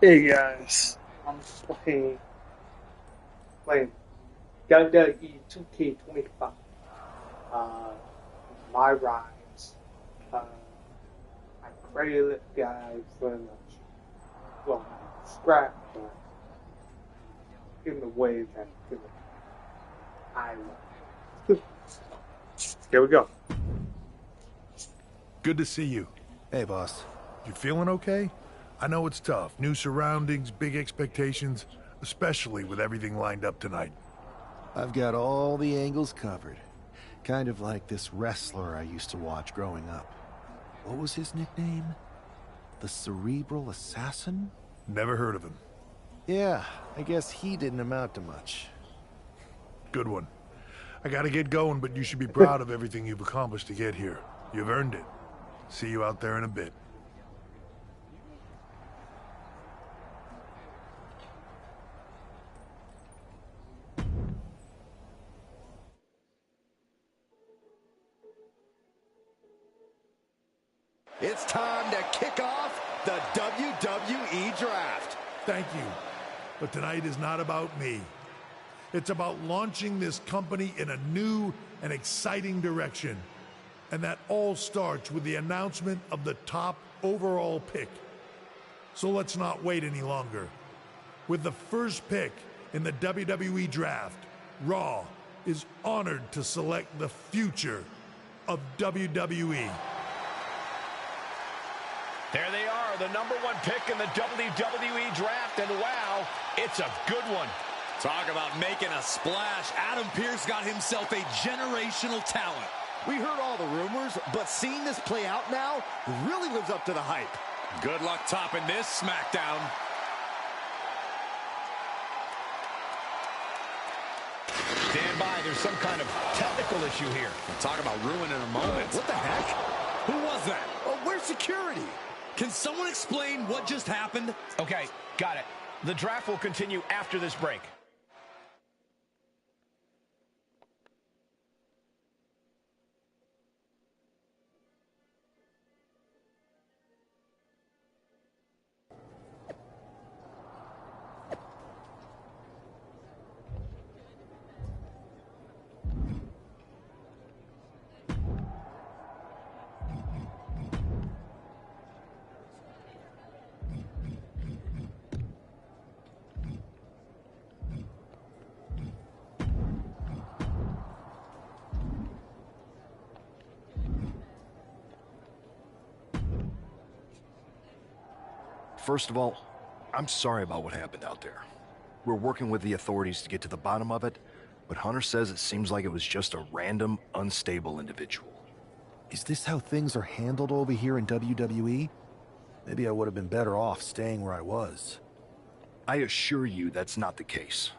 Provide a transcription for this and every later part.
Hey guys, I'm playing WWE 2K25. Uh, my rise. Uh, I created it, guys, very much. Well, scrap, but in the way that I want. Here we go. Good to see you. Hey, boss. You feeling okay? I know it's tough. New surroundings, big expectations, especially with everything lined up tonight. I've got all the angles covered. Kind of like this wrestler I used to watch growing up. What was his nickname? The Cerebral Assassin? Never heard of him. Yeah, I guess he didn't amount to much. Good one. I gotta get going, but you should be proud of everything you've accomplished to get here. You've earned it. See you out there in a bit. It's time to kick off the WWE Draft. Thank you. But tonight is not about me. It's about launching this company in a new and exciting direction. And that all starts with the announcement of the top overall pick. So let's not wait any longer. With the first pick in the WWE Draft, Raw is honored to select the future of WWE. There they are, the #1 pick in the WWE Draft, and wow, it's a good one. Talk about making a splash. Adam Pearce got himself a generational talent. We heard all the rumors, but seeing this play out now really lives up to the hype. Good luck topping this SmackDown. Stand by, there's some kind of technical issue here. We'll talk about ruining a moment. What the heck? Who was that? Where's security? Can someone explain what just happened? Okay, got it. The draft will continue after this break. First of all, I'm sorry about what happened out there. We're working with the authorities to get to the bottom of it, but Hunter says it seems like it was just a random, unstable individual. Is this how things are handled over here in WWE? Maybe I would have been better off staying where I was. I assure you that's not the case.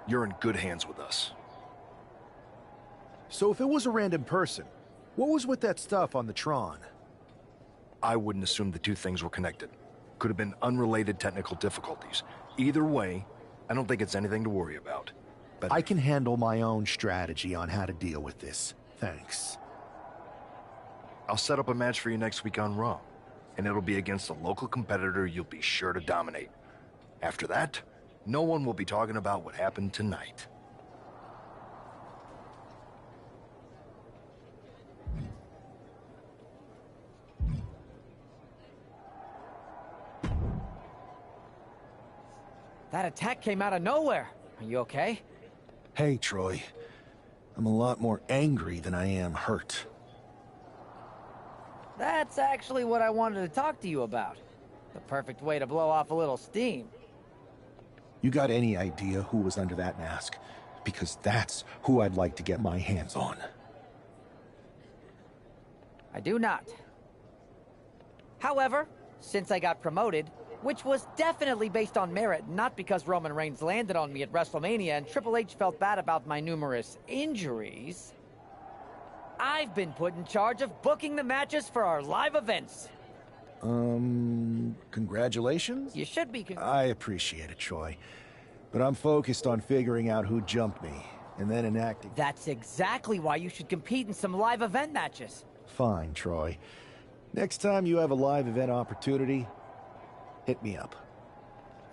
You're in good hands with us. So if it was a random person, what was with that stuff on the Tron? I wouldn't assume the two things were connected. Could have been unrelated technical difficulties. Either way, I don't think it's anything to worry about. But I can handle my own strategy on how to deal with this. Thanks. I'll set up a match for you next week on Raw, and it'll be against a local competitor you'll be sure to dominate. After that, no one will be talking about what happened tonight. That attack came out of nowhere. Are you okay? Hey, Troy. I'm a lot more angry than I am hurt. That's actually what I wanted to talk to you about. The perfect way to blow off a little steam. You got any idea who was under that mask? Because that's who I'd like to get my hands on. I do not. However, since I got promoted, which was definitely based on merit, not because Roman Reigns landed on me at WrestleMania and Triple H felt bad about my numerous injuries, I've been put in charge of booking the matches for our live events. Congratulations? You should be I appreciate it, Troy. But I'm focused on figuring out who jumped me, and then enacting... That's exactly why you should compete in some live event matches. Fine, Troy. Next time you have a live event opportunity, hit me up.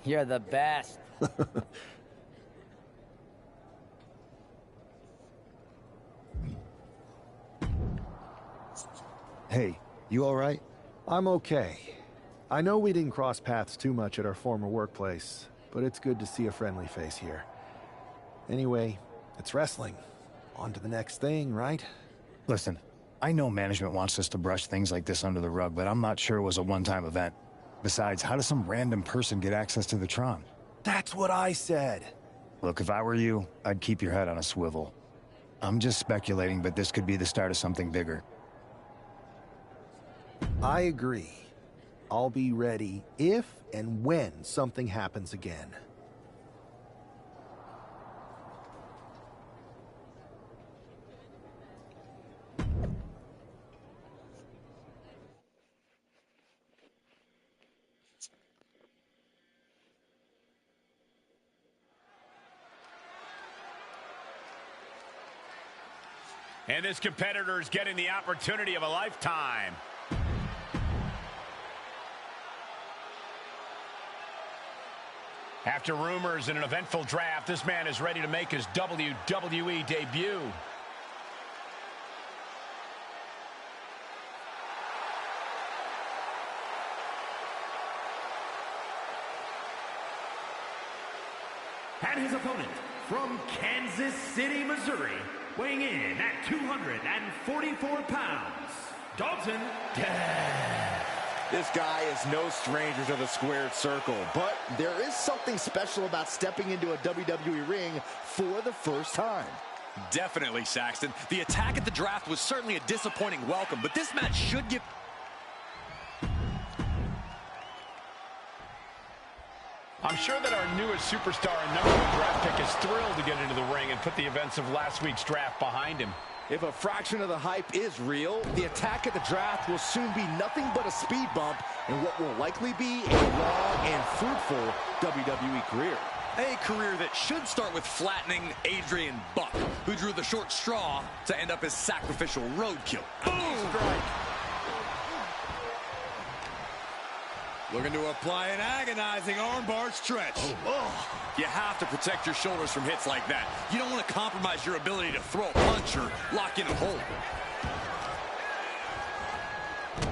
You're the best. Hey, you all right? I'm okay. I know we didn't cross paths too much at our former workplace, but it's good to see a friendly face here. Anyway, it's wrestling. On to the next thing, right? Listen, I know management wants us to brush things like this under the rug, but I'm not sure it was a one-time event. Besides, how does some random person get access to the Tron? That's what I said. Look, if I were you, I'd keep your head on a swivel. I'm just speculating, but this could be the start of something bigger. I agree. I'll be ready if and when something happens again. And this competitor is getting the opportunity of a lifetime. After rumors and an eventful draft, this man is ready to make his WWE debut. And his opponent, from Kansas City, Missouri, weighing in at 244 pounds, Dalton Death. This guy is no stranger to the squared circle, but there is something special about stepping into a WWE ring for the first time. Definitely, Saxton. The attack at the draft was certainly a disappointing welcome, but this match should give... I'm sure that our newest superstar and #1 draft pick is thrilled to get into the ring and put the events of last week's draft behind him. If a fraction of the hype is real, the attack at the draft will soon be nothing but a speed bump in what will likely be a long and fruitful WWE career. A career that should start with flattening Adrian Buck, who drew the short straw to end up as sacrificial roadkill. Boom! Strike. Looking to apply an agonizing armbar stretch. Oh. You have to protect your shoulders from hits like that. You don't want to compromise your ability to throw a punch or lock in a hold.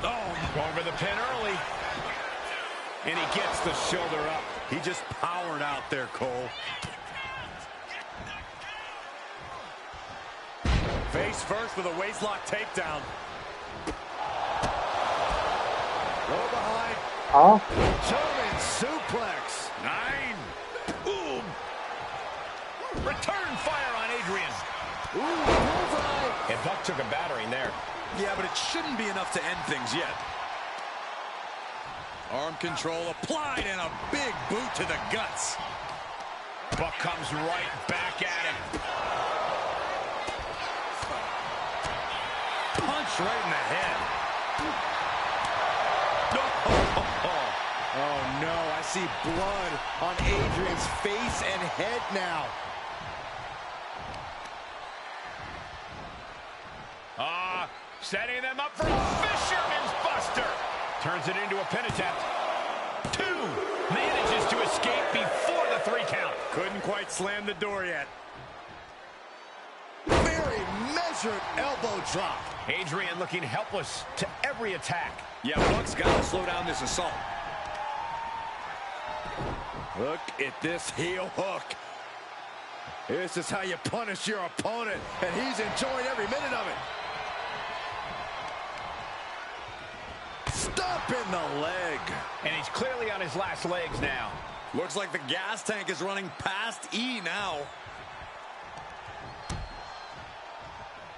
Oh, going for the pin early. And he gets the shoulder up. He just powered out there, Cole. Face first with a waistlock takedown. Roll behind. Oh, German suplex. 9. Boom. Return fire on Adrian. Ooh, bullseye. And Buck took a battering there. Yeah, but it shouldn't be enough to end things yet. Arm control applied and a big boot to the guts. Buck comes right back at him. Punch right in the head. Oh no, I see blood on Adrian's face and head now. Setting them up for Fisherman's Buster. Turns it into a pin attempt. 2. Manages to escape before the 3 count. Couldn't quite slam the door yet. Very measured elbow drop. Adrian looking helpless to every attack. Yeah, Buck's got to slow down this assault. Look at this heel hook. This is how you punish your opponent, and he's enjoying every minute of it. Stop in the leg. And he's clearly on his last legs now. Looks like the gas tank is running past E now.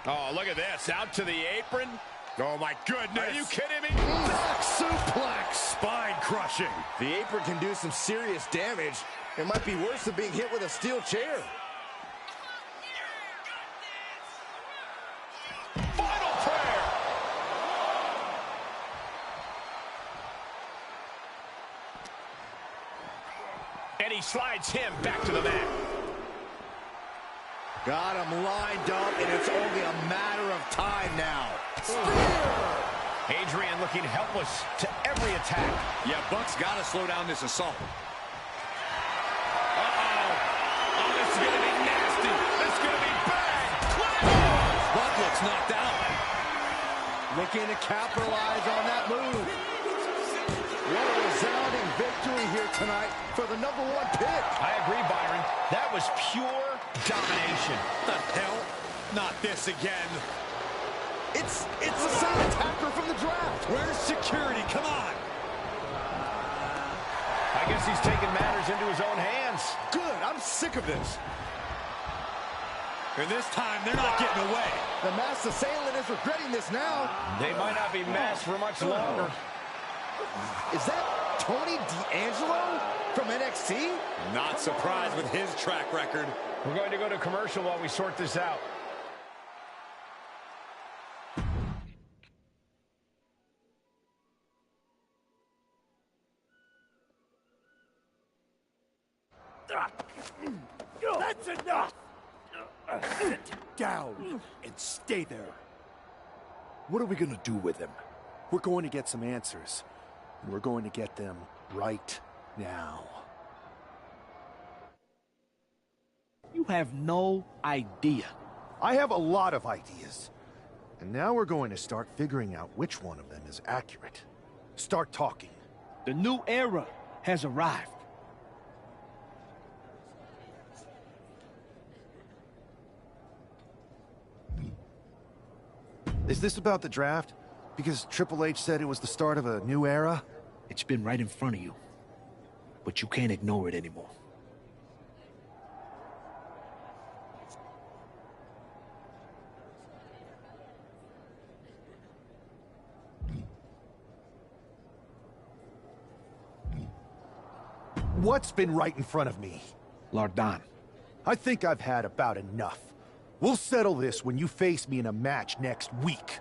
Oh, look at this. Out to the apron. Oh, my goodness. Are you kidding me? Back suplex. Spine crushing. The apron can do some serious damage. It might be worse than being hit with a steel chair. Final prayer. And he slides him back to the mat. Got him lined up, and it's only a matter of time now. Spear! Adrian looking helpless to every attack. Yeah, Buck's got to slow down this assault. almost knocked out. Looking to capitalize on that move. What a resounding victory here tonight for the #1 pick. I agree, Byron. That was pure domination. The hell? Not this again. It's the same attacker from the draft. Where's security? Come on. I guess he's taking matters into his own hands. Good. I'm sick of this. And this time, they're not getting away. The masked assailant is regretting this now. They might not be masked for much longer. Is that Tony D'Angelo from NXT? Not surprised with his track record. We're going to go to commercial while we sort this out. That's enough! Sit down and stay there. What are we gonna do with him? We're going to get some answers. And we're going to get them right now. You have no idea. I have a lot of ideas. And now we're going to start figuring out which one of them is accurate. Start talking. The new era has arrived. Is this about the draft? Because Triple H said it was the start of a new era? It's been right in front of you. But you can't ignore it anymore. What's been right in front of me? Lord Don. I think I've had about enough. We'll settle this when you face me in a match next week.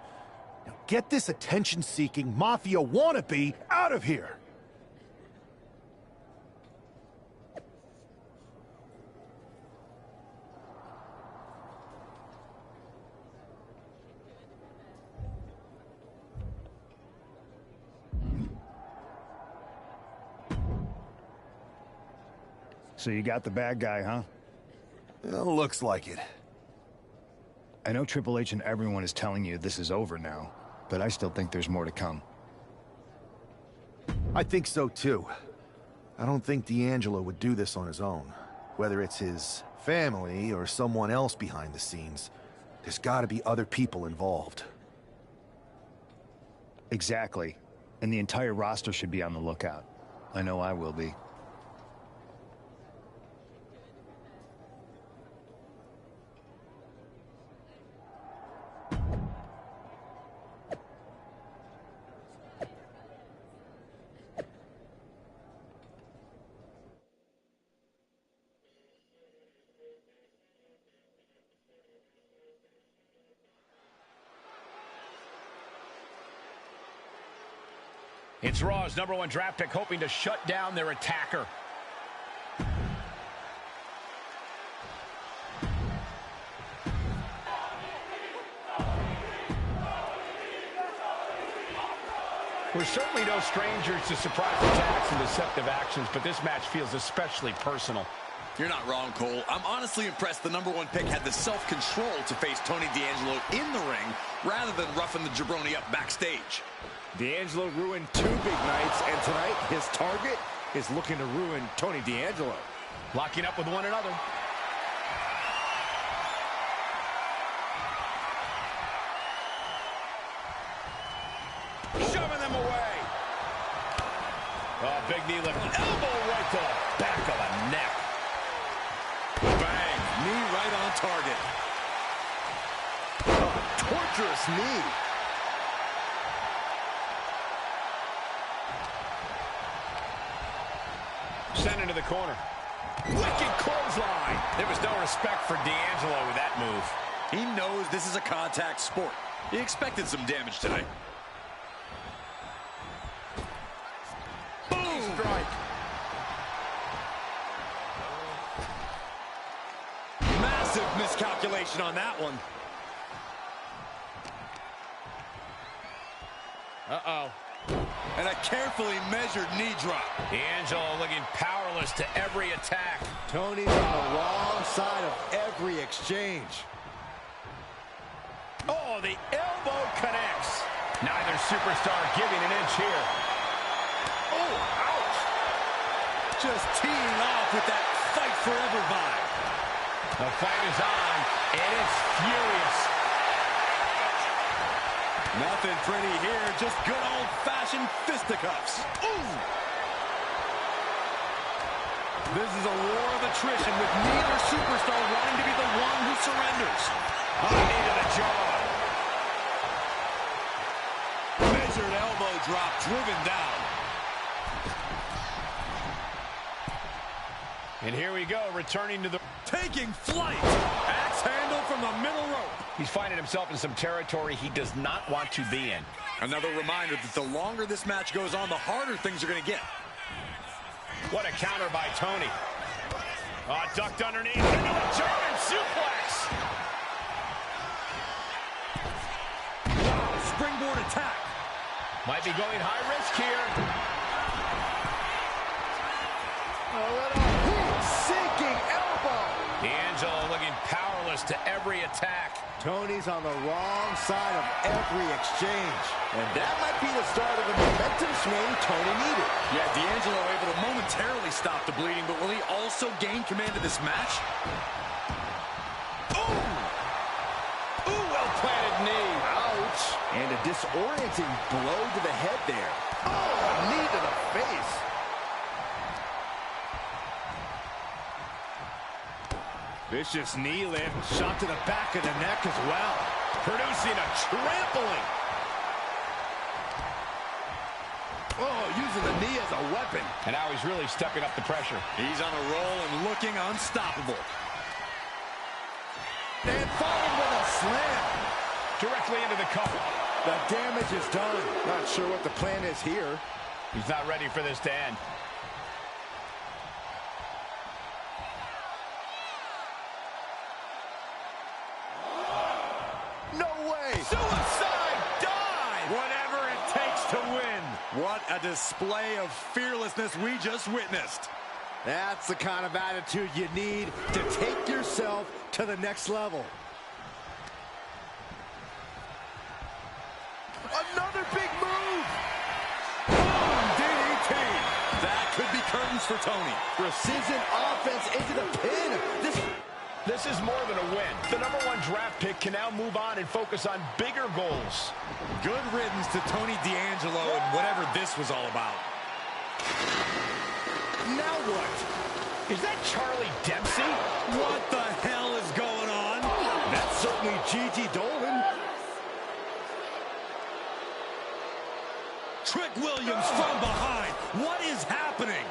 Now get this attention-seeking mafia wannabe out of here! So you got the bad guy, huh? Well, looks like it. I know Triple H and everyone is telling you this is over now, but I still think there's more to come. I think so too. I don't think D'Angelo would do this on his own. Whether it's his family or someone else behind the scenes, there's gotta be other people involved. Exactly. And the entire roster should be on the lookout. I know I will be. It's Raw's #1 draft pick hoping to shut down their attacker. We're certainly no strangers to surprise attacks and deceptive actions, but this match feels especially personal. You're not wrong, Cole. I'm honestly impressed the #1 pick had the self-control to face Tony D'Angelo in the ring rather than roughing the jabroni up backstage. D'Angelo ruined 2 big nights, and tonight his target is looking to ruin Tony D'Angelo. Locking up with one another. Shoving them away. Oh, big knee lift. Elbow right to the back of the neck. Bang. Knee right on target. Oh, torturous knee. Sent into the corner. Wicked clothesline. There was no respect for D'Angelo with that move. He knows this is a contact sport. He expected some damage tonight. Boom! Strike. Massive miscalculation on that one. Uh-oh. And a carefully measured knee drop. D'Angelo looking powerless to every attack. Tony's on the wrong side of every exchange. Oh, Oh, the elbow connects. Neither superstar giving an inch here. Oh, ouch. Just teeing off with that fight forever vibe. The fight is on, and it's furious. Nothing pretty here, just good old-fashioned fisticuffs. Ooh! This is a war of attrition with neither superstar wanting to be the one who surrenders. Oh, knee to the jaw. Measured elbow drop driven down. And here we go, returning to the... Taking flight. Axe handle from the middle rope. He's finding himself in some territory he does not want to be in. Another reminder that the longer this match goes on, the harder things are going to get. What a counter by Tony. Ducked underneath. Into a German suplex. Wow, springboard attack. Might be going high risk here. Sinking elbow. D'Angelo looking powerless to every attack. Tony's on the wrong side of every exchange. And that might be the start of the momentum swing Tony needed. Yeah, D'Angelo able to momentarily stop the bleeding, but will he also gain command of this match? Ooh! Ooh, well-planted knee. Ouch. And a disorienting blow to the head there. Oh, a knee to the face. Vicious knee lift, shot to the back of the neck as well. Producing a trampling. Oh, using the knee as a weapon. And now he's really stepping up the pressure. He's on a roll and looking unstoppable. And followed with a slam. Directly into the cover. The damage is done. Not sure what the plan is here. He's not ready for this to end. No way. Suicide dive. Whatever it takes to win. What a display of fearlessness we just witnessed. That's the kind of attitude you need to take yourself to the next level. Another big move. Boom, DDT. That could be curtains for Tony. Precision offense into the pin. This is more than a win. The #1 draft pick can now move on and focus on bigger goals. Good riddance to Tony D'Angelo and whatever this was all about. Now what? Is that Charlie Dempsey? What the hell is going on? That's certainly Gigi Dolan. Trick Williams from behind. What is happening?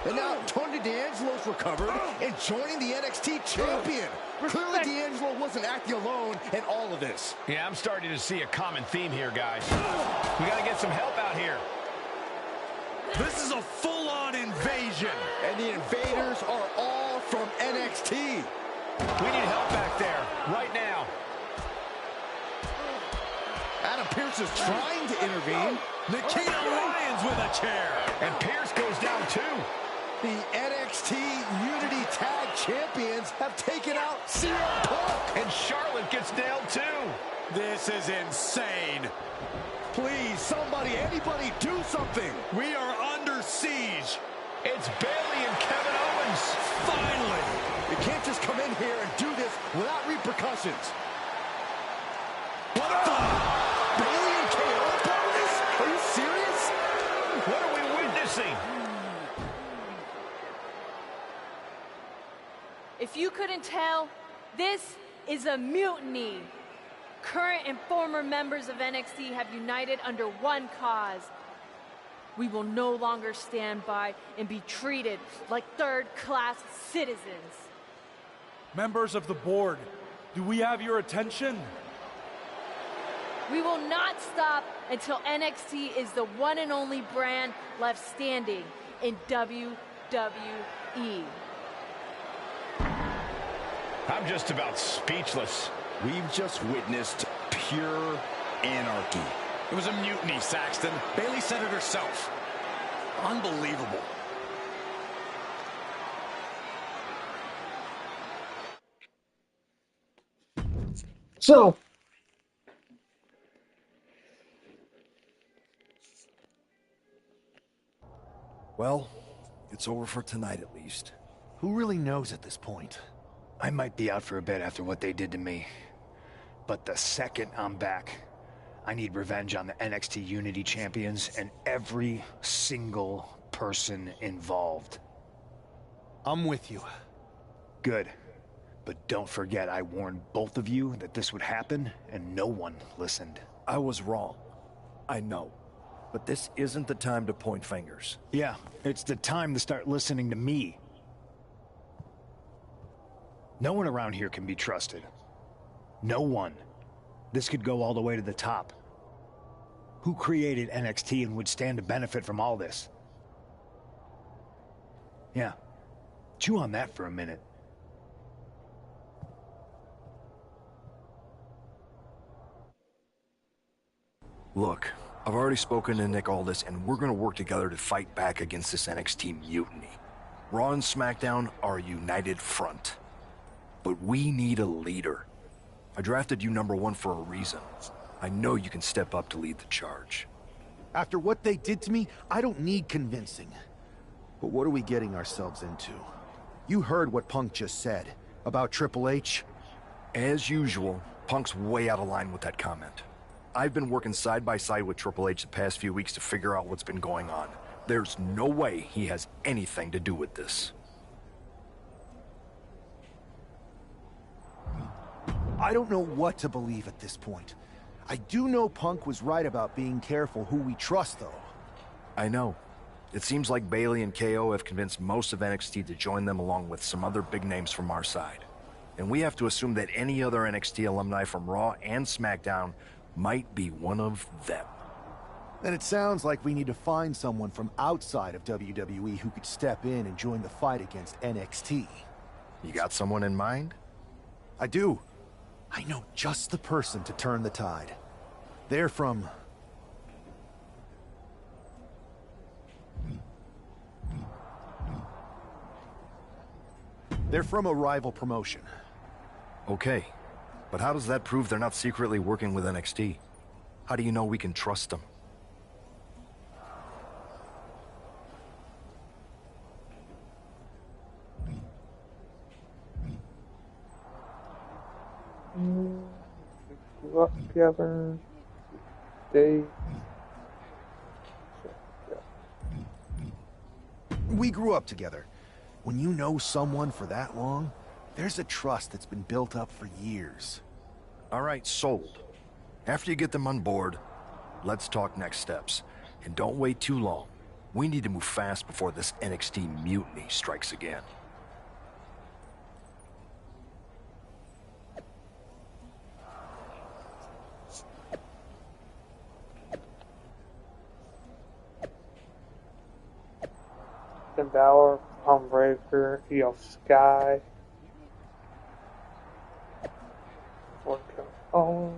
And now Tony D'Angelo's recovered and joining the NXT champion. Clearly D'Angelo wasn't acting alone in all of this. Yeah, I'm starting to see a common theme here, guys. We got to get some help out here. This is a full-on invasion. And the invaders are all from NXT. We need help back there, right now. Adam Pearce is trying to intervene. Nikita Lyons with a chair. And Pearce goes down too. The NXT Unity Tag Champions have taken out CM Punk. And Charlotte gets nailed too. This is insane. Please, somebody, anybody, do something. We are under siege. It's Bayley and Kevin Owens. Finally. You can't just come in here and do this without repercussions. What the? Bayley and KO about this? Are you serious? What are we witnessing? If you couldn't tell, this is a mutiny. Current and former members of NXT have united under one cause. We will no longer stand by and be treated like third-class citizens. Members of the board, do we have your attention? We will not stop until NXT is the one and only brand left standing in WWE. I'm just about speechless. We've just witnessed pure anarchy. It was a mutiny, Saxton. Bayley said it herself. Unbelievable. So, Well, it's over for tonight at least. Who really knows at this point? I might be out for a bit after what they did to me. But the second I'm back, I need revenge on the NXT Unity Champions and every single person involved. I'm with you. Good. But don't forget I warned both of you that this would happen, and no one listened. I was wrong. I know. But this isn't the time to point fingers. Yeah, it's the time to start listening to me. No one around here can be trusted. No one. This could go all the way to the top. Who created NXT and would stand to benefit from all this? Yeah. Chew on that for a minute. Look, I've already spoken to Nick Aldis, and we're gonna work together to fight back against this NXT mutiny. Raw and SmackDown are a united front. But we need a leader. I drafted you #1 for a reason. I know you can step up to lead the charge. After what they did to me, I don't need convincing. But what are we getting ourselves into? You heard what Punk just said about Triple H. As usual, Punk's way out of line with that comment. I've been working side by side with Triple H the past few weeks to figure out what's been going on. There's no way he has anything to do with this. I don't know what to believe at this point. I do know Punk was right about being careful who we trust, though. I know. It seems like Bayley and KO have convinced most of NXT to join them along with some other big names from our side. And we have to assume that any other NXT alumni from Raw and SmackDown might be one of them. Then it sounds like we need to find someone from outside of WWE who could step in and join the fight against NXT. You got someone in mind? I do. I know just the person to turn the tide. They're from... They're from a rival promotion. Okay, but how does that prove they're not secretly working with NXT? How do you know we can trust them? We grew up together. We grew up together. When you know someone for that long, there's a trust that's been built up for years. All right, sold. After you get them on board, let's talk next steps. And don't wait too long. We need to move fast before this NXT mutiny strikes again. Finn Balor, Breaker, Io Sky. Oh.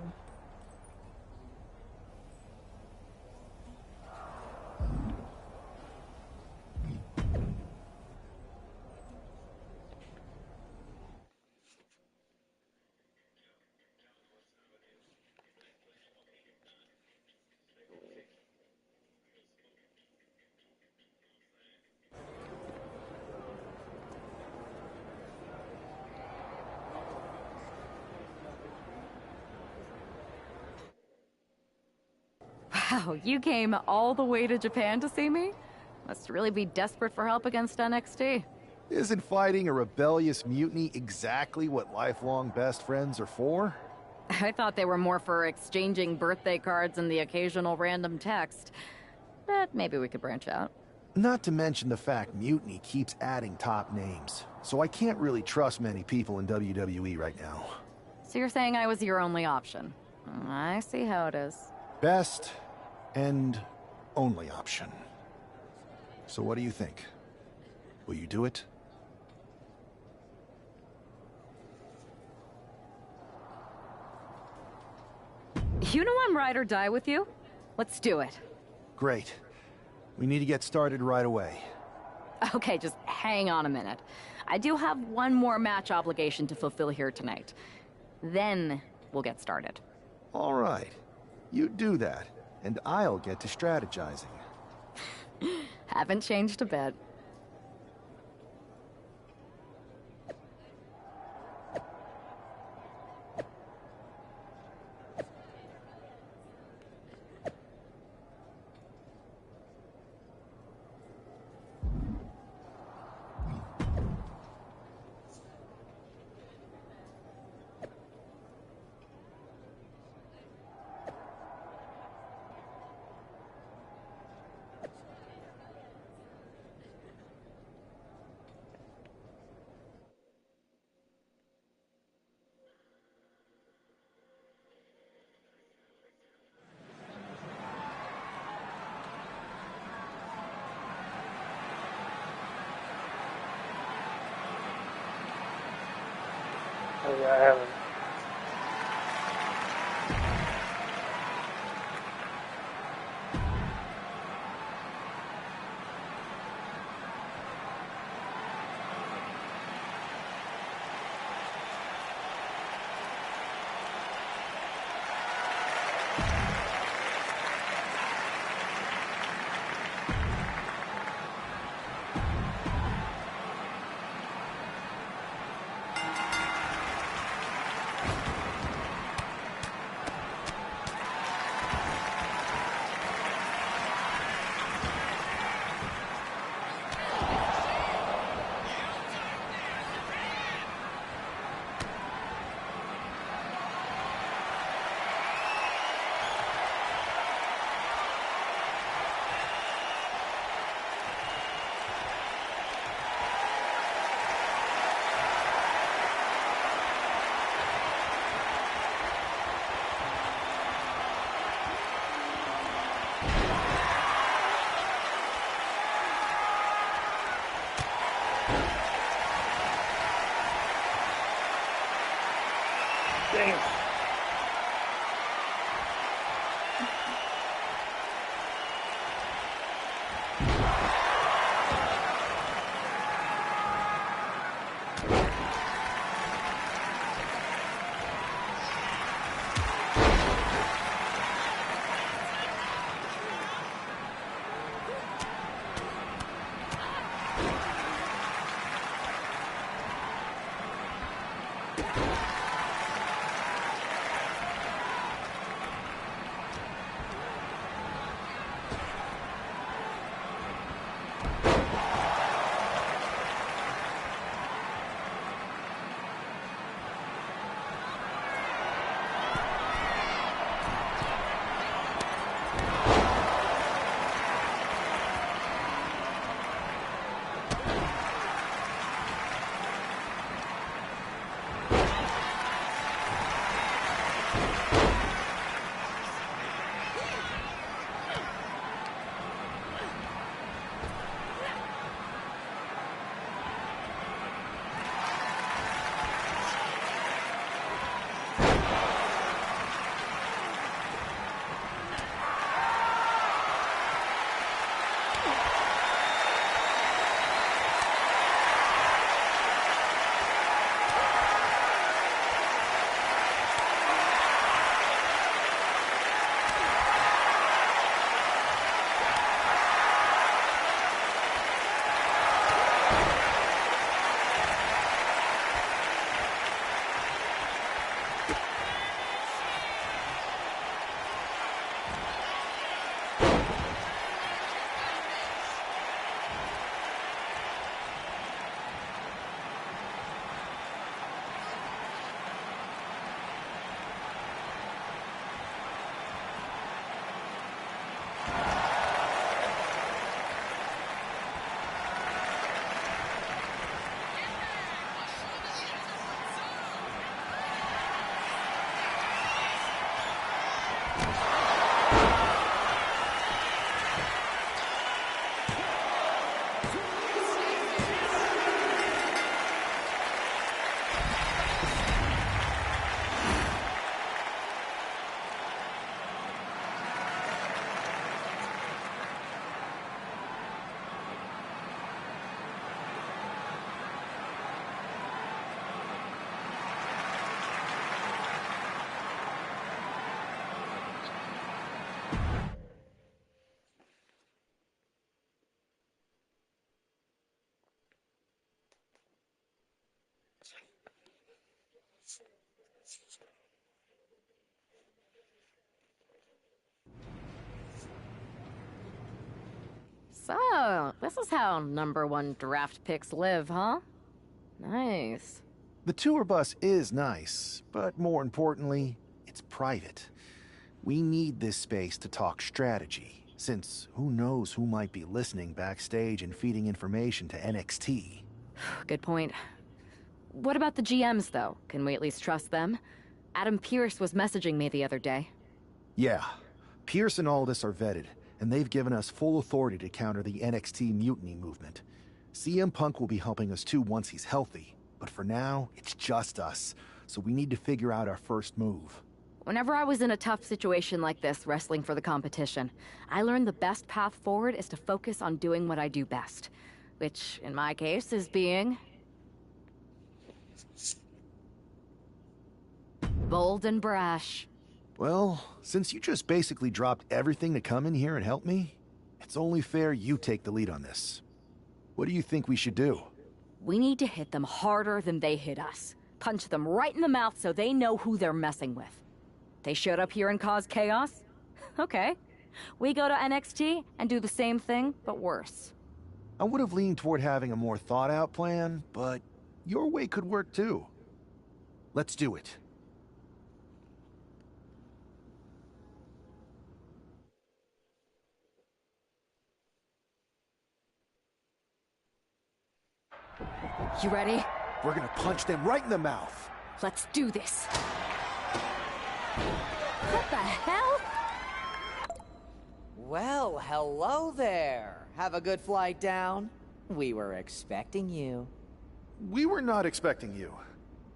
Wow, you came all the way to Japan to see me? Must really be desperate for help against NXT. Isn't fighting a rebellious mutiny exactly what lifelong best friends are for? I thought they were more for exchanging birthday cards and the occasional random text. But maybe we could branch out. Not to mention the fact Mutiny keeps adding top names, so I can't really trust many people in WWE right now. So you're saying I was your only option? I see how it is. Best and only option. So what do you think? Will you do it? You know I'm ride or die with you. Let's do it. Great. We need to get started right away. Okay, just hang on a minute. I do have one more match obligation to fulfill here tonight. Then we'll get started. All right. You do that, and I'll get to strategizing. Haven't changed a bit. Oh yeah, I haven't. Damn. So, this is how #1 draft picks live, huh? Nice. The tour bus is nice, but more importantly, it's private. We need this space to talk strategy, since who knows who might be listening backstage and feeding information to NXT. Good point. What about the GMs, though? Can we at least trust them? Adam Pearce was messaging me the other day. Yeah, Pierce and Aldis are vetted, and they've given us full authority to counter the NXT mutiny movement. CM Punk will be helping us too once he's healthy, but for now, it's just us, so we need to figure out our first move. Whenever I was in a tough situation like this, wrestling for the competition, I learned the best path forward is to focus on doing what I do best. Which, in my case, is being... bold and brash. Well, since you just basically dropped everything to come in here and help me, it's only fair you take the lead on this. What do you think we should do? We need to hit them harder than they hit us. Punch them right in the mouth so they know who they're messing with. They showed up here and caused chaos? Okay. We go to NXT and do the same thing, but worse. I would have leaned toward having a more thought-out plan, but your way could work too. Let's do it. You ready? We're gonna punch them right in the mouth. Let's do this. What the hell? Well, hello there. Have a good flight down. We were expecting you. We were not expecting you.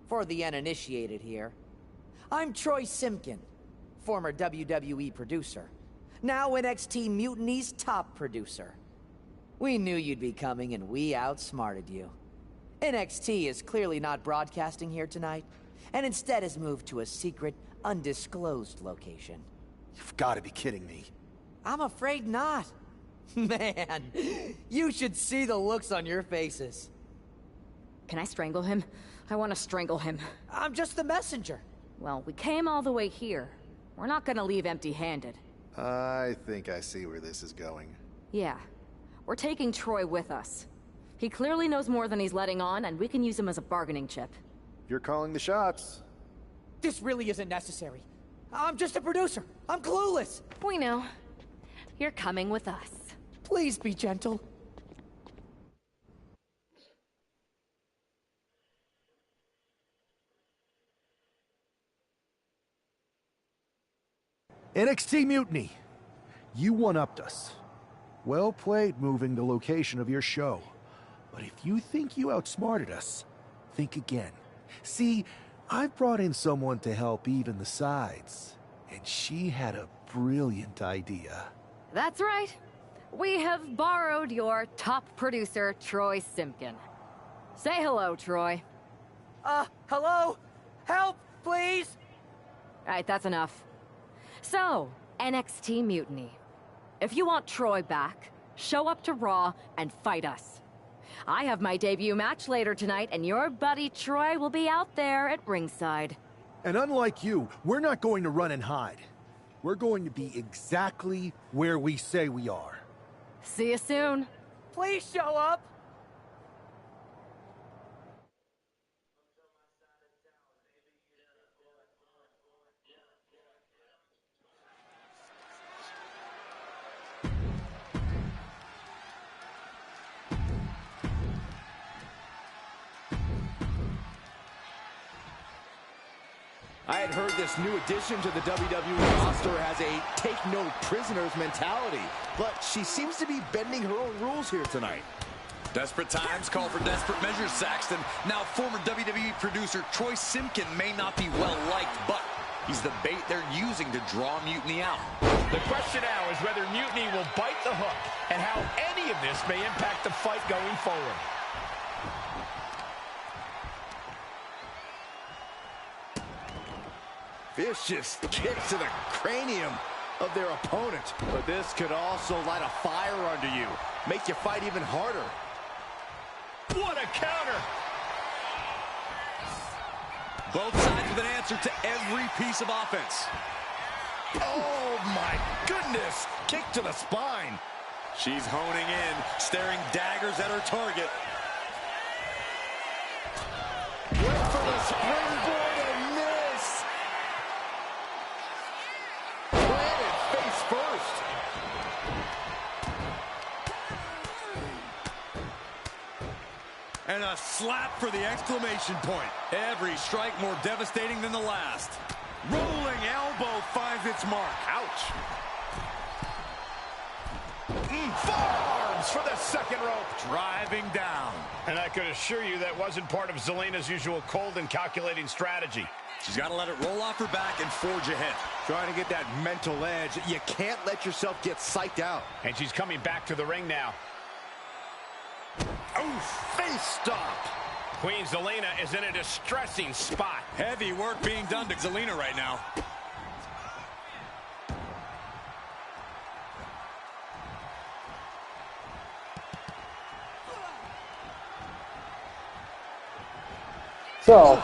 For the uninitiated here, I'm Troy Simkin, former WWE producer, now NXT Mutiny's top producer. We knew you'd be coming and we outsmarted you. NXT is clearly not broadcasting here tonight, and instead has moved to a secret, undisclosed location. You've got to be kidding me. I'm afraid not. Man, you should see the looks on your faces. Can I strangle him? I want to strangle him. I'm just the messenger. Well, we came all the way here. We're not gonna leave empty-handed. I think I see where this is going. Yeah. We're taking Troy with us. He clearly knows more than he's letting on, and we can use him as a bargaining chip. You're calling the shots. This really isn't necessary. I'm just a producer. I'm clueless. We know. You're coming with us. Please be gentle. NXT Mutiny. You one-upped us. Well played moving the location of your show. But if you think you outsmarted us, think again. See, I've brought in someone to help even the sides, and she had a brilliant idea. That's right. We have borrowed your top producer, Troy Simkin. Say hello, Troy. Hello? Help, please? Alright, that's enough. So, NXT Mutiny. If you want Troy back, show up to Raw and fight us. I have my debut match later tonight, and your buddy Troy will be out there at ringside. And unlike you, we're not going to run and hide. We're going to be exactly where we say we are. See you soon. Please show up. I had heard this new addition to the WWE roster has a take-no-prisoners mentality, but she seems to be bending her own rules here tonight. Desperate times call for desperate measures, Saxton. Now, former WWE producer Troy Simkin may not be well-liked, but he's the bait they're using to draw Mutiny out. The question now is whether Mutiny will bite the hook and how any of this may impact the fight going forward. Vicious kicks to the cranium of their opponent. But this could also light a fire under you, make you fight even harder. What a counter! Both sides with an answer to every piece of offense. Oh, my goodness. Kick to the spine. She's honing in, staring daggers at her target. Wait for the springboard and miss. Planted face first. And a slap for the exclamation point. Every strike more devastating than the last. Rolling elbow finds its mark. Ouch. Forearms for the second rope. Driving down. And I could assure you that wasn't part of Zelina's usual cold and calculating strategy. She's got to let it roll off her back and forge ahead. Trying to get that mental edge. You can't let yourself get psyched out. And she's coming back to the ring now. Oh, face stop. Queen Zelina is in a distressing spot. Heavy work being done to Zelina right now. So,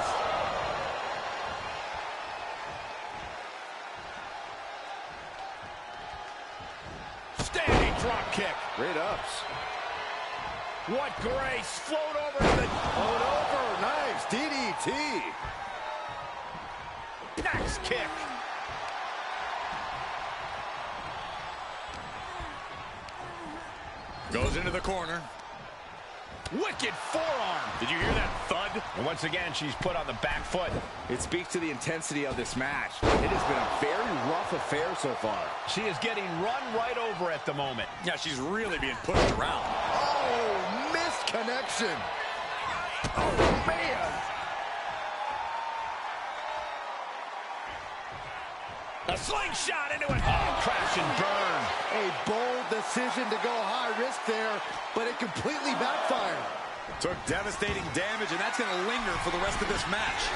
standing drop kick. Great ups. What grace. Float over to the... Float over. Nice. DDT. Next kick. Goes into the corner. Wicked forearm. Did you hear that thud? And once again, she's put on the back foot. It speaks to the intensity of this match. It has been a very rough affair so far. She is getting run right over at the moment. Yeah, she's really being pushed around. Oh, missed connection. Oh, man. A slingshot into it. Oh, crash and burn. A bold decision to go high risk there, but it completely backfired. Took devastating damage, and that's going to linger for the rest of this match.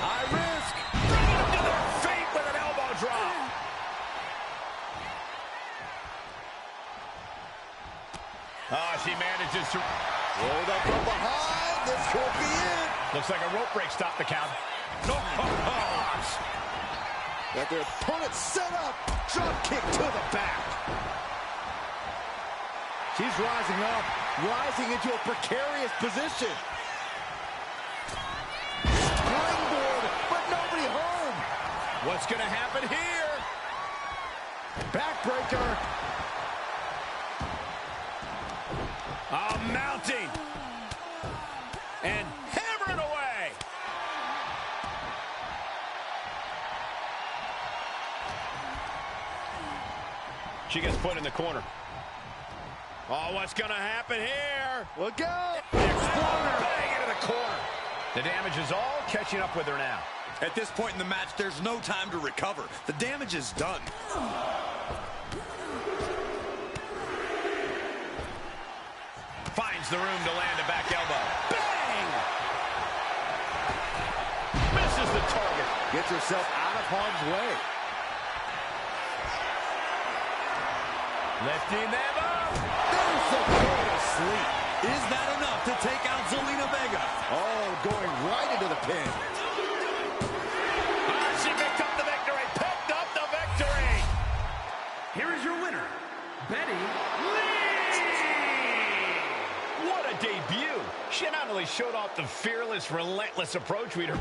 High risk. Bringing them to their feet with an elbow drop. Oh, she manages to... Rolled up from behind. This could be it. Looks like a rope break stopped the count. Got their opponent set up. Drop kick to the back. She's rising up, rising into a precarious position. Springboard, but nobody home. What's going to happen here? Backbreaker. Mounting. And hammering away. She gets put in the corner. Oh, what's going to happen here? Look out. Exploder. Bang into the corner. The damage is all catching up with her now. At this point in the match, there's no time to recover. The damage is done. Finds the room to land a back elbow. Bang! Misses the target. Gets herself out of harm's way. Lifting them up. There's the go to sleep. Is that enough to take out Zelina Vega? Oh, going right into the pin. She picked up the victory. Picked up the victory. Here is your winner, Betty Lee! What a debut. She not only showed off the fearless, relentless approach we'd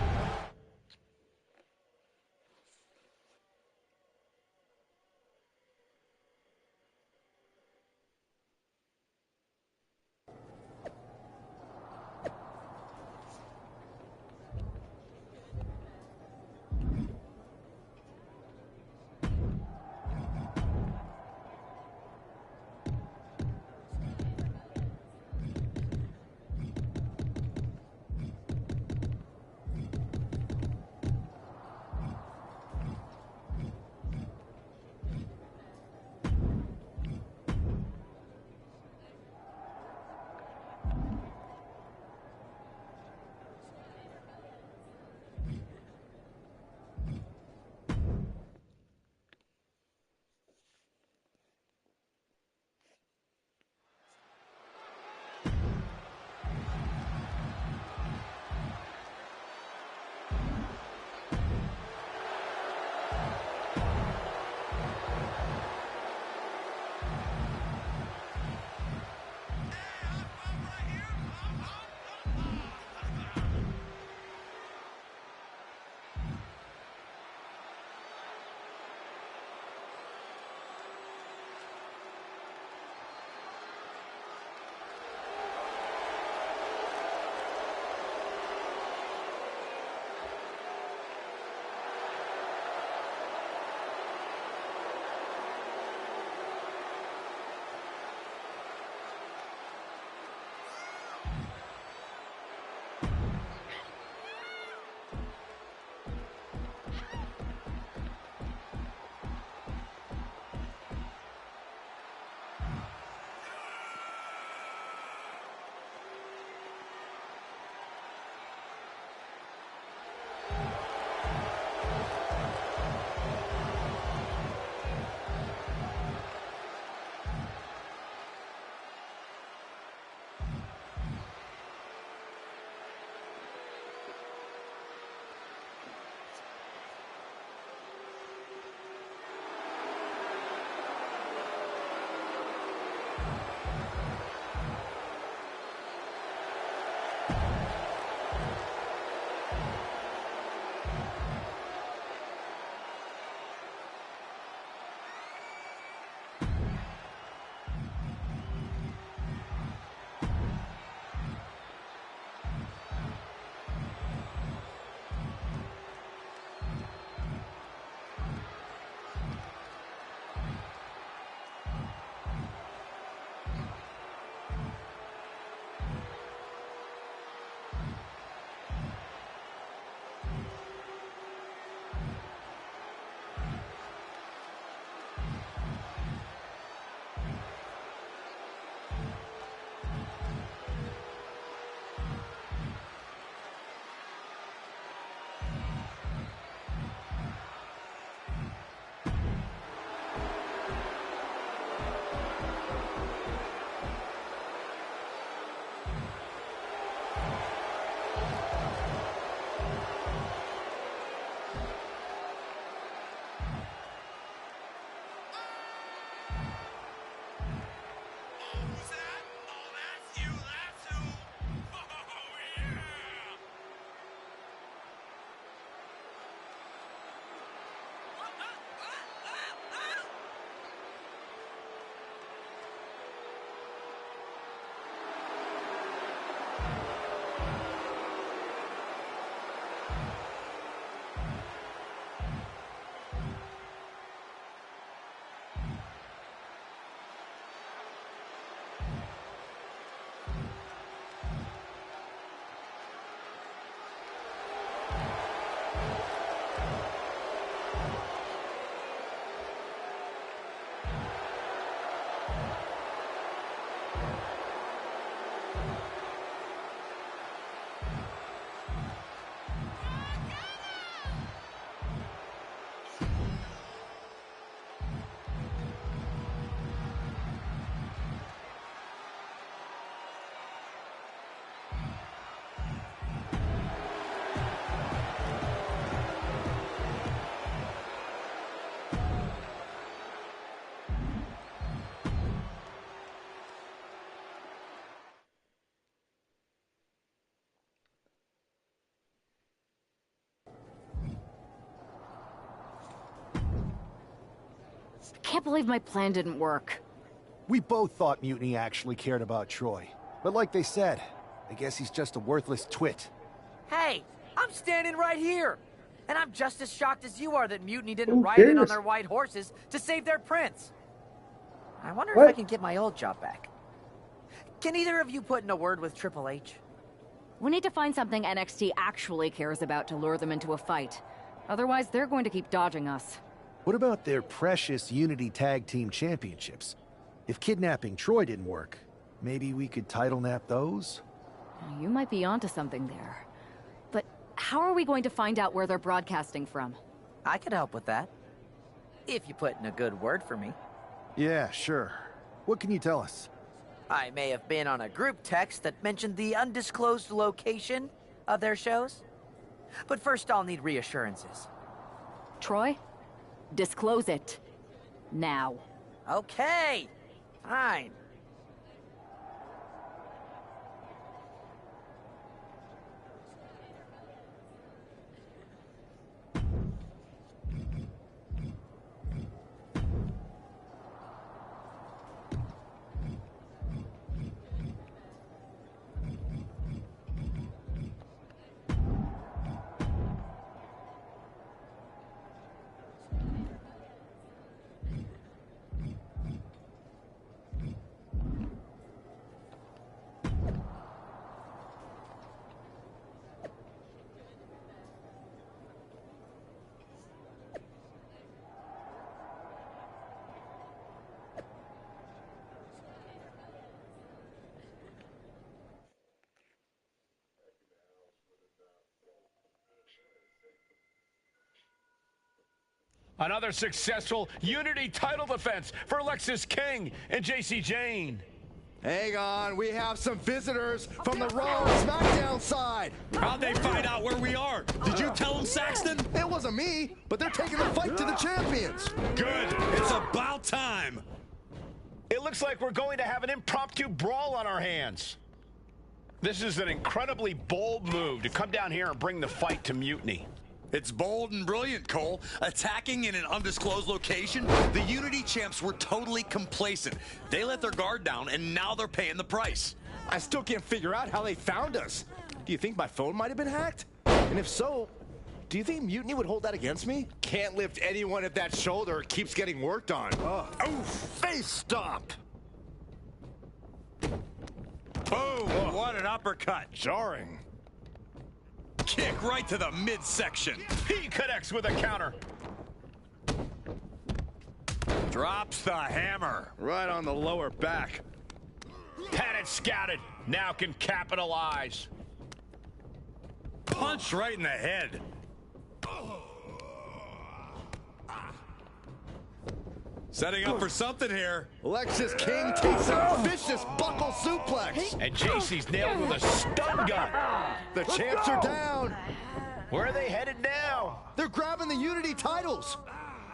I can't believe my plan didn't work. We both thought Mutiny actually cared about Troy. But like they said, I guess he's just a worthless twit. Hey, I'm standing right here. And I'm just as shocked as you are that Mutiny didn't ride in on their white horses to save their prince. I wonder if I can get my old job back. Can either of you put in a word with Triple H? We need to find something NXT actually cares about to lure them into a fight. Otherwise, they're going to keep dodging us. What about their precious Unity Tag Team Championships? If kidnapping Troy didn't work, maybe we could title nap those? You might be onto something there. But how are we going to find out where they're broadcasting from? I could help with that. If you put in a good word for me. Yeah, sure. What can you tell us? I may have been on a group text that mentioned the undisclosed location of their shows. But first I'll need reassurances. Troy, disclose it. Now. Okay, fine. Another successful Unity title defense for Alexis King and JC Jane. Hang on, we have some visitors from the Raw and SmackDown side. How'd they find out where we are? Did you tell them, Saxton? It wasn't me, but they're taking the fight to the champions. Good. It's about time. It looks like we're going to have an impromptu brawl on our hands. This is an incredibly bold move to come down here and bring the fight to Mutiny. It's bold and brilliant, Cole. Attacking in an undisclosed location, the Unity champs were totally complacent. They let their guard down, and now they're paying the price. I still can't figure out how they found us. Do you think my phone might have been hacked? And if so, do you think Mutiny would hold that against me? Can't lift anyone if that shoulder keeps getting worked on. Oof, face stop. Boom, what an uppercut. Jarring. Kick right to the midsection. He connects with a counter. Drops the hammer. Right on the lower back. Had it scouted. Now can capitalize. Punch right in the head. Setting up for something here. Alexis King takes a vicious buckle suplex. And JC's nailed with a stun gun. The champs are down. Where are they headed now? They're grabbing the Unity titles.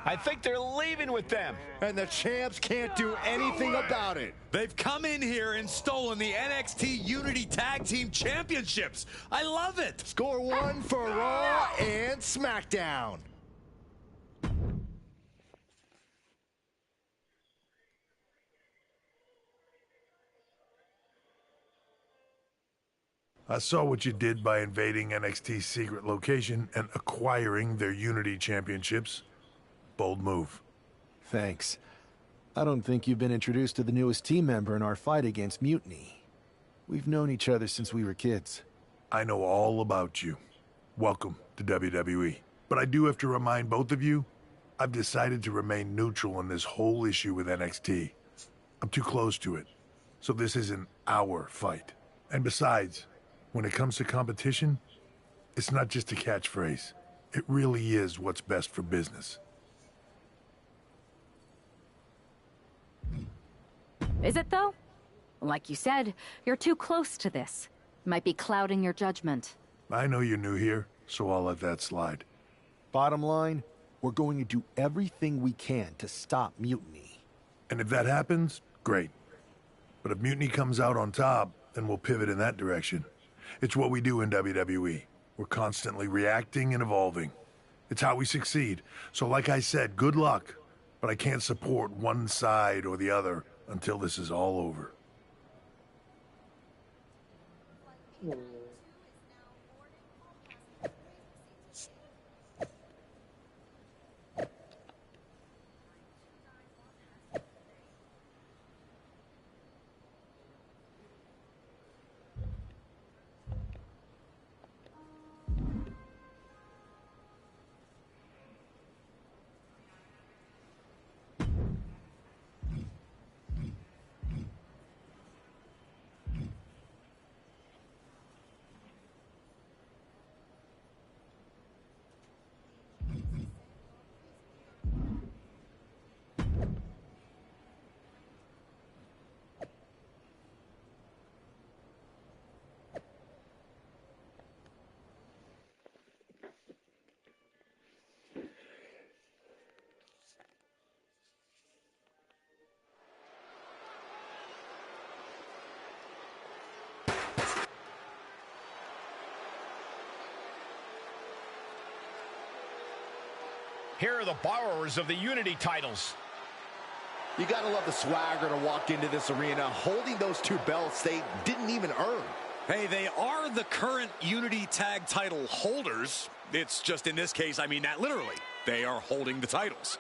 I think they're leaving with them. And the champs can't do anything about it. They've come in here and stolen the NXT Unity Tag Team Championships. I love it. Score one for Raw and SmackDown. I saw what you did by invading NXT's secret location and acquiring their Unity championships. Bold move. Thanks. I don't think you've been introduced to the newest team member in our fight against Mutiny. We've known each other since we were kids. I know all about you. Welcome to WWE. But I do have to remind both of you, I've decided to remain neutral on this whole issue with NXT. I'm too close to it. So this isn't our fight. And besides, when it comes to competition, it's not just a catchphrase. It really is what's best for business. Is it, though? Like you said, you're too close to this. Might be clouding your judgment. I know you're new here, so I'll let that slide. Bottom line, we're going to do everything we can to stop Mutiny. And if that happens, great. But if Mutiny comes out on top, then we'll pivot in that direction. It's what we do in WWE. We're constantly reacting and evolving. It's how we succeed. So like I said, good luck. but I can't support one side or the other until this is all over. Here are the borrowers of the Unity titles. You gotta love the swagger to walk into this arena holding those two belts they didn't even earn. Hey, they are the current Unity Tag title holders. It's just in this case, I mean that literally. They are holding the titles.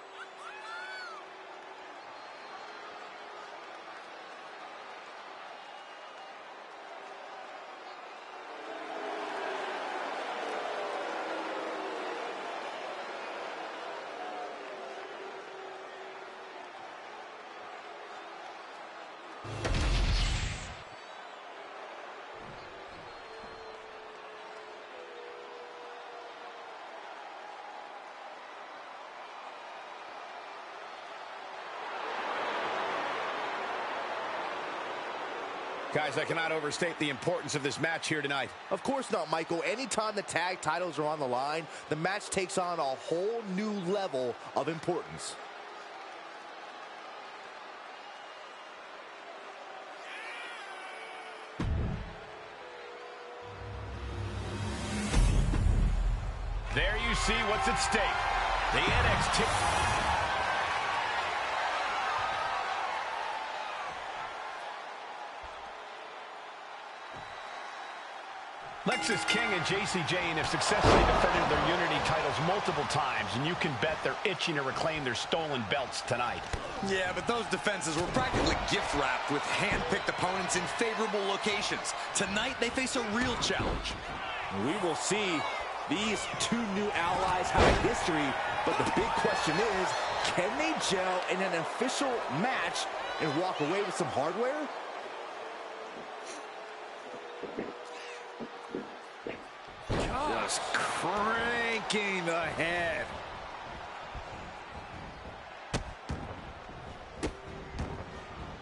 Guys, I cannot overstate the importance of this match here tonight. Of course not, Michael. Anytime the tag titles are on the line, the match takes on a whole new level of importance. There you see what's at stake. The NXT... Lexis King and JC Jane have successfully defended their Unity titles multiple times, and you can bet they're itching to reclaim their stolen belts tonight. Yeah, but those defenses were practically gift-wrapped with hand-picked opponents in favorable locations. Tonight, they face a real challenge. We will see. These two new allies have a history, but the big question is, can they gel in an official match and walk away with some hardware? Just cranking the head.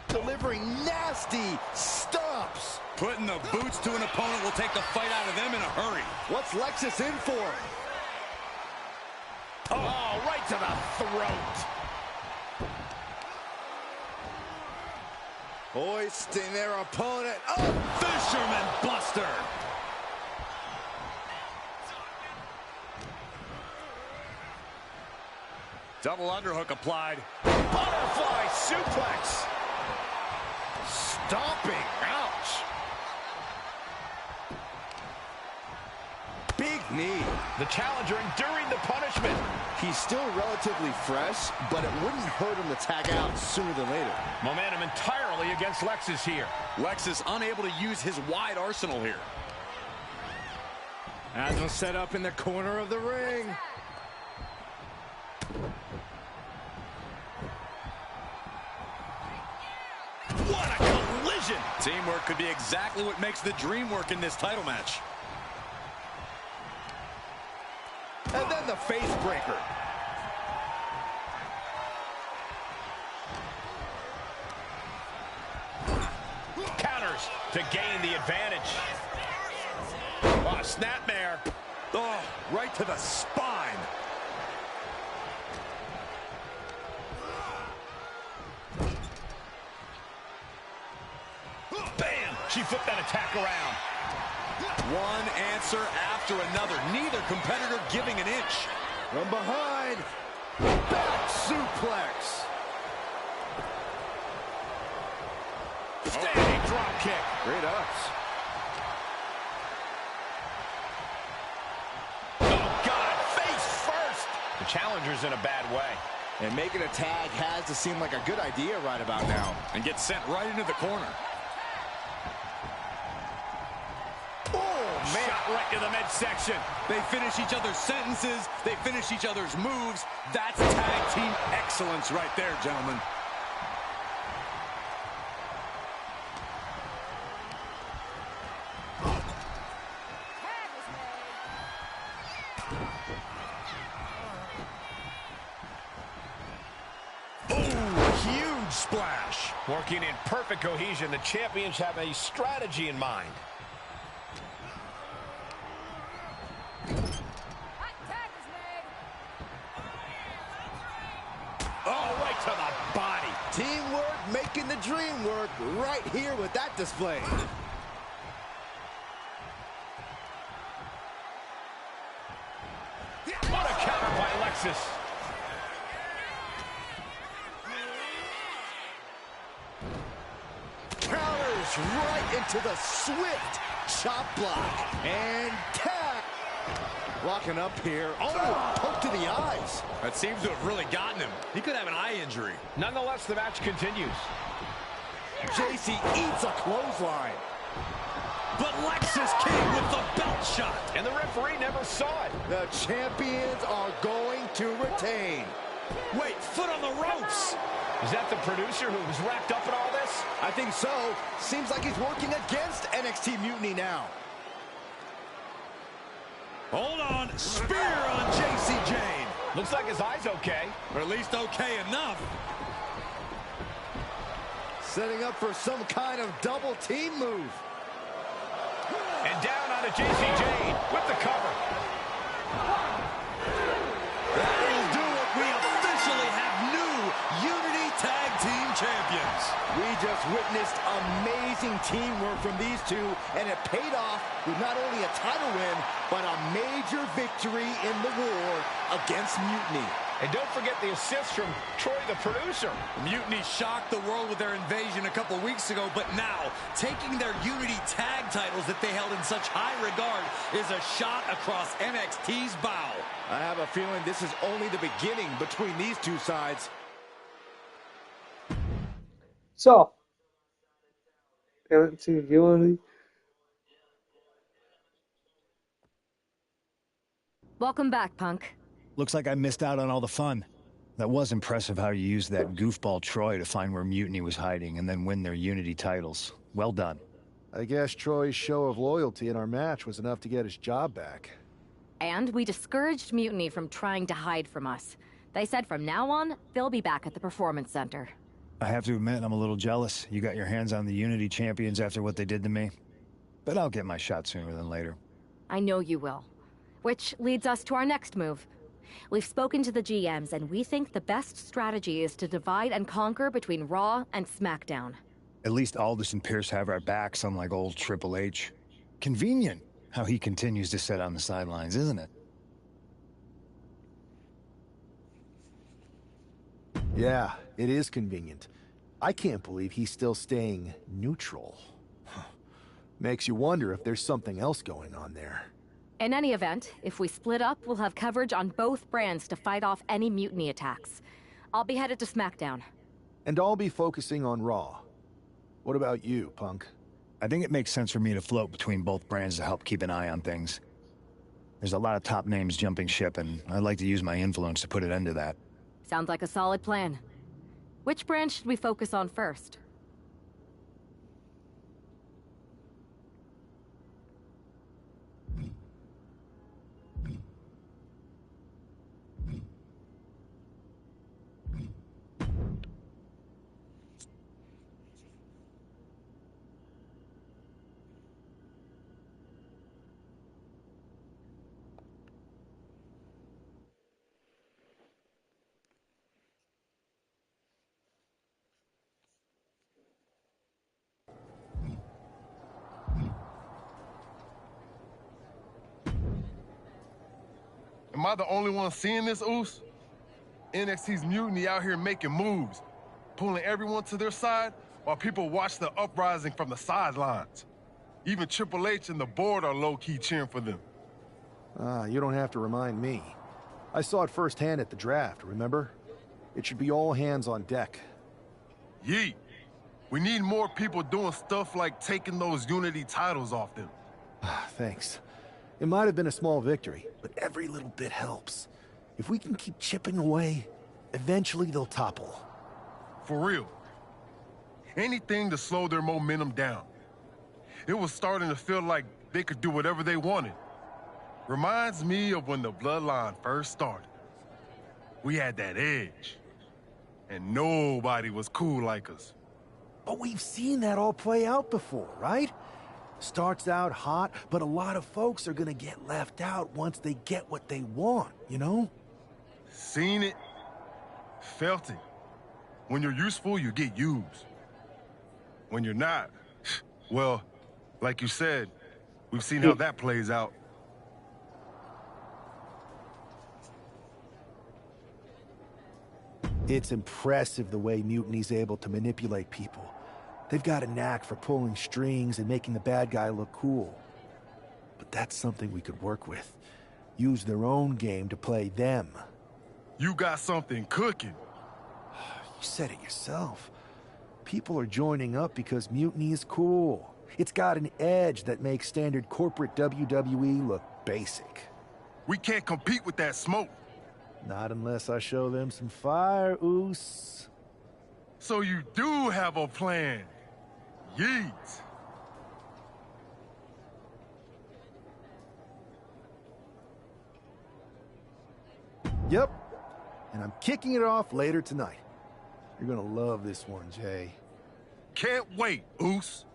Delivering nasty stomps. Putting the boots to an opponent will take the fight out of them in a hurry. What's Lexis in for? Oh, right to the throat. Hoisting their opponent. Oh, Fisherman Buster. Double underhook applied. Butterfly suplex. Stomping. Ouch. Big knee. The challenger enduring the punishment. He's still relatively fresh, but it wouldn't hurt him to tag out sooner than later. Momentum entirely against Lexis here. Lexis unable to use his wide arsenal here. Has him set up in the corner of the ring. What a collision! Teamwork could be exactly what makes the dream work in this title match. And then the face breaker. Counters to gain the advantage. Oh, snapmare. Oh, right to the spine. Bam! She flipped that attack around. One answer after another. Neither competitor giving an inch. From behind. Back suplex. Standing drop kick. Great ups. Oh, God, face first. The challenger's in a bad way. And making a tag has to seem like a good idea right about now. And gets sent right into the corner. Man. Shot right to the midsection. They finish each other's sentences. They finish each other's moves. That's tag team excellence right there, gentlemen. Huge splash. Working in perfect cohesion, the champions have a strategy in mind. Oh, right to the body. Teamwork making the dream work right here with that display. What a counter by Lexus. Counters right into the swift chop block. And tag. Walking up here. Oh, poke to the eyes. That seems to have really gotten him. He could have an eye injury. Nonetheless, the match continues. JC eats a clothesline. But Lexus King with the belt shot. And the referee never saw it. The champions are going to retain. Wait, foot on the ropes. Is that the producer who was wrapped up in all this? I think so. Seems like he's working against NXT Mutiny now. Hold on. Spear on JC Jane. Looks like his eye's okay. Or at least okay enough. Setting up for some kind of double team move. And down on a JC Jane with the cover. That'll do it. We officially have new Unity Tag Team Champions. We just witnessed amazing teamwork from these two, and it paid off with not only a title win, but a major victory in the war against Mutiny. And don't forget the assist from Troy, the producer. Mutiny shocked the world with their invasion a couple weeks ago, but now, taking their Unity tag titles that they held in such high regard is a shot across NXT's bow. I have a feeling this is only the beginning between these two sides. So, NXT Unity. Welcome back, Punk. Looks like I missed out on all the fun. That was impressive how you used that goofball Troy to find where Mutiny was hiding and then win their Unity titles. Well done. I guess Troy's show of loyalty in our match was enough to get his job back. And we discouraged Mutiny from trying to hide from us. They said from now on, they'll be back at the Performance Center. I have to admit, I'm a little jealous. You got your hands on the Unity champions after what they did to me. But I'll get my shot sooner than later. I know you will. Which leads us to our next move. We've spoken to the GMs, and we think the best strategy is to divide and conquer between Raw and SmackDown. At least Aldous and Pierce have our backs, unlike old Triple H. Convenient how he continues to sit on the sidelines, isn't it? Yeah, it is convenient. I can't believe he's still staying neutral. Makes you wonder if there's something else going on there. In any event, if we split up, we'll have coverage on both brands to fight off any Mutiny attacks. I'll be headed to SmackDown. And I'll be focusing on Raw. What about you, Punk? I think it makes sense for me to float between both brands to help keep an eye on things. There's a lot of top names jumping ship, and I'd like to use my influence to put an end to that. Sounds like a solid plan. Which brand should we focus on first? Am I the only one seeing this, Oos? NXT's Mutiny out here making moves, pulling everyone to their side while people watch the uprising from the sidelines. Even Triple H and the board are low-key cheering for them. You don't have to remind me. I saw it firsthand at the draft, remember? It should be all hands on deck. Yeet. We need more people doing stuff like taking those Unity titles off them. Thanks. It might have been a small victory, but every little bit helps. If we can keep chipping away, eventually they'll topple. For real. Anything to slow their momentum down. It was starting to feel like they could do whatever they wanted. Reminds me of when the Bloodline first started. We had that edge. And nobody was cool like us. But we've seen that all play out before, right? Starts out hot, but a lot of folks are gonna get left out once they get what they want, you know? Seen it. Felt it. When you're useful, you get used. When you're not, well, like you said, we've seen how that plays out. It's impressive the way Mutiny's able to manipulate people. They've got a knack for pulling strings and making the bad guy look cool. But that's something we could work with. Use their own game to play them. You got something cooking. You said it yourself. People are joining up because Mutiny is cool. It's got an edge that makes standard corporate WWE look basic. We can't compete with that smoke. Not unless I show them some fire, Oos. So you do have a plan. Yeet. Yep. And I'm kicking it off later tonight. You're gonna love this one, Jay. Can't wait, Oos.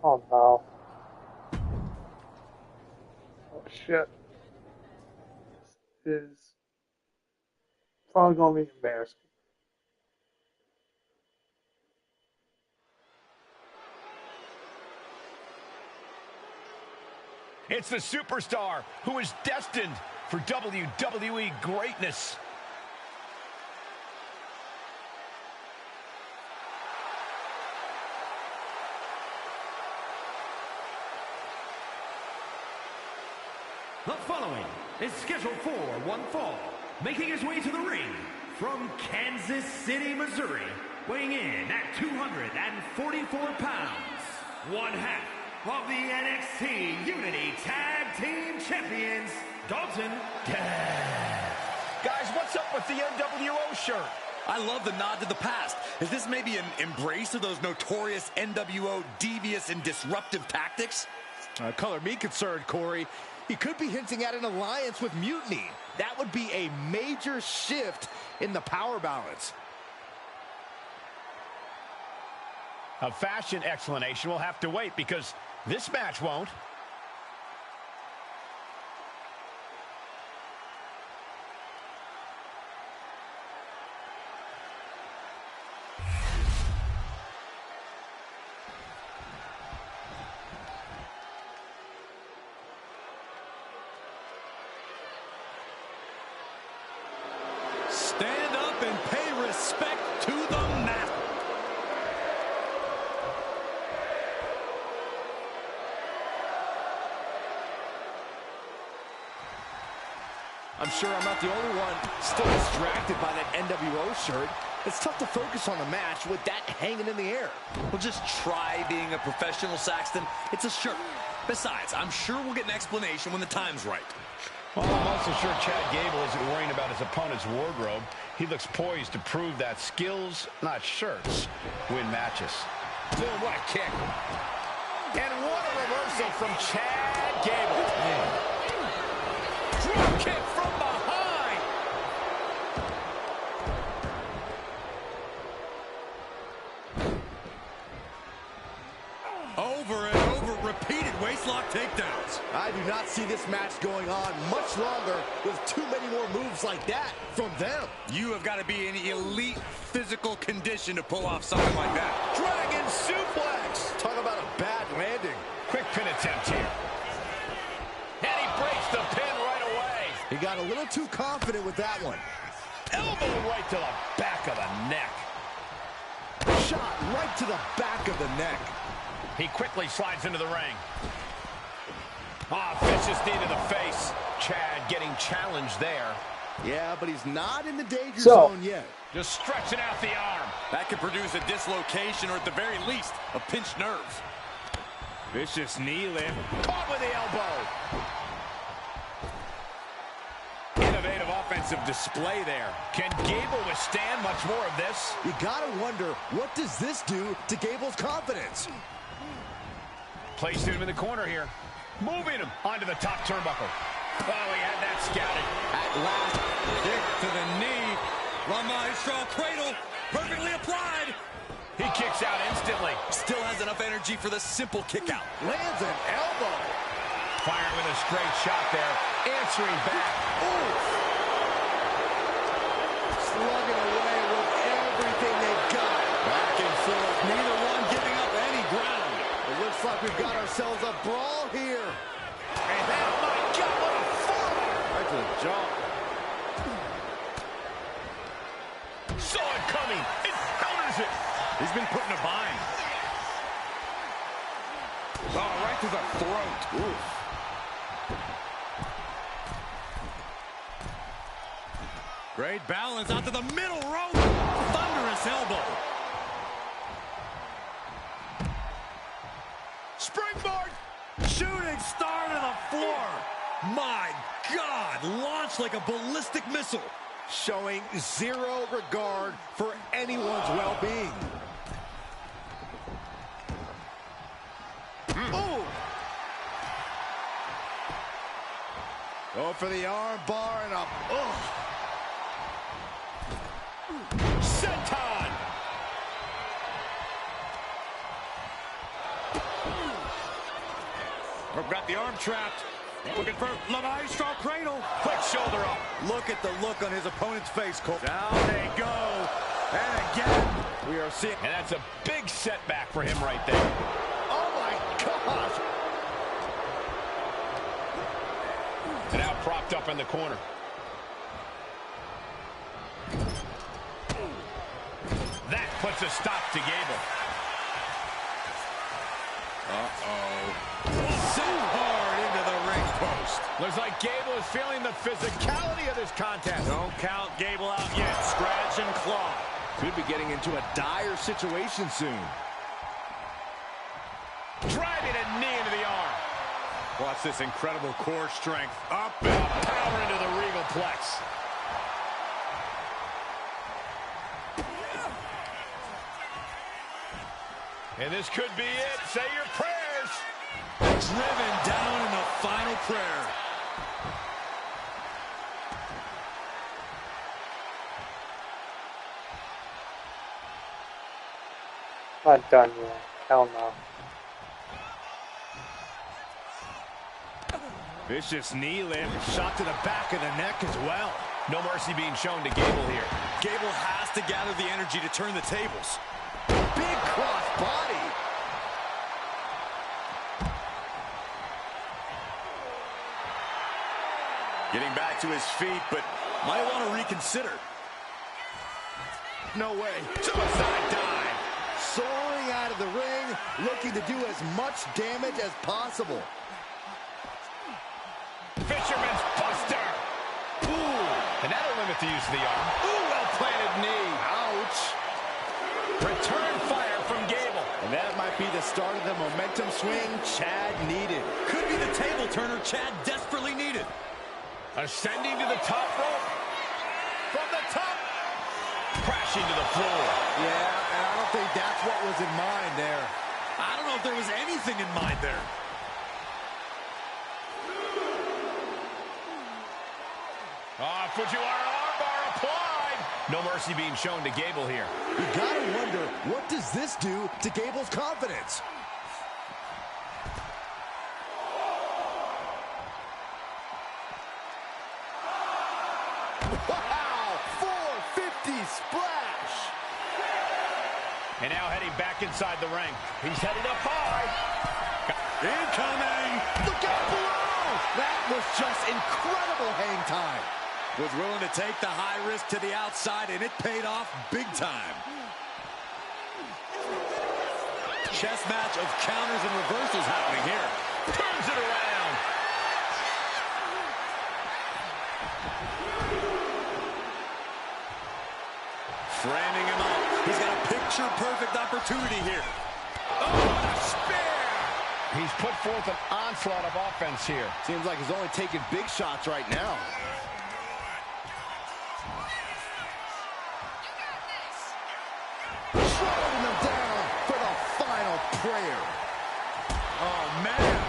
Oh no. Oh shit. This is probably gonna be embarrassing. It's the superstar who is destined for WWE greatness. The following is scheduled for one fall, making his way to the ring from Kansas City, Missouri, weighing in at 244 pounds, one half of the NXT Unity Tag Team Champions, Dalton Castle. Guys, what's up with the NWO shirt? I love the nod to the past. Is this maybe an embrace of those notorious NWO devious and disruptive tactics? Color me concerned, Corey. He could be hinting at an alliance with Mutiny. That would be a major shift in the power balance. A fashion explanation will have to wait because this match won't. Stand up and pay respect to the master. I'm sure I'm not the only one still distracted by that NWO shirt. It's tough to focus on the match with that hanging in the air. Well, just try being a professional, Saxton. It's a shirt. Besides, I'm sure we'll get an explanation when the time's right. Well, I'm also sure Chad Gable isn't worrying about his opponent's wardrobe. He looks poised to prove that skills, not shirts, win matches. Dude, what a kick. And what a reversal from Chad Gable. Drop kick from behind. Over and over, repeated waistlock takedowns. I do not see this match going on much longer with too many more moves like that from them. You have got to be in elite physical condition to pull off something like that. Dragon suplex. Talk about a bad landing. Quick pin attempt here. And he breaks the pin right away. He got a little too confident with that one. Elbow right to the back of the neck. Shot right to the back of the neck. He quickly slides into the ring. Vicious knee to the face. Chad getting challenged there. Yeah, but he's not in the danger zone yet. Just stretching out the arm. That could produce a dislocation or at the very least, a pinched nerve. Vicious knee lift. Caught with the elbow. Innovative offensive display there. Can Gable withstand much more of this? You gotta wonder, what does this do to Gable's confidence? Placing him in the corner here. Moving him onto the top turnbuckle. Oh, he had that scouted. At last, kick to the knee. La Maestro cradle, perfectly applied. He kicks out instantly. Still has enough energy for the simple kick out. Lands an elbow. Firing with a straight shot there. Answering back. Ooh. Slugging away with everything they've got. Back and forth, neither one giving up any ground. It looks like we've got ourselves a brawl here. And oh my God, what a forearm! Right to the jaw. Saw it coming. It counters it. He's been put in a bind. Oh, right to the throat. Oof. Great balance out to the middle rope. Thunderous elbow. Springboard. Shooting star to the floor. My God, launched like a ballistic missile. Showing zero regard for anyone's well-being. Ooh. Go for the arm bar and a... Senton. We've got the arm trapped. Looking for La Maestro cradle. Quick shoulder up. Look at the look on his opponent's face, Cole. Down they go. And again, We are seeing... And that's a big setback for him right there. Oh, my gosh. And now propped up in the corner. That puts a stop to Gable. so hard into the ring post. Looks like Gable is feeling the physicality of this contest. Don't count Gable out yet. Scratch and claw. Could be getting into a dire situation soon. Driving a knee into the arm. Watch this incredible core strength. Up and power into the regal plex. And this could be it. Say your prayers. Driven down in the final prayer. Not done yet. Hell no. Vicious knee lift. Shot to the back of the neck as well. No mercy being shown to Gable here. Gable has to gather the energy to turn the tables. Big cross body. Getting back to his feet, but might want to reconsider. No way. Suicide dive. Soaring out of the ring, looking to do as much damage as possible. Fisherman's buster. Ooh. And that'll limit the use of the arm. Ooh, well-planted knee. Ouch. Return fire from Gable. And that might be the start of the momentum swing Chad needed. Could be the table turner Chad desperately needed. Ascending to the top rope. From the top. Crashing to the floor. Yeah, and I don't think that's what was in mind there. I don't know if there was anything in mind there. Fujiwara armbar applied. No mercy being shown to Gable here. You gotta wonder, what does this do to Gable's confidence? Wow, 450 splash. And now heading back inside the ring. He's headed up high. Incoming. Look out below. That was just incredible hang time. Was willing to take the high risk to the outside, and it paid off big time. Chess match of counters and reversals happening here. Turns it around. Framing him up. He's got a picture-perfect opportunity here. Oh, what a spear! He's put forth an onslaught of offense here. Seems like he's only taking big shots right now. Slowing him down for the final prayer. Oh, man.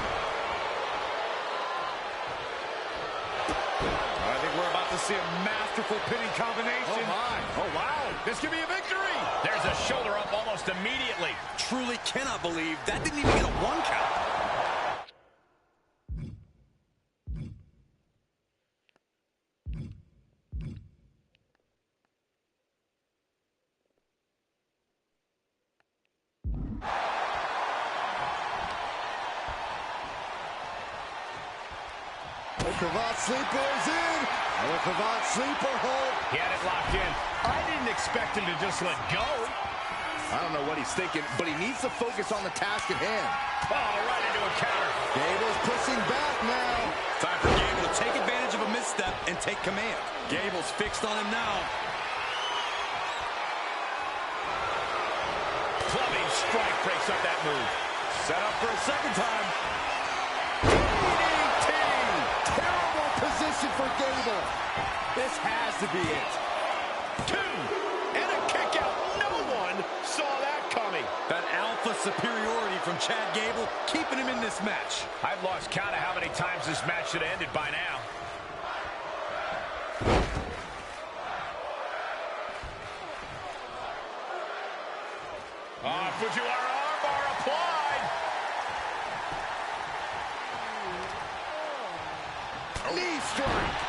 I think we're about to see a masterful pinning combination. Oh, my. Oh, wow. This could be a victory. There's a shoulder up almost immediately. Truly cannot believe that didn't even get a 1 count. The Cravat Sleeper is in. The Cravat Sleeper hold. He had it locked in. I didn't expect him to just let go. I don't know what he's thinking, but he needs to focus on the task at hand. Oh, right into a counter. Gable's pushing back now. Time for Gable to take advantage of a misstep and take command. Gable's fixed on him now. Clubbing strike breaks up that move. Set up for a second time. DDT! Terrible position for Gable. This has to be it. 2, and a kick out. No one saw that coming. That alpha superiority from Chad Gable, keeping him in this match. I've lost count of how many times this match should have ended by now. Fujiwara armbar applied. Knee strike.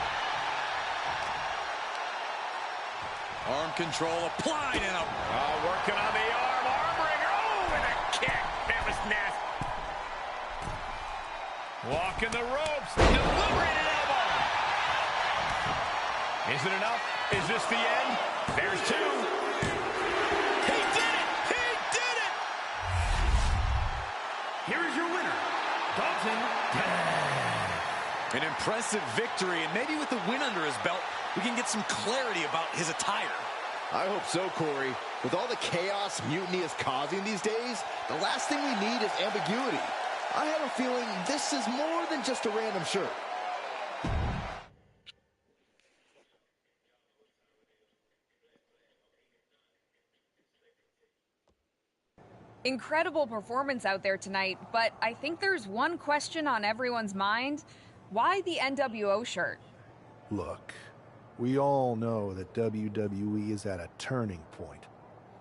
Arm control applied and a... Working on the arm bringer. Oh, and a kick. That was nasty. Walking the ropes. Delivering an elbow. Is it enough? Is this the end? There's 2. He did it! He did it! Here is your winner, Dalton. An impressive victory, and maybe with the win under his belt, we can get some clarity about his attire. I hope so, Corey. With all the chaos Mutiny is causing these days, the last thing we need is ambiguity. I have a feeling this is more than just a random shirt. Incredible performance out there tonight, but I think there's one question on everyone's mind. Why the NWO shirt? Look, we all know that WWE is at a turning point.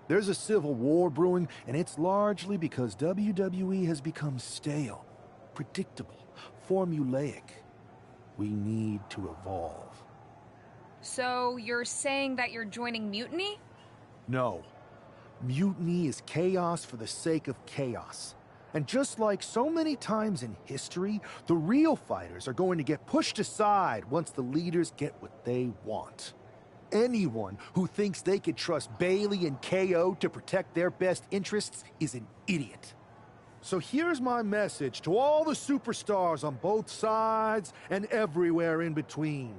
There's a civil war brewing, and it's largely because WWE has become stale, predictable, formulaic. We need to evolve. So you're saying that you're joining Mutiny? No. Mutiny is chaos for the sake of chaos. And just like so many times in history, the real fighters are going to get pushed aside once the leaders get what they want. Anyone who thinks they could trust Bailey and KO to protect their best interests is an idiot. So here's my message to all the superstars on both sides and everywhere in between.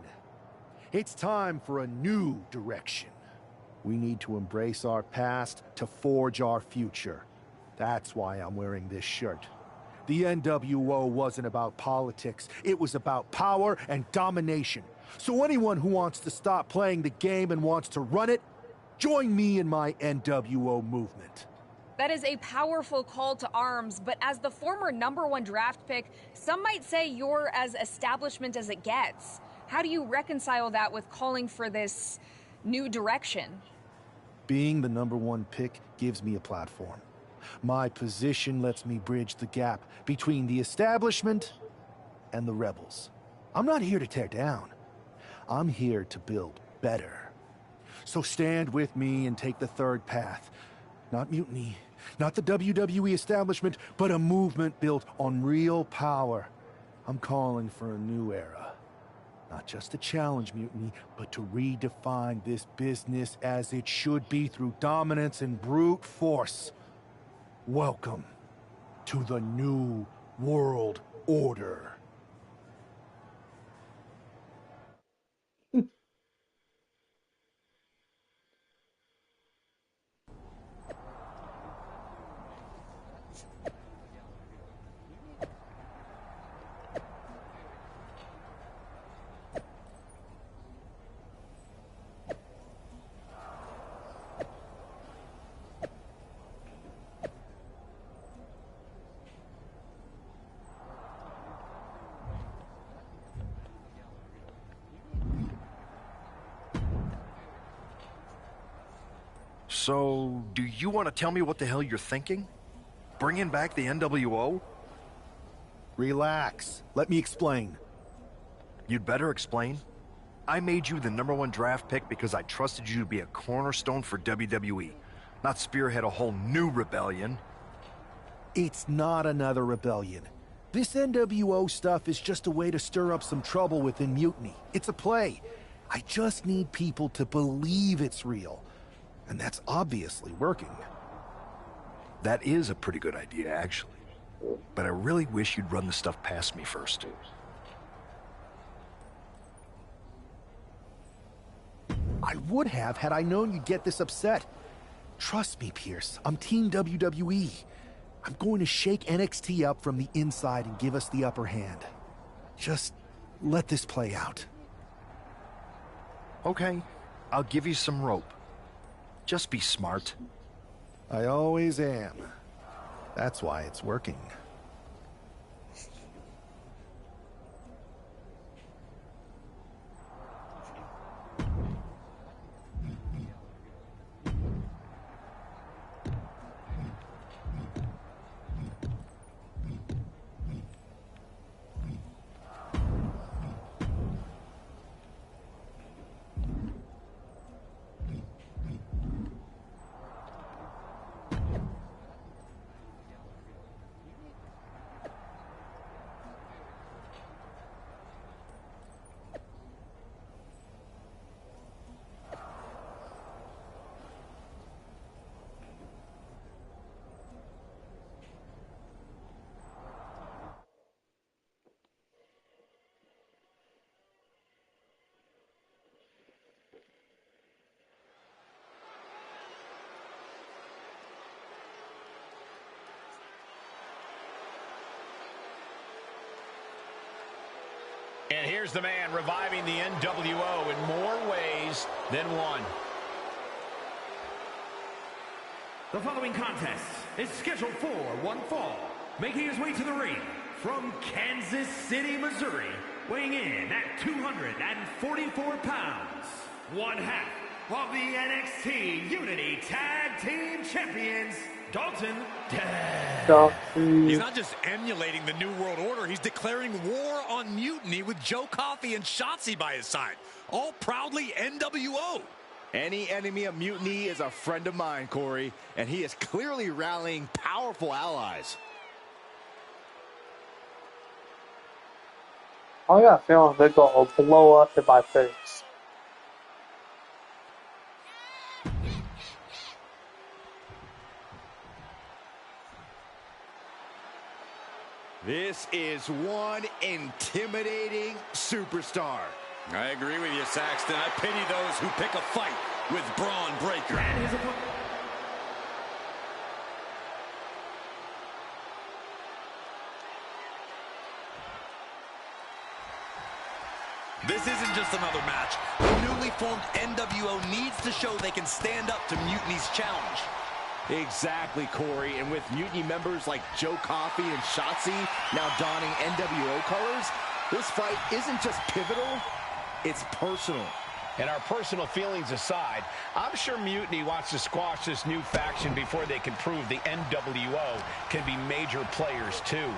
It's time for a new direction. We need to embrace our past to forge our future. That's why I'm wearing this shirt. The NWO wasn't about politics. It was about power and domination. So anyone who wants to stop playing the game and wants to run it, join me in my NWO movement. That is a powerful call to arms, but as the former #1 draft pick, some might say you're as establishment as it gets. How do you reconcile that with calling for this new direction? Being the #1 pick gives me a platform. My position lets me bridge the gap between the establishment and the rebels. I'm not here to tear down. I'm here to build better. So stand with me and take the third path. Not mutiny, not the WWE establishment, but a movement built on real power I'm calling for a new era. Not just to challenge mutiny, but to redefine this business as it should be through dominance and brute force. Welcome to the New World Order. So, do you want to tell me what the hell you're thinking? Bringing back the NWO? Relax. Let me explain. You'd better explain. I made you the #1 draft pick because I trusted you to be a cornerstone for WWE, not spearhead a whole new rebellion. It's not another rebellion. This NWO stuff is just a way to stir up some trouble within Mutiny. It's a play. I just need people to believe it's real. And that's obviously working. That is a pretty good idea, actually. But I really wish you'd run the stuff past me first. I would have had I known you'd get this upset. Trust me, Pierce. I'm Team WWE. I'm going to shake NXT up from the inside and give us the upper hand. Just let this play out. Okay, I'll give you some rope. Just be smart. I always am. That's why it's working. And here's the man reviving the NWO in more ways than one. The following contest is scheduled for one fall. Making his way to the ring from Kansas City, Missouri, weighing in at 244 pounds, one half of the NXT Unity Tag Team Champions, Dalton He's not just emulating the New World Order, he's declaring war on Mutiny with Joe Coffey and Shotzi by his side. All proudly NWO. Any enemy of Mutiny is a friend of mine, Corey, and he is clearly rallying powerful allies. I got a feeling they're going to blow up in my face. This is one intimidating superstar. I agree with you, Saxton. I pity those who pick a fight with Braun Breaker. This isn't just another match. The newly formed NWO needs to show they can stand up to Mutiny's challenge. Exactly, Corey. And with Mutiny members like Joe Coffey and Shotzi now donning NWO colors, this fight isn't just pivotal, it's personal. And our personal feelings aside, I'm sure Mutiny wants to squash this new faction before they can prove the NWO can be major players too.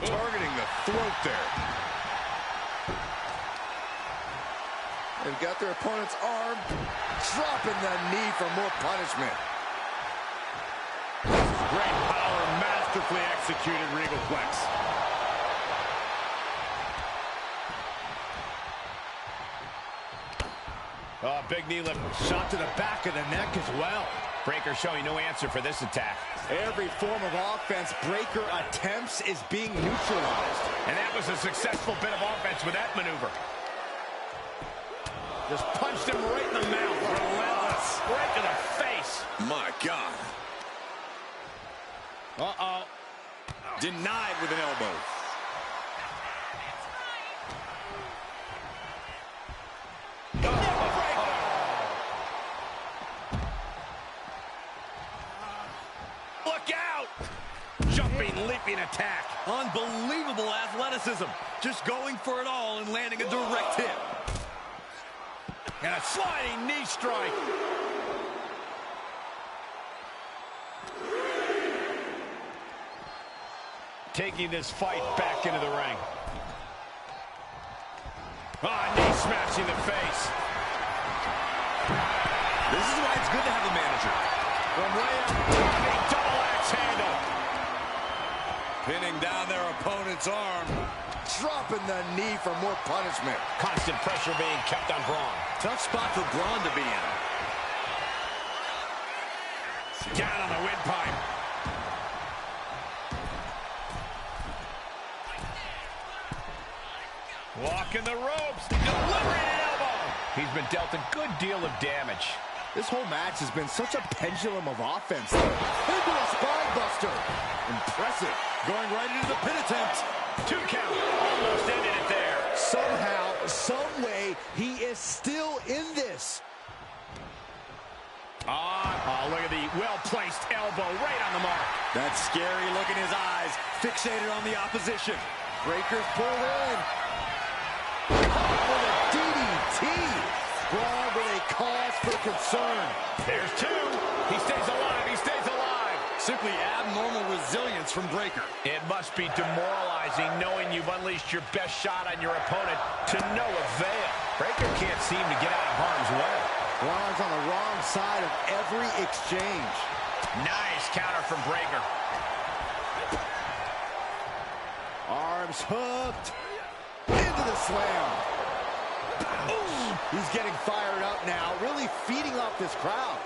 Targeting the throat there. They've got their opponent's arm, dropping the knee for more punishment. Great power, masterfully executed Regal Flex. big knee lift. Shot to the back of the neck as well. Breaker showing no answer for this attack. Every form of offense Breaker attempts is being neutralized. And that was a successful bit of offense with that maneuver. Just punched him right in the mouth. Relentless. Right to the face. My God. Uh-oh. Denied with an elbow. Look out! Jumping, leaping attack. Unbelievable athleticism. Just going for it all and landing a direct hit. And a sliding knee strike. Taking this fight back into the ring. Knee smashing the face. This is why it's good to have a manager. From way up, big double axe handle. Pinning down their opponent's arm. Dropping the knee for more punishment. Constant pressure being kept on Braun. Tough spot for Braun to be in. Down on the windpipe. Walking the ropes. Delivering an elbow. He's been dealt a good deal of damage. This whole match has been such a pendulum of offense. Into a spine buster. Impressive. Going right into the pin attempt. 2 count. Almost ended it there. Somehow, some way, he is still in this. Oh, look at the well-placed elbow right on the mark. That scary look in his eyes. Fixated on the opposition. Breaker's pulled in. With a DDT. Braun with a cause for concern. There's 2. He stays alive. He stays alive. Simply abnormal resilience from Breaker. It must be demoralizing knowing you've unleashed your best shot on your opponent to no avail. Breaker can't seem to get out of harm's way. Braun's on the wrong side of every exchange. Nice counter from Breaker. Arms hooked. Into the slam. Ooh, he's getting fired up now, really feeding off this crowd.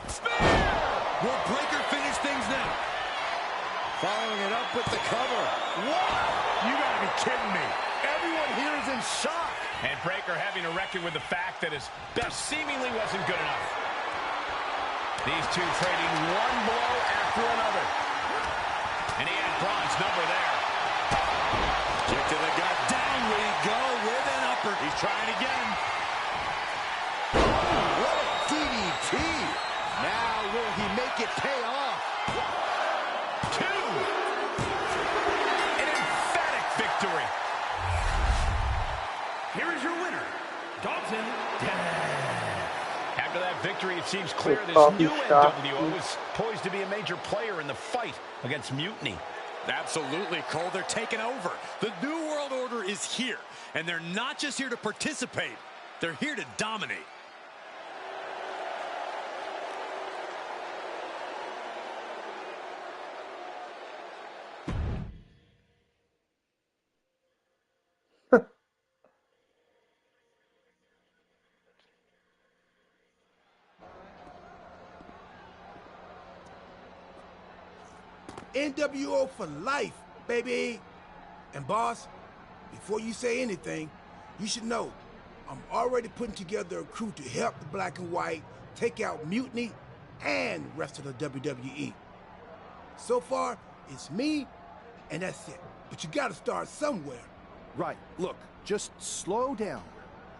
Spear! Will Breaker finish things now? Following it up with the cover. What? You gotta be kidding me. Everyone here is in shock. And Breaker having to reckon with the fact that his best seemingly wasn't good enough. These two trading one blow after another. And he had Braun's number there. Kick to the gut. Down we go with an upper. He's trying again. Oh, what a DDT. Now will he make it pay off? 2. An emphatic victory. Here is your winner, Dalton. After that victory, it seems clear this new NWO is poised to be a major player in the fight against Mutiny. Absolutely, Cole. They're taking over. The New World Order is here, and they're not just here to participate. They're here to dominate. NWO for life, baby. And boss, before you say anything, you should know I'm already putting together a crew to help the Black and White take out Mutiny and the rest of the WWE. So far, it's me, and that's it. But you gotta start somewhere. Right, look, just slow down.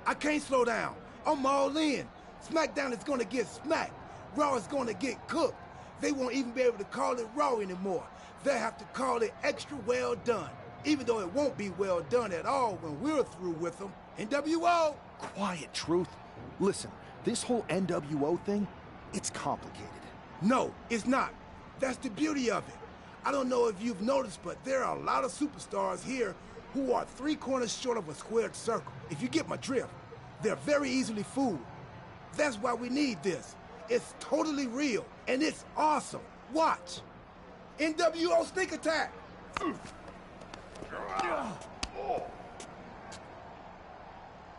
I can't slow down. I'm all in. SmackDown is gonna get smacked. Raw is gonna get cooked. They won't even be able to call it Raw anymore. They'll have to call it extra well done, even though it won't be well done at all when we're through with them. NWO! Quiet, Truth. Listen, this whole NWO thing, it's complicated. No, it's not. That's the beauty of it. I don't know if you've noticed, but there are a lot of superstars here who are 3 corners short of a squared circle. If you get my drift, they're very easily fooled. That's why we need this. It's totally real, and it's awesome. Watch. NWO Sneak Attack.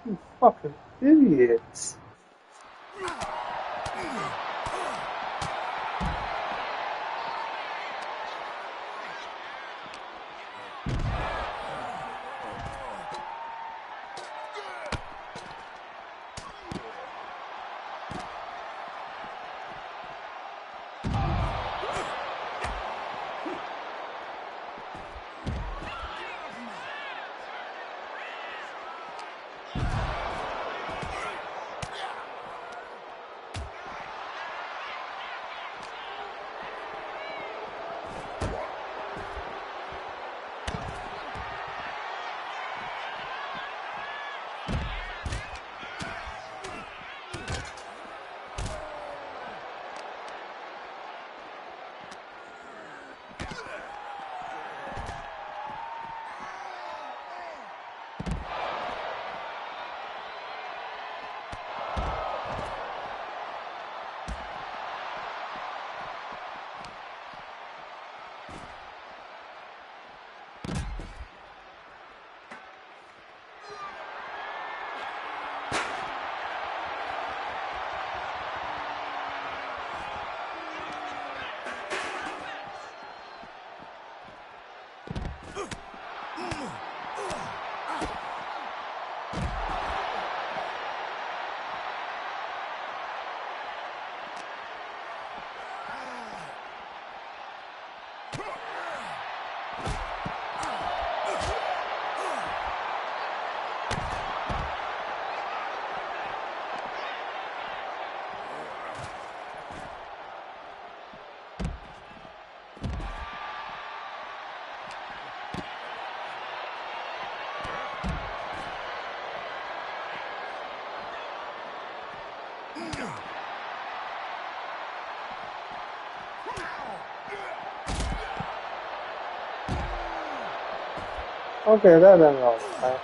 You fucking idiots. Okay, that didn't go right.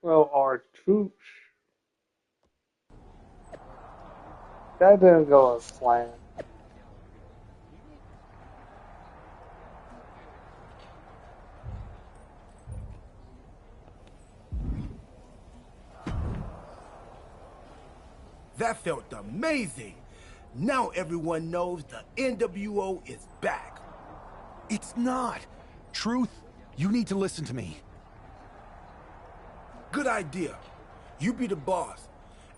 Well, our troops. That didn't go as planned. That felt amazing. Now everyone knows the NWO is back. It's not. Truth, you need to listen to me. Good idea. You be the boss,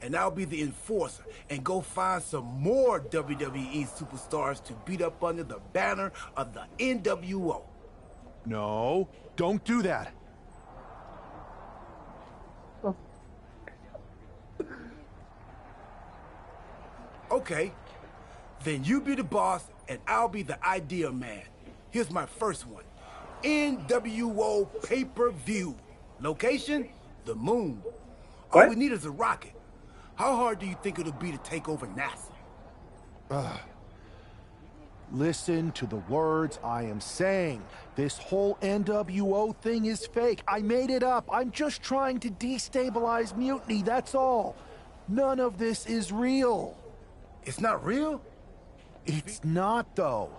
and I'll be the enforcer, and go find some more WWE superstars to beat up under the banner of the NWO. No, don't do that. Okay, then you be the boss, and I'll be the idea man. Here's my first one. NWO pay-per-view. Location? The moon. All we need is a rocket. How hard do you think it'll be to take over NASA? Listen to the words I am saying. This whole NWO thing is fake. I made it up. I'm just trying to destabilize Mutiny, that's all. None of this is real. It's not real? It's not, though.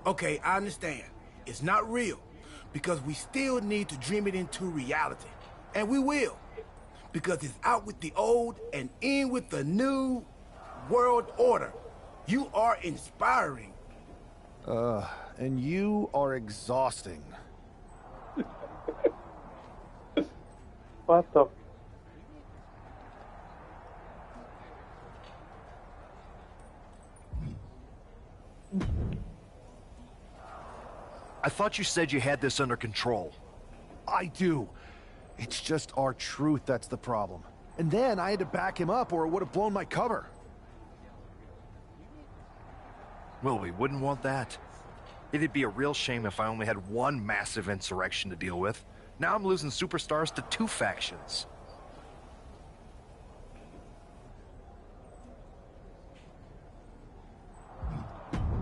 Okay, I understand. It's not real, because we still need to dream it into reality. And we will, because it's out with the old and in with the new world order. You are inspiring. And you are exhausting. What the? I thought you said you had this under control. I do. It's just our truth that's the problem. And then I had to back him up or it would have blown my cover. Well, we wouldn't want that. It'd be a real shame if I only had one massive insurrection to deal with. Now I'm losing superstars to two factions.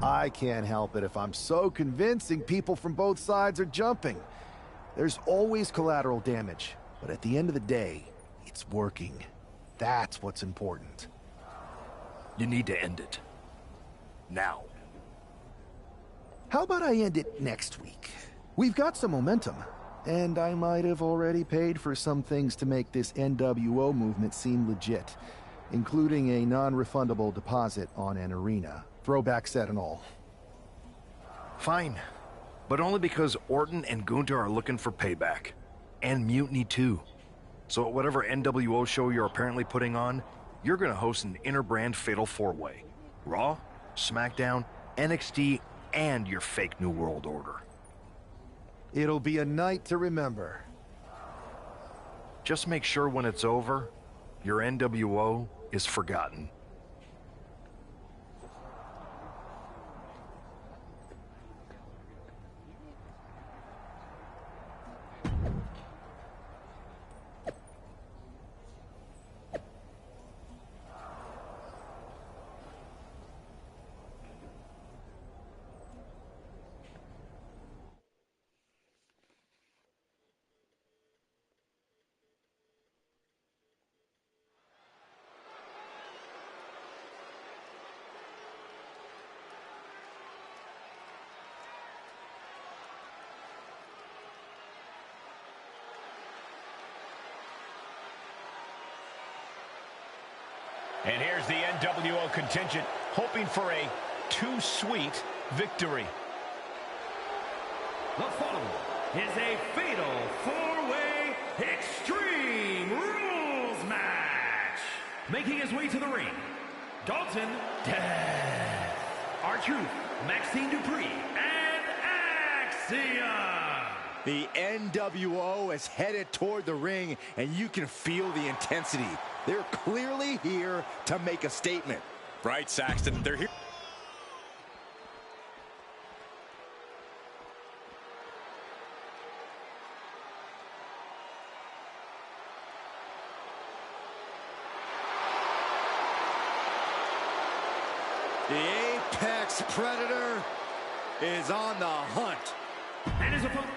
I can't help it if I'm so convincing people from both sides are jumping. There's always collateral damage, but at the end of the day, it's working. That's what's important. You need to end it. Now. How about I end it next week? We've got some momentum, and I might have already paid for some things to make this NWO movement seem legit, including a non-refundable deposit on an arena. Throwback set and all. Fine. But only because Orton and Gunther are looking for payback. And Mutiny too. So at whatever NWO show you're apparently putting on, you're gonna host an inter-brand fatal four-way. Raw, SmackDown, NXT, and your fake New World Order. It'll be a night to remember. Just make sure when it's over, your NWO is forgotten. And here's the NWO contingent hoping for a too-sweet victory. The following is a fatal four-way Extreme Rules match. Making his way to the ring, Dalton Death, R-Truth, Maxine Dupree, and Axiom. The NWO is headed toward the ring, and you can feel the intensity. They're clearly here to make a statement. Right, Saxton? They're here. The Apex Predator is on the hunt. And his opponent.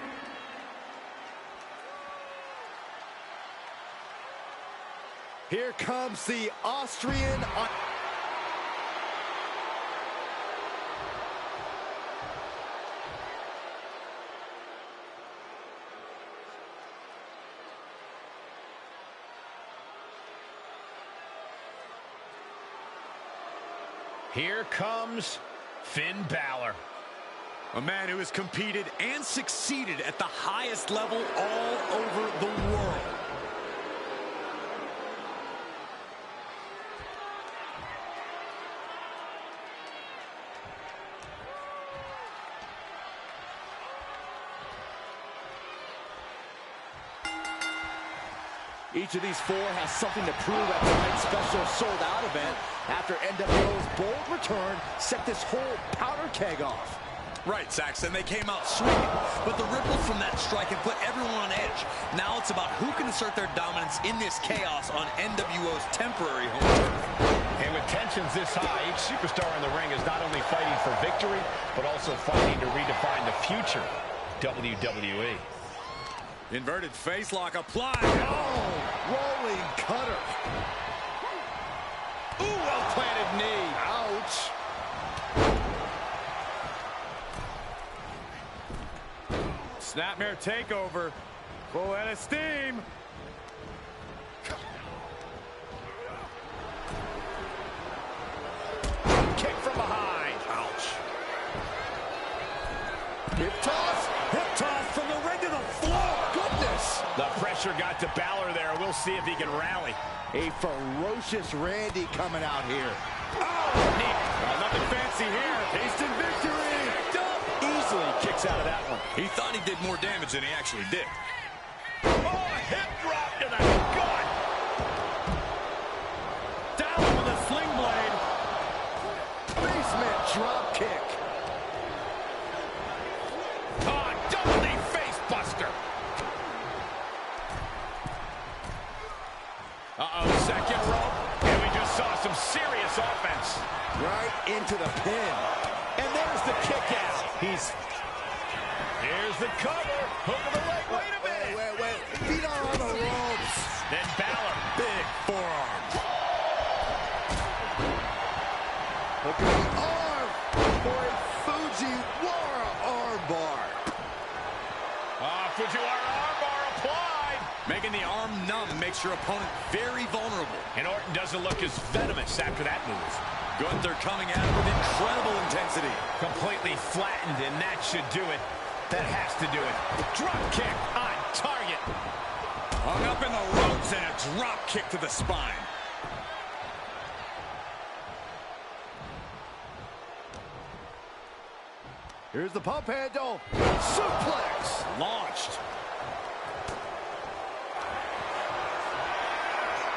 Here comes the Austrian. Here comes Finn Balor. A man who has competed and succeeded at the highest level all over the world. Each of these four has something to prove at tonight's special sold-out event after NWO's bold return set this whole powder keg off. Right, Saxton, they came out swinging, but the ripples from that strike have put everyone on edge. Now it's about who can assert their dominance in this chaos on NWO's temporary home turf. And with tensions this high, each superstar in the ring is not only fighting for victory, but also fighting to redefine the future WWE. Inverted facelock applied. Oh, rolling cutter. Ooh, well-planted knee. Ouch. Snapmare takeover. Full head of steam. Kick from behind. Ouch. Hip toss. Hip toss from the ring to the floor. Goodness. The pressure got to Balor there. We'll see if he can rally. A ferocious Randy coming out here. Oh, nothing fancy here. Tasting victory. Easily kicks out of that one. He thought he did more damage than he actually did. Oh, hip drop to the gut. Down with a sling blade. Basement drop kick. Oh, double knee face buster. Second rope. And we just saw some serious offense. Right into the pin. And there's the kick out. Here's the cover. Hook of the leg. Wait a minute. Wait. Feet are on the ropes. Then Balor. Big forearm. Hook of the arm for a Fujiwara armbar. Fujiwara armbar applied. Making the arm numb makes your opponent very vulnerable. And Orton doesn't look as venomous after that move. Gunther coming at it with incredible intensity. Completely flattened, and that should do it. That has to do it. Drop kick on target. Hung up in the ropes and a drop kick to the spine. Here's the pump handle. Suplex. Launched.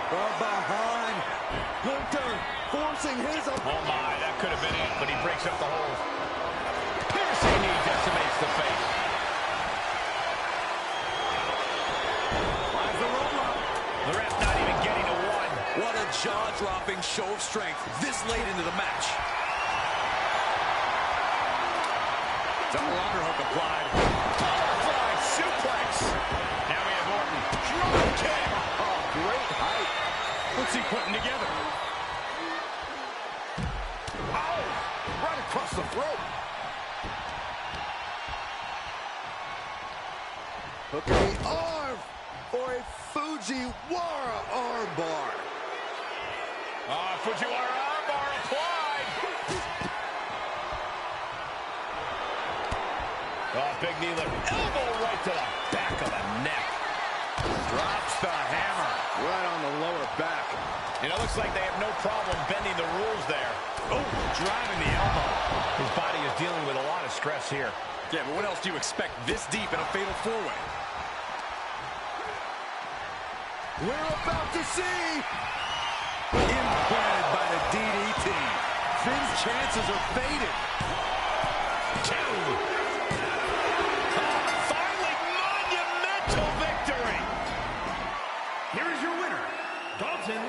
From behind. Gunther forcing his up. Oh my, that could have been it, but he breaks up the hold. Piercing knee decimates the face. Lies the roll up. The ref not even getting a one. What a jaw-dropping show of strength this late into the match. Double underhook applied. Butterfly suplex. Now we have Orton. Drop kick. Oh, great height. What's he putting together? Oh, right across the throat. Hook of the arm for a Fujiwara armbar. Fujiwara armbar applied. Oh, big knee lift. Elbow right to the back of the neck. Drops the hammer. Right on the lower back. And it looks like they have no problem bending the rules there. Oh, driving the elbow. His body is dealing with a lot of stress here. Yeah, but what else do you expect this deep in a fatal four-way? We're about to see. Implanted by the DDT. Finn's chances are faded. Two. Finally, monumental victory. Here is your winner, Dalton.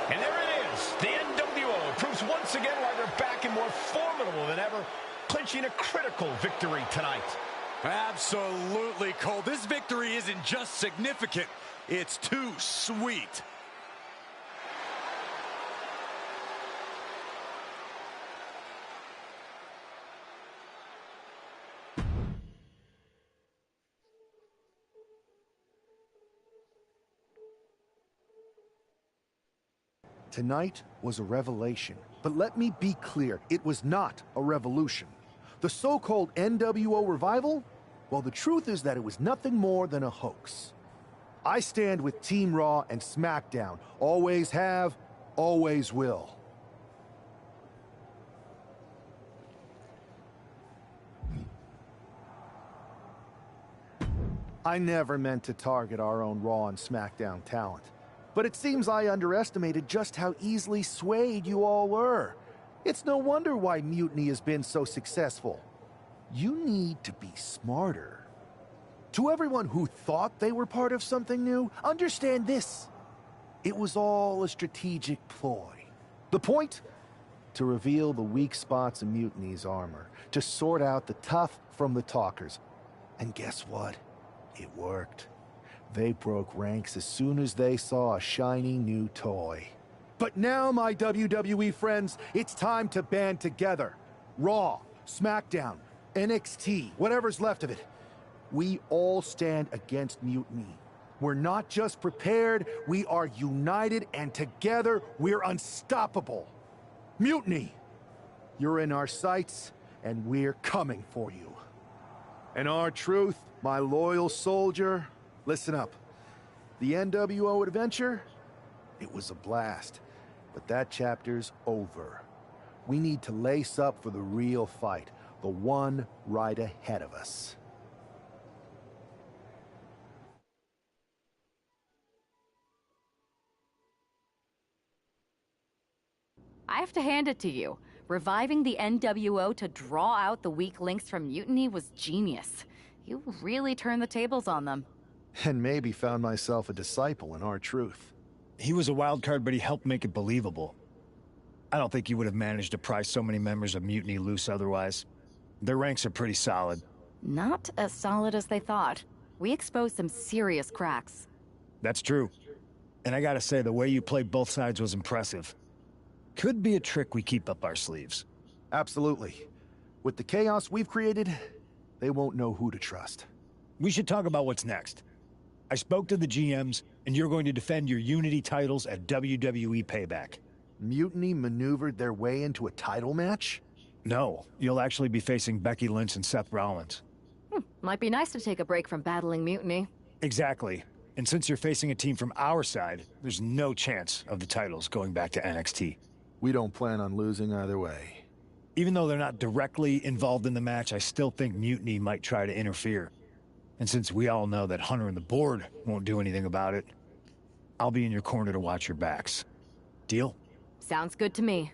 And there it is. The NWO proves once again why they're back and more formidable than ever, clinching a critical victory tonight. Absolutely, Cole. This victory isn't just significant. It's too sweet. Tonight was a revelation, but let me be clear, it was not a revolution. The so-called NWO revival? Well, the truth is that it was nothing more than a hoax. I stand with Team Raw and SmackDown. Always have, always will. I never meant to target our own Raw and SmackDown talent. But it seems I underestimated just how easily swayed you all were. It's no wonder why Mutiny has been so successful. You need to be smarter. To everyone who thought they were part of something new, understand this. It was all a strategic ploy. The point? To reveal the weak spots in Mutiny's armor, to sort out the tough from the talkers. And guess what? It worked. They broke ranks as soon as they saw a shiny new toy. But now, my WWE friends, it's time to band together. Raw, SmackDown, NXT, whatever's left of it. We all stand against Mutiny. We're not just prepared, we are united, and together we're unstoppable. Mutiny! You're in our sights, and we're coming for you. And our truth, my loyal soldier, listen up. The NWO adventure, it was a blast, but that chapter's over. We need to lace up for the real fight, the one right ahead of us. I have to hand it to you. Reviving the NWO to draw out the weak links from Mutiny was genius. You really turned the tables on them. And maybe found myself a disciple in our truth. He was a wild card, but he helped make it believable. I don't think you would have managed to pry so many members of Mutiny loose otherwise. Their ranks are pretty solid. Not as solid as they thought. We exposed some serious cracks. That's true. And I gotta say, the way you played both sides was impressive. Could be a trick we keep up our sleeves. Absolutely. With the chaos we've created, they won't know who to trust. We should talk about what's next. I spoke to the GMs, and you're going to defend your Unity titles at WWE Payback. Mutiny maneuvered their way into a title match? No, you'll actually be facing Becky Lynch and Seth Rollins. Might be nice to take a break from battling Mutiny. Exactly. And since you're facing a team from our side, there's no chance of the titles going back to NXT. We don't plan on losing either way. Even though they're not directly involved in the match, I still think Mutiny might try to interfere. And since we all know that Hunter and the board won't do anything about it, I'll be in your corner to watch your backs. Deal? Sounds good to me.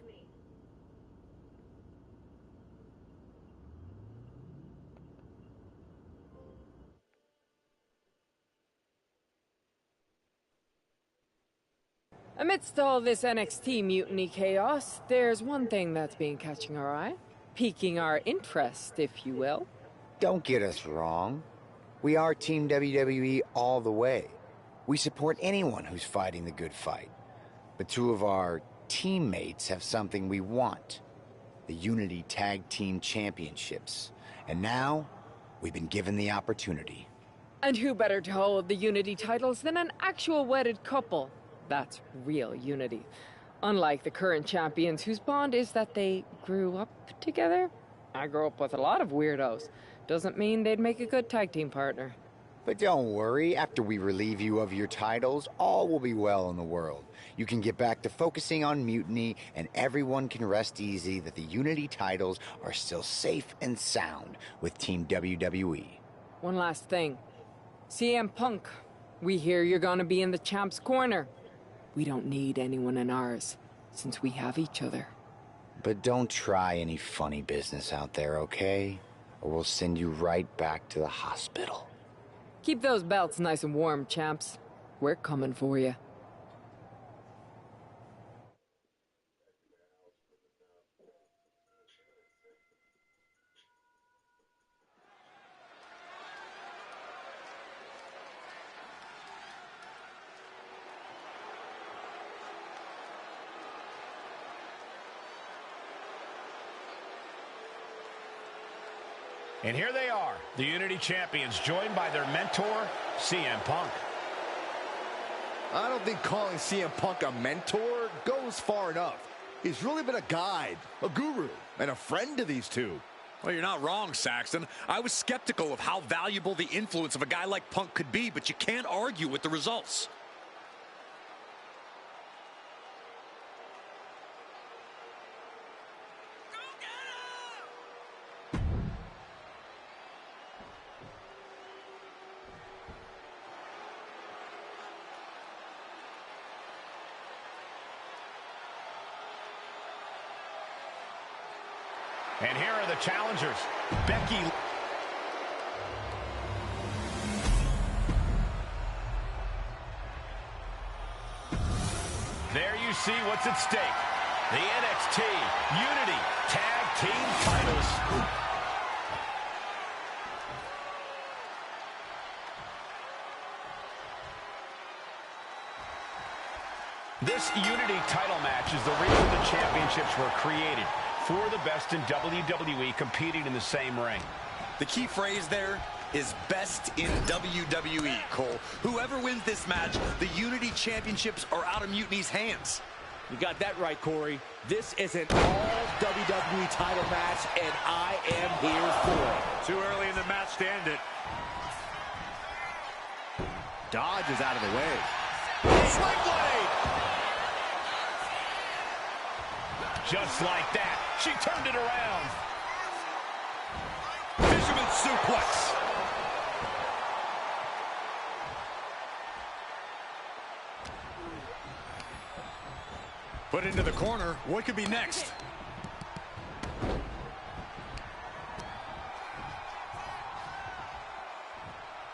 Amidst all this NXT mutiny chaos, there's one thing that's been catching our eye. Piquing our interest, if you will. Don't get us wrong. We are Team WWE all the way. We support anyone who's fighting the good fight. But two of our teammates have something we want. The Unity Tag Team Championships. And now, we've been given the opportunity. And who better to hold the Unity titles than an actual wedded couple? That's real unity. Unlike the current champions whose bond is that they grew up together. I grew up with a lot of weirdos. Doesn't mean they'd make a good tag team partner. But don't worry, after we relieve you of your titles, all will be well in the world. You can get back to focusing on Mutiny, and everyone can rest easy that the Unity titles are still safe and sound with Team WWE. One last thing. CM Punk, we hear you're gonna be in the champ's corner. We don't need anyone in ours, since we have each other. But don't try any funny business out there, okay? Or we'll send you right back to the hospital. Keep those belts nice and warm, champs. We're coming for you. And here they are, the Unity Champions, joined by their mentor, CM Punk. I don't think calling CM Punk a mentor goes far enough. He's really been a guide, a guru, and a friend to these two. Well, you're not wrong, Saxton. I was skeptical of how valuable the influence of a guy like Punk could be, but you can't argue with the results. And here are the challengers, Becky. There you see what's at stake. The NXT Unity Tag Team titles. This Unity title match is the reason the championships were created. For the best in WWE competing in the same ring. The key phrase there is best in WWE, Cole. Whoever wins this match, the Unity Championships are out of Mutiny's hands. You got that right, Corey. This is an all WWE title match, and I am here for it. Too early in the match to end it. Dodge is out of the way. Sling blade! Just like that, she turned it around. Fisherman suplex. Put into the corner. What could be next?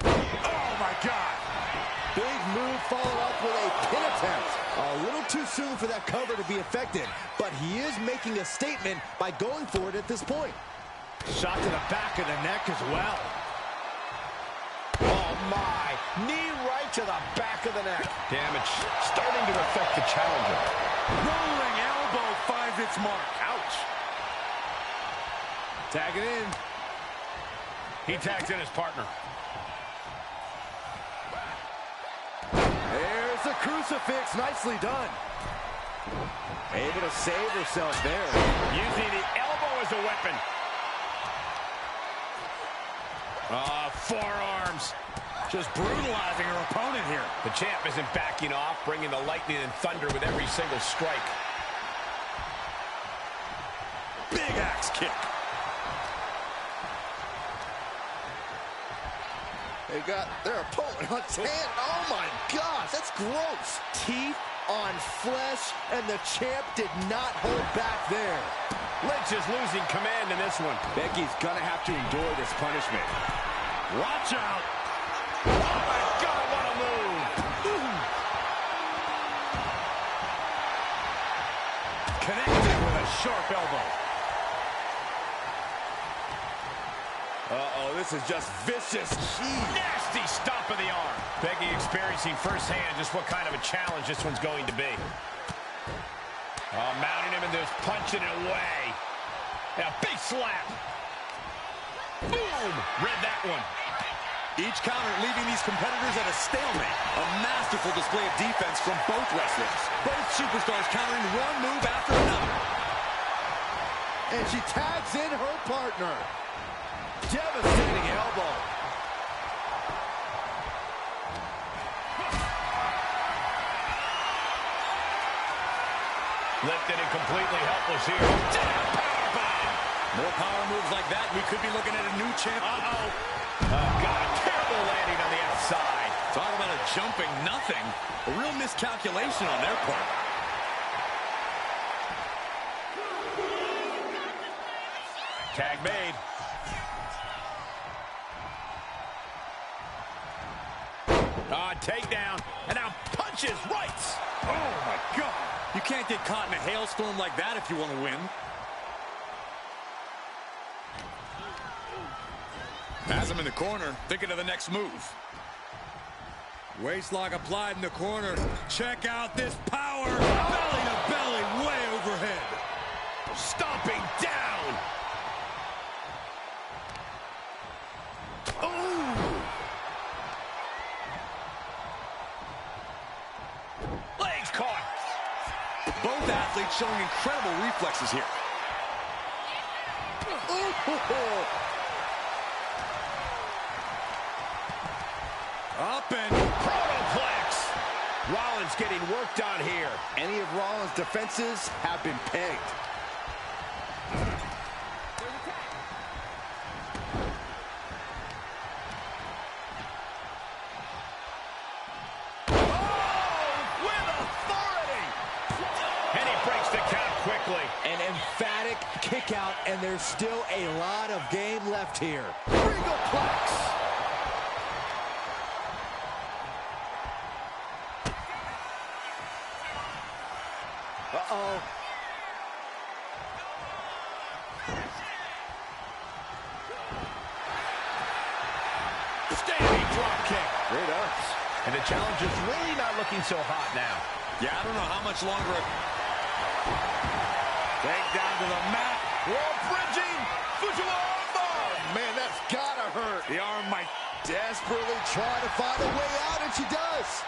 Oh, my God. Big move followed up with a pin attempt. A little too soon for that cover to be effective, but he is making a statement by going for it at this point. Shot to the back of the neck as well. Oh, my. Knee right to the back of the neck. Damage starting to affect the challenger. Rolling elbow finds its mark. Ouch. Tag it in. He tags in his partner. There's the crucifix. Nicely done. Able to save herself there. Using the elbow as a weapon. Forearms. Just brutalizing her opponent here. The champ isn't backing off, bringing the lightning and thunder with every single strike. Big axe kick. They got their opponent on 10. Oh, my gosh, that's gross. Teeth on flesh, and the champ did not hold back there. Lynch is losing command in this one. Becky's gonna have to endure this punishment. Watch out. Oh, my God, what a move. Connected with a sharp elbow. Uh-oh, this is just vicious. Jeez. Nasty stomp of the arm. Becky experiencing firsthand just what kind of a challenge this one's going to be. Oh, mounting him and just punching it away. And a big slap. Boom! Read that one. Each counter leaving these competitors at a stalemate. A masterful display of defense from both wrestlers. Both superstars countering one move after another. And she tags in her partner. Devastating elbow. Lifted and completely helpless here. Powerbomb! More power moves like that, we could be looking at a new champ. Uh-oh. Got a terrible landing on the outside. Talk about a jumping nothing. A real miscalculation on their part. Tag made. Takedown. And now punches rights. Oh, my God. You can't get caught in a hailstorm like that if you want to win. Has him in the corner, thinking of the next move. Waistlock applied in the corner. Check out this power. Belly to belly, way overhead. Stomping down. athlete showing incredible reflexes here. Up and Protoplex. Rollins getting worked on here. Any of Rollins' defenses have been pegged. An emphatic kick out, and there's still a lot of game left here. Regalplex. Uh-oh. Standing drop kick. Great ups. And the challenge is really not looking so hot now. Yeah, I don't know how much longer. Take down to the mat. Wall bridging. Fujiwara. Oh, man, that's gotta hurt. The arm might desperately try to find a way out, and she does.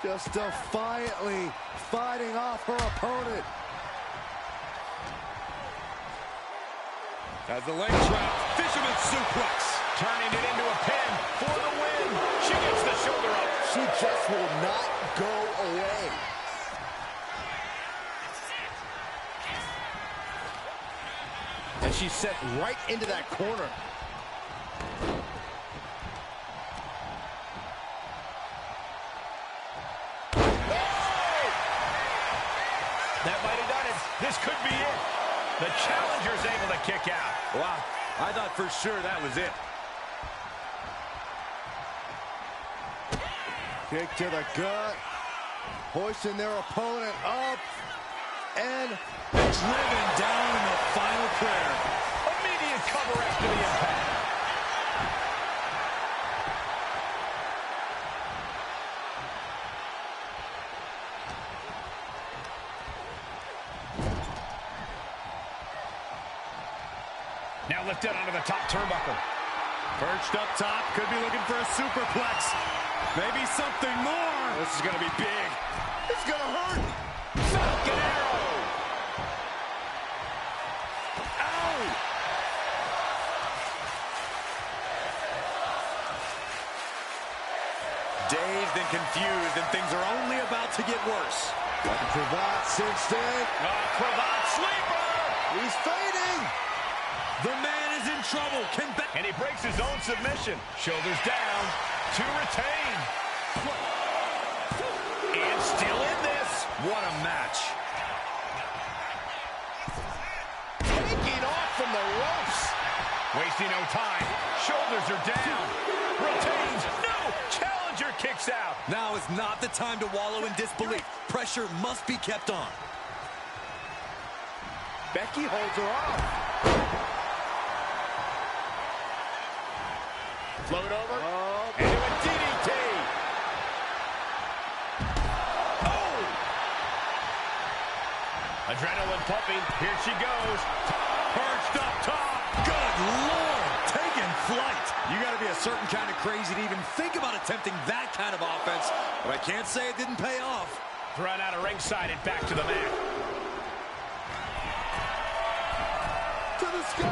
Just defiantly fighting off her opponent. As the leg trap, fisherman suplex. Turning it into a pin for the win. She gets the shoulder up. She just will not go away. And she's sent right into that corner. That might have done it. This could be it. The challenger's able to kick out. Wow, I thought for sure that was it. Kick to the gut. Hoisting their opponent up. And driven down in the final prayer. Immediate cover after the impact. Now lifted onto the top turnbuckle. Perched up top, could be looking for a superplex. Maybe something more. This is going to be big. It's going to hurt. Falcon Arrow. Ow! Dazed and confused, and things are only about to get worse. Got the cravat cinched in. Cravat sleeper. He's fading. The man is in trouble. And he breaks his own submission. Shoulders down to retain. And still in this. What a match. Taking off from the ropes. Wasting no time. Shoulders are down. Retains. No! Challenger kicks out. Now is not the time to wallow in disbelief. Pressure must be kept on. Becky holds her off. Float over. Into a DDT. Oh! Adrenaline pumping. Here she goes. Perched up top. Good Lord. Taking flight. You got to be a certain kind of crazy to even think about attempting that kind of offense. But I can't say it didn't pay off. Thrown out of ringside and back to the mat. To the sky.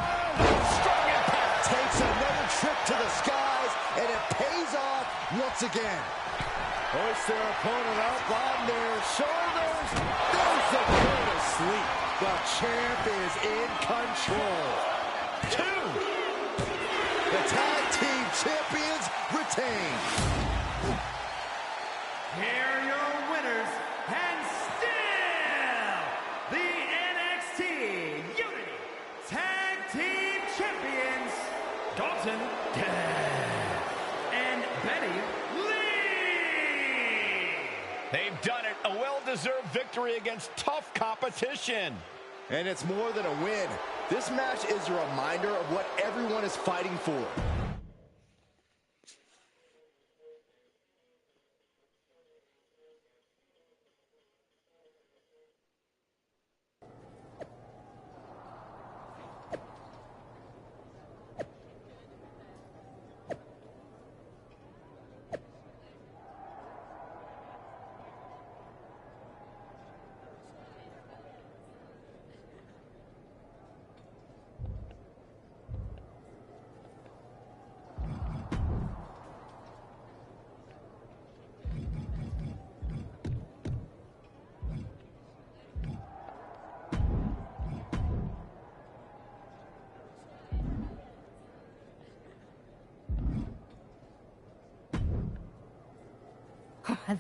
Strong impact. Takes another trip to the skies, and it pays off once again. Hoist their opponent up on their shoulders. There's the go to sleep. The champ is in control. 2. The tag team champions retain. Here are your winners, and still the NXT Unity Tag Team Champions, Dalton and Betty Lee. They've done it. A well-deserved victory against tough competition. And it's more than a win. This match is a reminder of what everyone is fighting for.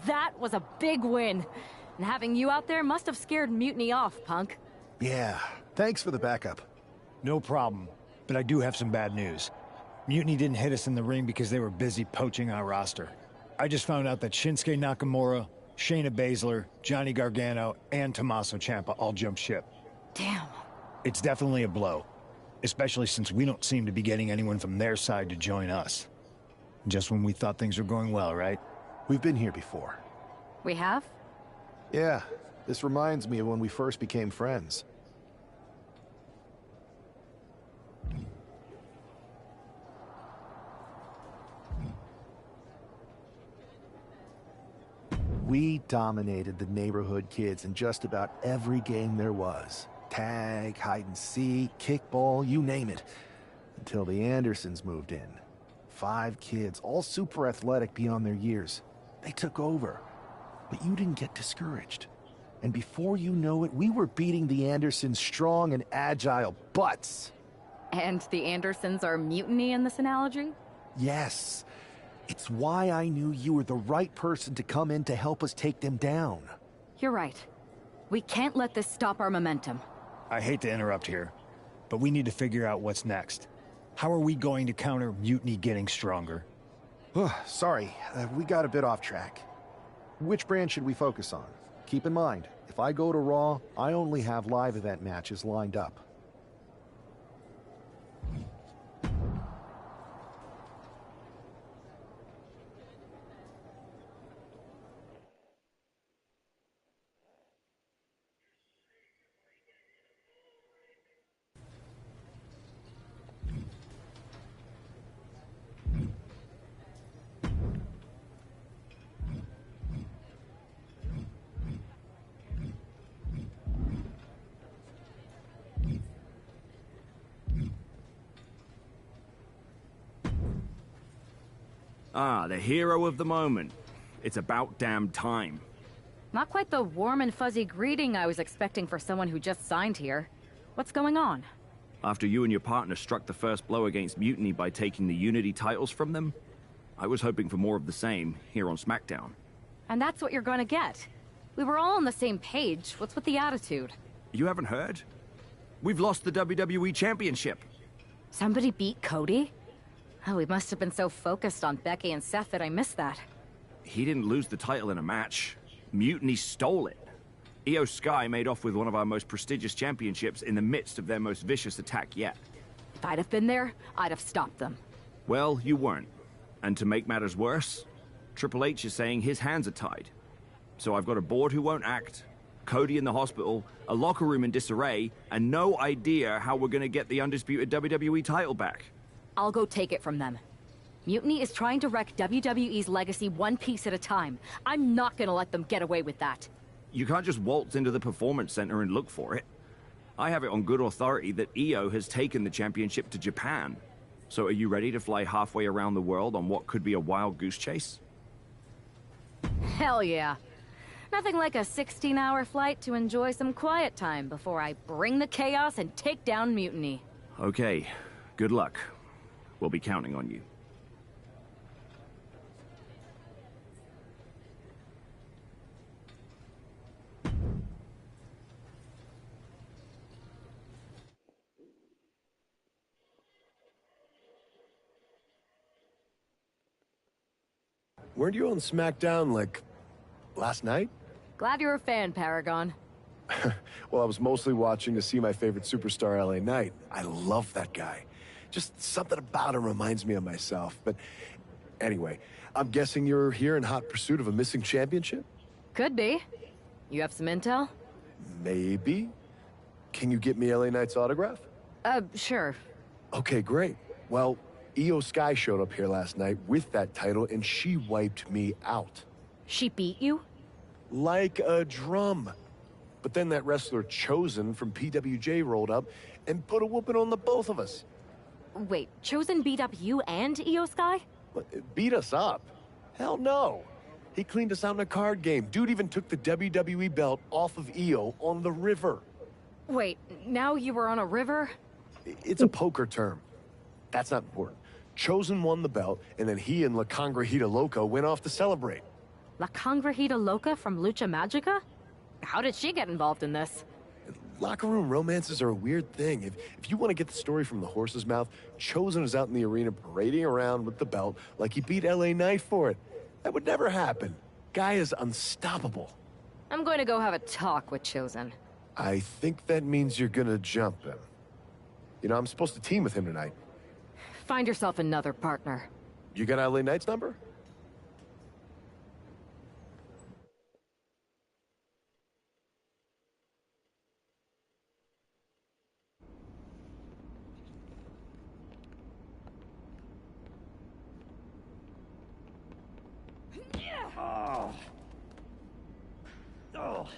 That was a big win. And having you out there must have scared Mutiny off, punk. Yeah, thanks for the backup. No problem, but I do have some bad news. Mutiny didn't hit us in the ring because they were busy poaching our roster. I just found out that Shinsuke Nakamura, Shayna Baszler, Johnny Gargano, and Tommaso Ciampa all jumped ship. Damn. It's definitely a blow, especially since we don't seem to be getting anyone from their side to join us. Just when we thought things were going well, right? We've been here before. We have? Yeah, this reminds me of when we first became friends. We dominated the neighborhood kids in just about every game there was. Tag, hide and seek, kickball, you name it. Until the Andersons moved in. 5 kids, all super athletic beyond their years. They took over. But you didn't get discouraged. And before you know it, we were beating the Andersons' strong and agile butts. And the Andersons are Mutiny in this analogy? Yes. It's why I knew you were the right person to come in to help us take them down. You're right. We can't let this stop our momentum. I hate to interrupt here, but we need to figure out what's next. How are we going to counter Mutiny getting stronger? Sorry, we got a bit off track. Which brand should we focus on? Keep in mind, if I go to Raw, I only have live event matches lined up. Ah, the hero of the moment. It's about damn time. Not quite the warm and fuzzy greeting I was expecting for someone who just signed here. What's going on? After you and your partner struck the first blow against Mutiny by taking the Unity titles from them, I was hoping for more of the same here on SmackDown. And that's what you're gonna get. We were all on the same page. What's with the attitude? You haven't heard? We've lost the WWE Championship. Somebody beat Cody? Oh, we must have been so focused on Becky and Seth that I missed that. He didn't lose the title in a match. Mutiny stole it. Io Sky made off with one of our most prestigious championships in the midst of their most vicious attack yet. If I'd have been there, I'd have stopped them. Well, you weren't. And to make matters worse, Triple H is saying his hands are tied. So I've got a board who won't act, Cody in the hospital, a locker room in disarray, and no idea how we're gonna get the undisputed WWE title back. I'll go take it from them. Mutiny is trying to wreck WWE's legacy one piece at a time. I'm not gonna let them get away with that. You can't just waltz into the Performance Center and look for it. I have it on good authority that Io has taken the championship to Japan. So are you ready to fly halfway around the world on what could be a wild goose chase? Hell yeah. Nothing like a 16-hour flight to enjoy some quiet time before I bring the chaos and take down Mutiny. Okay, good luck. We'll be counting on you. Weren't you on SmackDown, like, last night? Glad you're a fan, Paragon. Well, I was mostly watching to see my favorite superstar, LA Knight. I love that guy. Just something about him reminds me of myself. But anyway, I'm guessing you're here in hot pursuit of a missing championship? Could be. You have some intel? Maybe. Can you get me LA Knight's autograph? Sure. Okay, great. Well, Io Sky showed up here last night with that title, and she wiped me out. She beat you? Like a drum. But then that wrestler Chosen from PWJ rolled up and put a whooping on the both of us. Wait, Chosen beat up you and Io Sky? Beat us up? Hell no. He cleaned us out in a card game. Dude even took the WWE belt off of Io on the river. Wait, now you were on a river? It's a poker term. That's not important. Chosen won the belt, and then he and La Congrejita Loco went off to celebrate. La Congrejita Loca from Lucha Magica? How did she get involved in this? Locker room romances are a weird thing. If you want to get the story from the horse's mouth, Chosen is out in the arena parading around with the belt like he beat LA Knight for it. That would never happen. Guy is unstoppable. I'm going to go have a talk with Chosen. I think that means you're gonna jump him. You know, I'm supposed to team with him tonight. Find yourself another partner. You got LA Knight's number? Oh. Oh.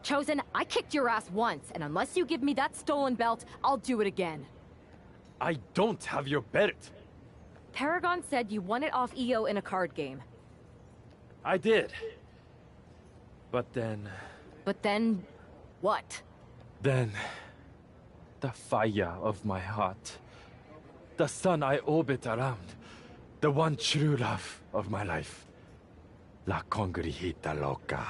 Chosen, I kicked your ass once, and unless you give me that stolen belt, I'll do it again. I don't have your belt. Paragon said you won it off EO in a card game. I did. But then... But then... what? Then... the fire of my heart. The sun I orbit around. The one true love of my life. La Congregita Loca.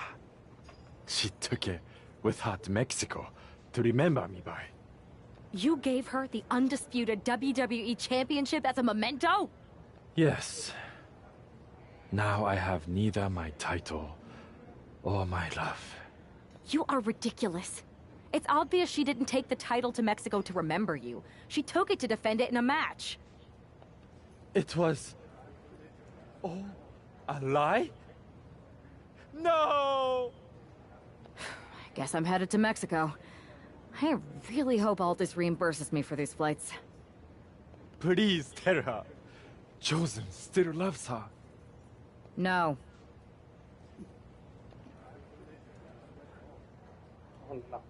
She took it with her to Mexico to remember me by. You gave her the undisputed WWE Championship as a memento? Yes. Now I have neither my title or my love. You are ridiculous. It's obvious she didn't take the title to Mexico to remember you. She took it to defend it in a match. It was... oh, a lie? No! I guess I'm headed to Mexico. I really hope Aldous reimburses me for these flights. Please tell her. Chosen still loves her. No. Oh, no.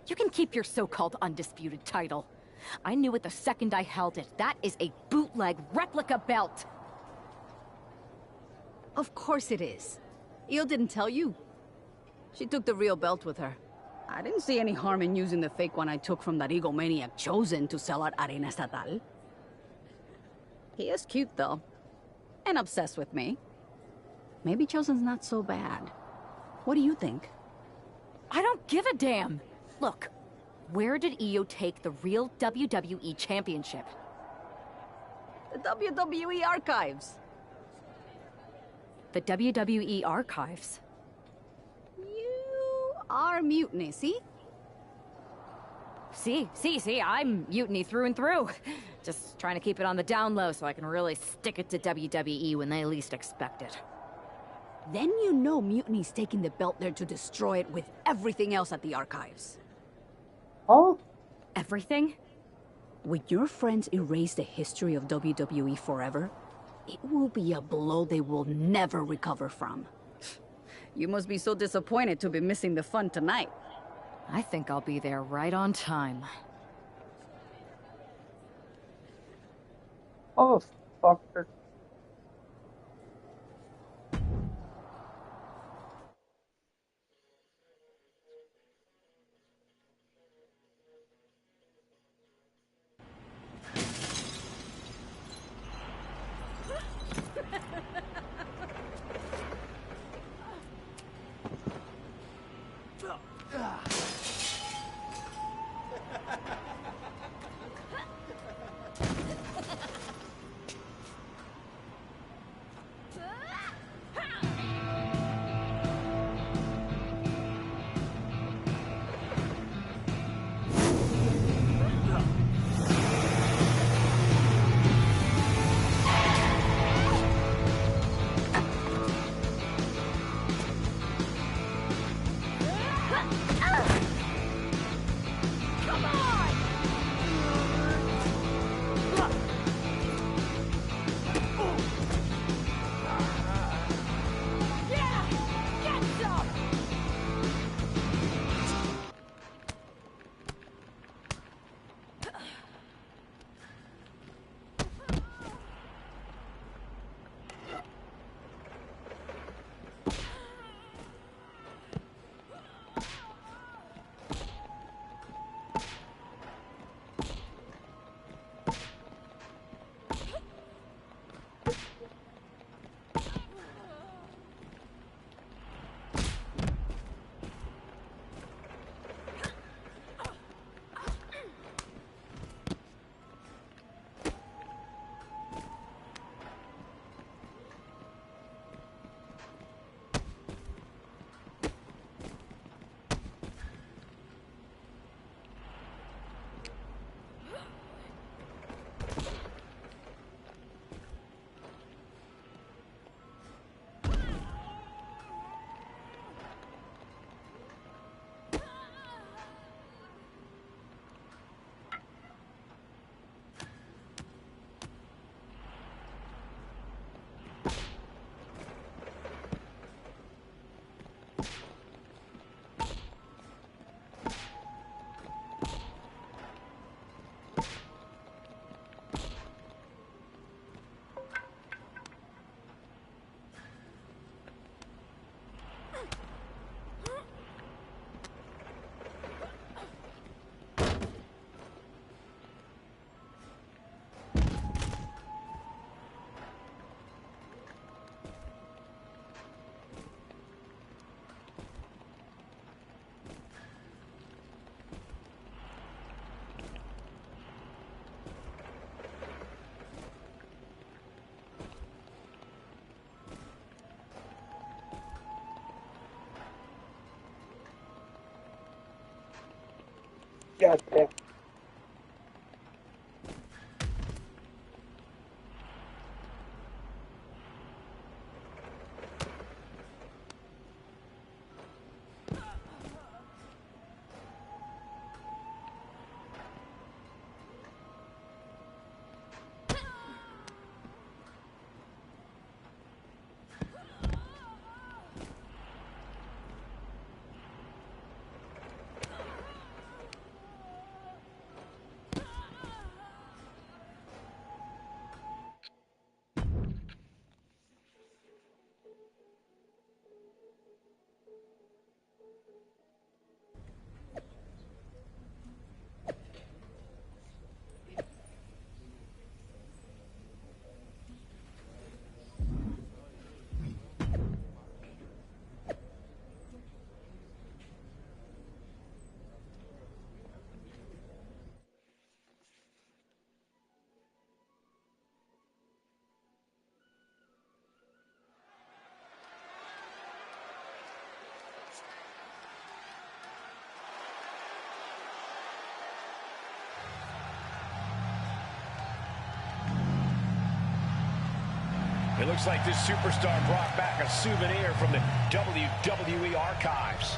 You can keep your so-called undisputed title. I knew it the second I held it. That is a bootleg replica belt. Of course it is. Io didn't tell you. She took the real belt with her. I didn't see any harm in using the fake one I took from that egomaniac Chosen to sell at Arena Estatal. He is cute, though. And obsessed with me. Maybe Chosen's not so bad. What do you think? I don't give a damn. Look, where did Io take the real WWE Championship? The WWE archives. The WWE archives? You are Mutiny, see? See, I'm Mutiny through and through. Just trying to keep it on the down low so I can really stick it to WWE when they least expect it. Then you know Mutiny's taking the belt there to destroy it with everything else at the archives. Oh? Everything? When your friends erase the history of WWE forever, it will be a blow they will never recover from. You must be so disappointed to be missing the fun tonight. I think I'll be there right on time. Oh, fucker. God damn. It looks like this superstar brought back a souvenir from the WWE archives.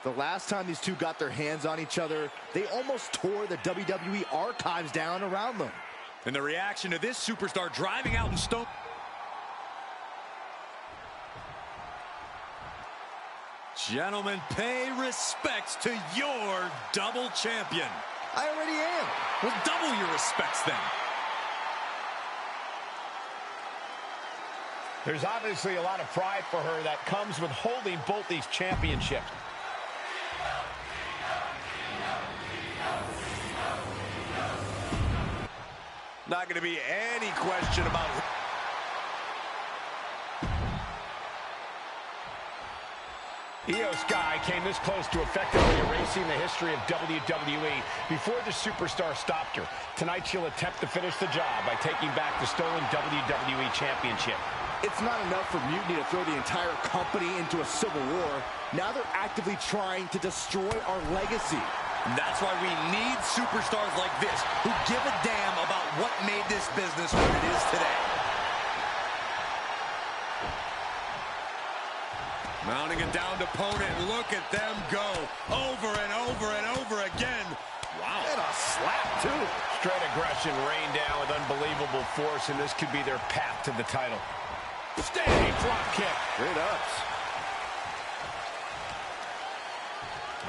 The last time these two got their hands on each other, they almost tore the WWE archives down around them. And the reaction to this superstar driving out in stone. Gentlemen, pay respects to your double champion. I already am. Well, double your respects then. There's obviously a lot of pride for her that comes with holding both these championships. Not going to be any question about it. Io Sky came this close to effectively erasing the history of WWE before the superstar stopped her. Tonight she'll attempt to finish the job by taking back the stolen WWE Championship. It's not enough for Mutiny to throw the entire company into a civil war. Now they're actively trying to destroy our legacy. That's why we need superstars like this who give a damn about what made this business what it is today. Mounting a downed opponent. Look at them go over and over and over again. Wow. And a slap, too. Straight aggression rained down with unbelievable force, and this could be their path to the title. Standing drop kick. Straight ups.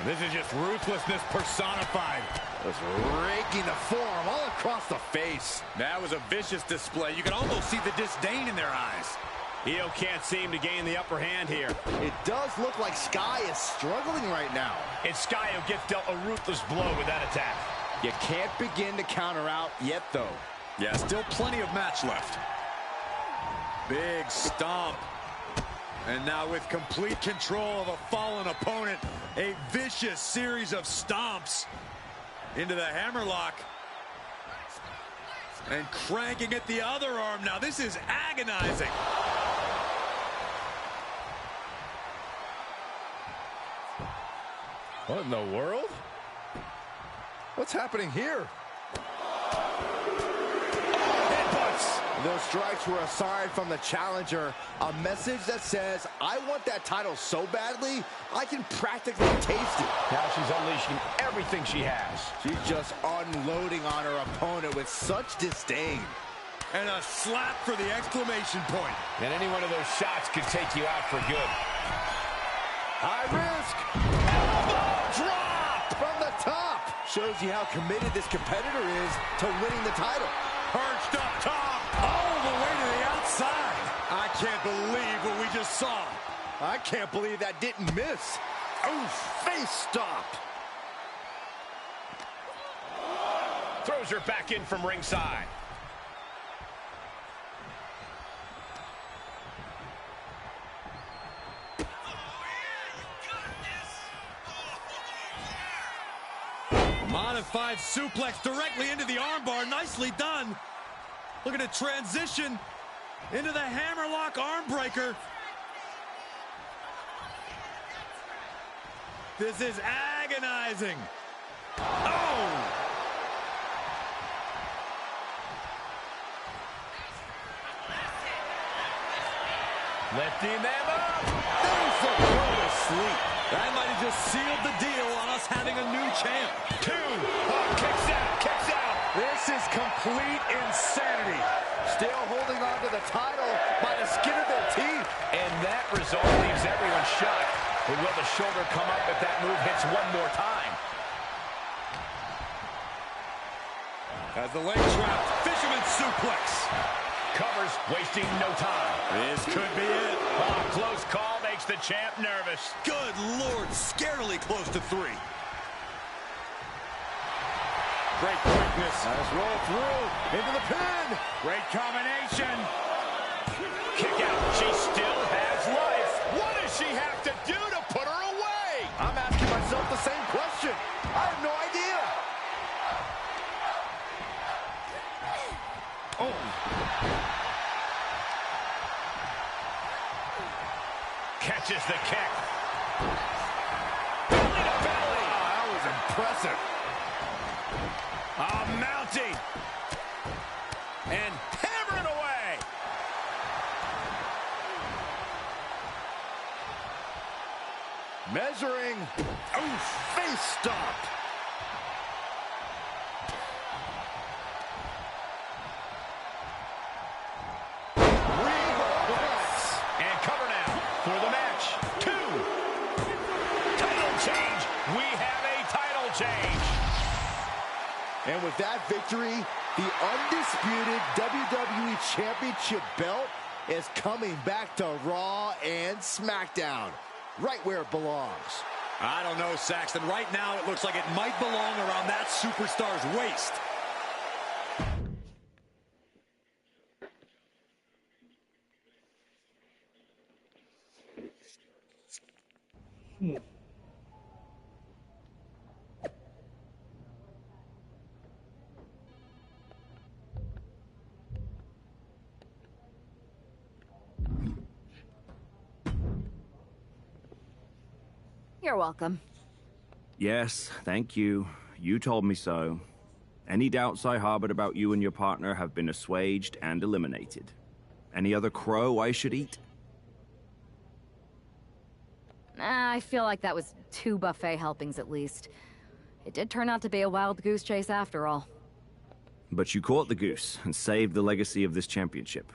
This is just ruthlessness personified. Just raking the forearm all across the face. That was a vicious display. You can almost see the disdain in their eyes. Io can't seem to gain the upper hand here. It does look like Sky is struggling right now. And Sky who gets dealt a ruthless blow with that attack. You can't begin to counter out yet, though. Yeah, still plenty of match left. Big stomp. And now with complete control of a fallen opponent, a vicious series of stomps into the hammerlock. And cranking at the other arm now. This is agonizing. What in the world? What's happening here? Those strikes were a sign from the challenger, a message that says, I want that title so badly, I can practically taste it. Now she's unleashing everything she has. She's just unloading on her opponent with such disdain. And a slap for the exclamation point. And any one of those shots could take you out for good. High risk. Elbow drop from the top. Shows you how committed this competitor is to winning the title. Perched up top. All the way to the outside. I can't believe what we just saw. I can't believe that didn't miss. Oh, face stop. Throws her back in from ringside. Modified suplex directly into the armbar. Nicely done. Look at it transition into the hammerlock arm breaker. This is agonizing. Oh! Lifting them up. Thanks for going to sleep. That might have just sealed the deal on us having a new champ. 2. Oh, kicks out, kicks out. This is complete insanity. Still holding on to the title by the skin of their teeth. And that result leaves everyone shocked. But will the shoulder come up if that move hits one more time? As the leg trap, fisherman suplex. Covers, wasting no time. This could be it. Oh, close call makes the champ nervous. Good Lord, scarily close to 3. Great quickness. Let's roll through into the pin. Great combination. Kick out. She still has life. What does she have to do to put her away? I'm asking myself the same question. I have no idea. Oh. Catches the kick. Belly to belly. Wow, that was impressive. Mounting. And hammering away. Measuring. Oof. Face stop. And cover now for the match. 2. Title change. We have a title change. And with that victory, the undisputed WWE Championship belt is coming back to Raw and SmackDown, right where it belongs. I don't know, Saxton. Right now, it looks like it might belong around that superstar's waist. You're welcome. Yes, thank you. You told me so. Any doubts I harbored about you and your partner have been assuaged and eliminated. Any other crow I should eat? I feel like that was 2 buffet helpings at least. It did turn out to be a wild goose chase after all. But you caught the goose and saved the legacy of this championship.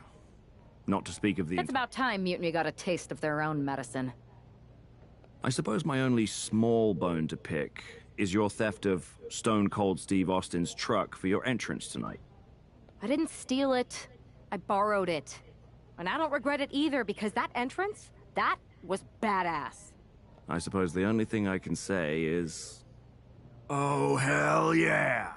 Not to speak of the... It's about time Mutiny got a taste of their own medicine. I suppose my only small bone to pick is your theft of Stone Cold Steve Austin's truck for your entrance tonight. I didn't steal it. I borrowed it. And I don't regret it either, because that entrance, that was badass. I suppose the only thing I can say is... oh, hell yeah!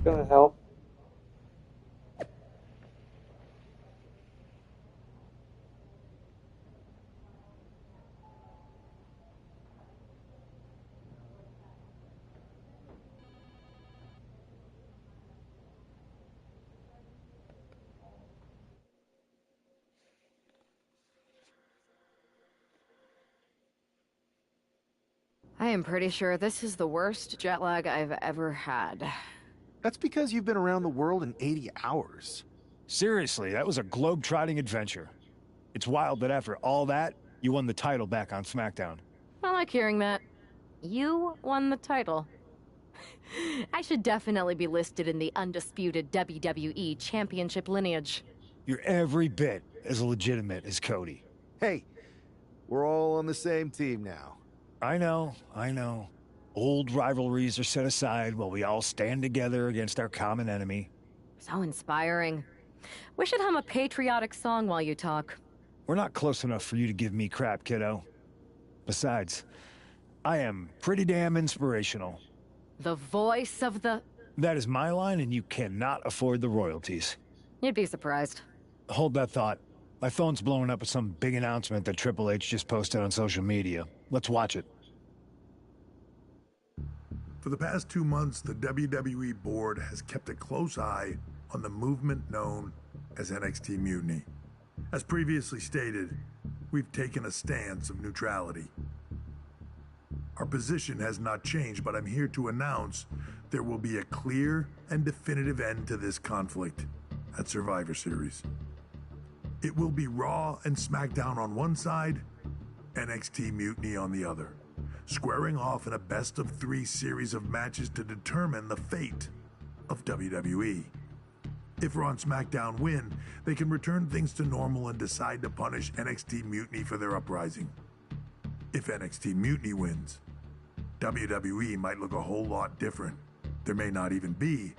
Gonna help. I am pretty sure this is the worst jet lag I've ever had. That's because you've been around the world in 80 hours. Seriously, that was a globe-trotting adventure. It's wild that after all that, you won the title back on SmackDown. I like hearing that. You won the title. I should definitely be listed in the undisputed WWE Championship lineage. You're every bit as legitimate as Cody. Hey, we're all on the same team now. I know. Old rivalries are set aside while we all stand together against our common enemy. So inspiring. We should hum a patriotic song while you talk. We're not close enough for you to give me crap, kiddo. Besides, I am pretty damn inspirational. The voice of the... That is my line, and you cannot afford the royalties. You'd be surprised. Hold that thought. My phone's blowing up with some big announcement that Triple H just posted on social media. Let's watch it. For the past 2 months, the WWE board has kept a close eye on the movement known as NXT Mutiny. As previously stated, we've taken a stance of neutrality. Our position has not changed, but I'm here to announce there will be a clear and definitive end to this conflict at Survivor Series. It will be Raw and SmackDown on one side, NXT Mutiny on the other, squaring off in a best-of-3 series of matches to determine the fate of WWE. If Raw and SmackDown win, they can return things to normal and decide to punish NXT Mutiny for their uprising. If NXT Mutiny wins, WWE might look a whole lot different. There may not even be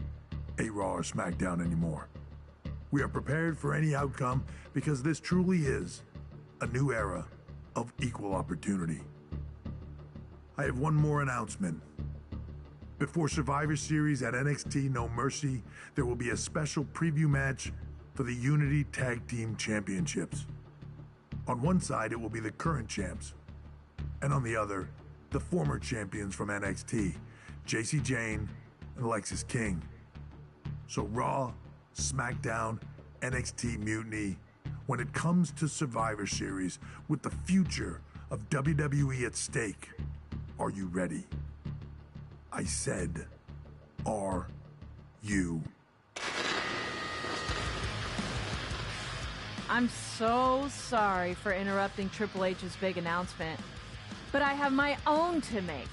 a Raw or SmackDown anymore. We are prepared for any outcome because this truly is a new era of equal opportunity. I have one more announcement. Before Survivor Series at NXT No Mercy, there will be a special preview match for the Unity Tag Team Championships. On one side, it will be the current champs, and on the other, the former champions from NXT, JC Jane and Alexis King. So Raw, SmackDown, NXT Mutiny, when it comes to Survivor Series with the future of WWE at stake, are you ready? I said, are you? I'm so sorry for interrupting Triple H's big announcement, but I have my own to make.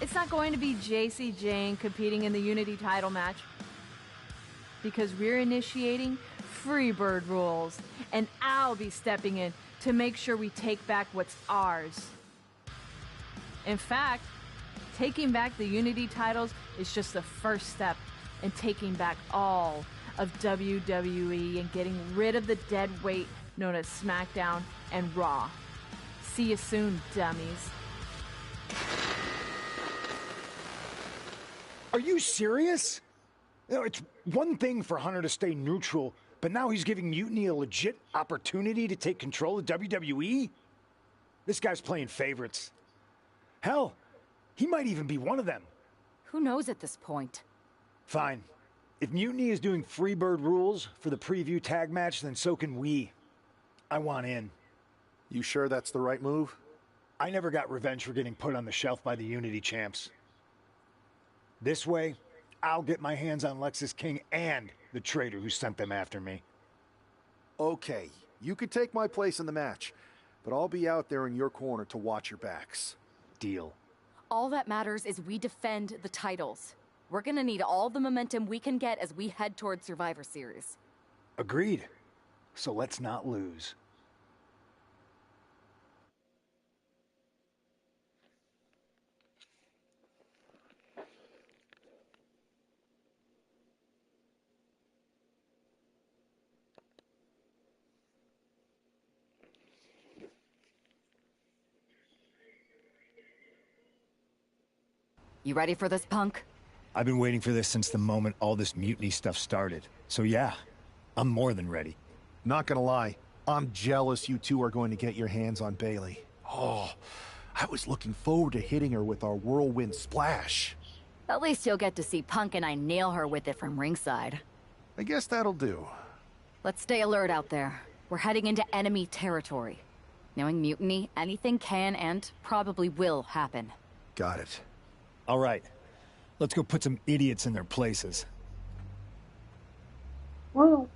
It's not going to be JC Jane competing in the Unity title match, because we're initiating Freebird rules, and I'll be stepping in to make sure we take back what's ours. In fact, taking back the Unity titles is just the first step in taking back all of WWE and getting rid of the dead weight known as SmackDown and Raw. See you soon, dummies. Are you serious? You know, it's one thing for Hunter to stay neutral, but now he's giving Mutiny a legit opportunity to take control of WWE? This guy's playing favorites. Hell, he might even be one of them. Who knows at this point? Fine. If Mutiny is doing Freebird rules for the preview tag match, then so can we. I want in. You sure that's the right move? I never got revenge for getting put on the shelf by the Unity champs. This way, I'll get my hands on Lexis King and the traitor who sent them after me. Okay, you could take my place in the match, but I'll be out there in your corner to watch your backs. Deal. All that matters is we defend the titles. We're gonna need all the momentum we can get as we head towards Survivor Series. Agreed. So let's not lose. You ready for this, punk? I've been waiting for this since the moment all this Mutiny stuff started. So yeah, I'm more than ready. Not gonna lie, I'm jealous you two are going to get your hands on Bayley. Oh, I was looking forward to hitting her with our whirlwind splash. At least you'll get to see Punk and I nail her with it from ringside. I guess that'll do. Let's stay alert out there. We're heading into enemy territory. Knowing Mutiny, anything can and probably will happen. Got it. All right. Let's go put some idiots in their places. Well,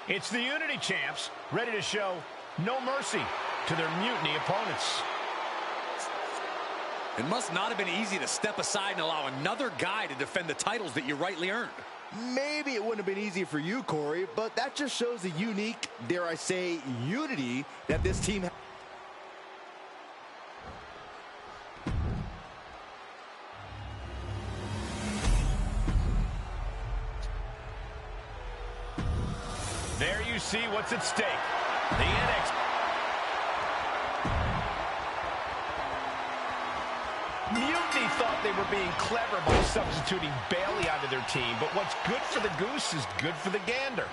It's the Unity champs, ready to show no mercy to their Mutiny opponents. It must not have been easy to step aside and allow another guy to defend the titles that you rightly earned. Maybe it wouldn't have been easy for you, Corey, but that just shows the unique, dare I say, unity that this team has. There you see what's at stake. The NXT. Mutiny thought they were being clever by substituting Bailey onto their team, but what's good for the goose is good for the gander.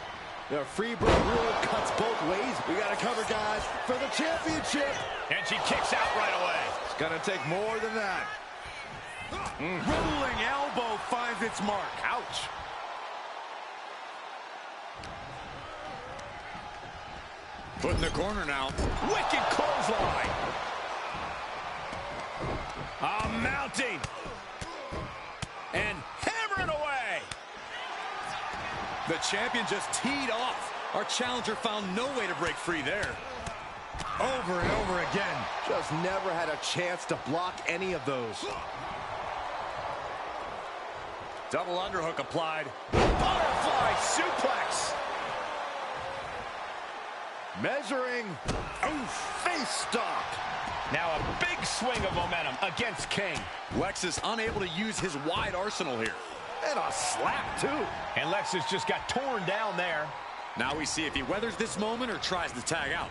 The Freebird rule cuts both ways. We got to cover, guys, for the championship. And she kicks out right away. It's going to take more than that. Rolling elbow finds its mark. Ouch. Put in the corner now. Wicked clothesline. Mounting. And hammering away. The champion just teed off. Our challenger found no way to break free there. Over and over again. Just never had a chance to block any of those. Double underhook applied. Butterfly suplex. Measuring. Oof. Face stop. Now a big swing of momentum against King. Lex is unable to use his wide arsenal here. And a slap, too. And Lexus just got torn down there. Now we see if he weathers this moment or tries to tag out.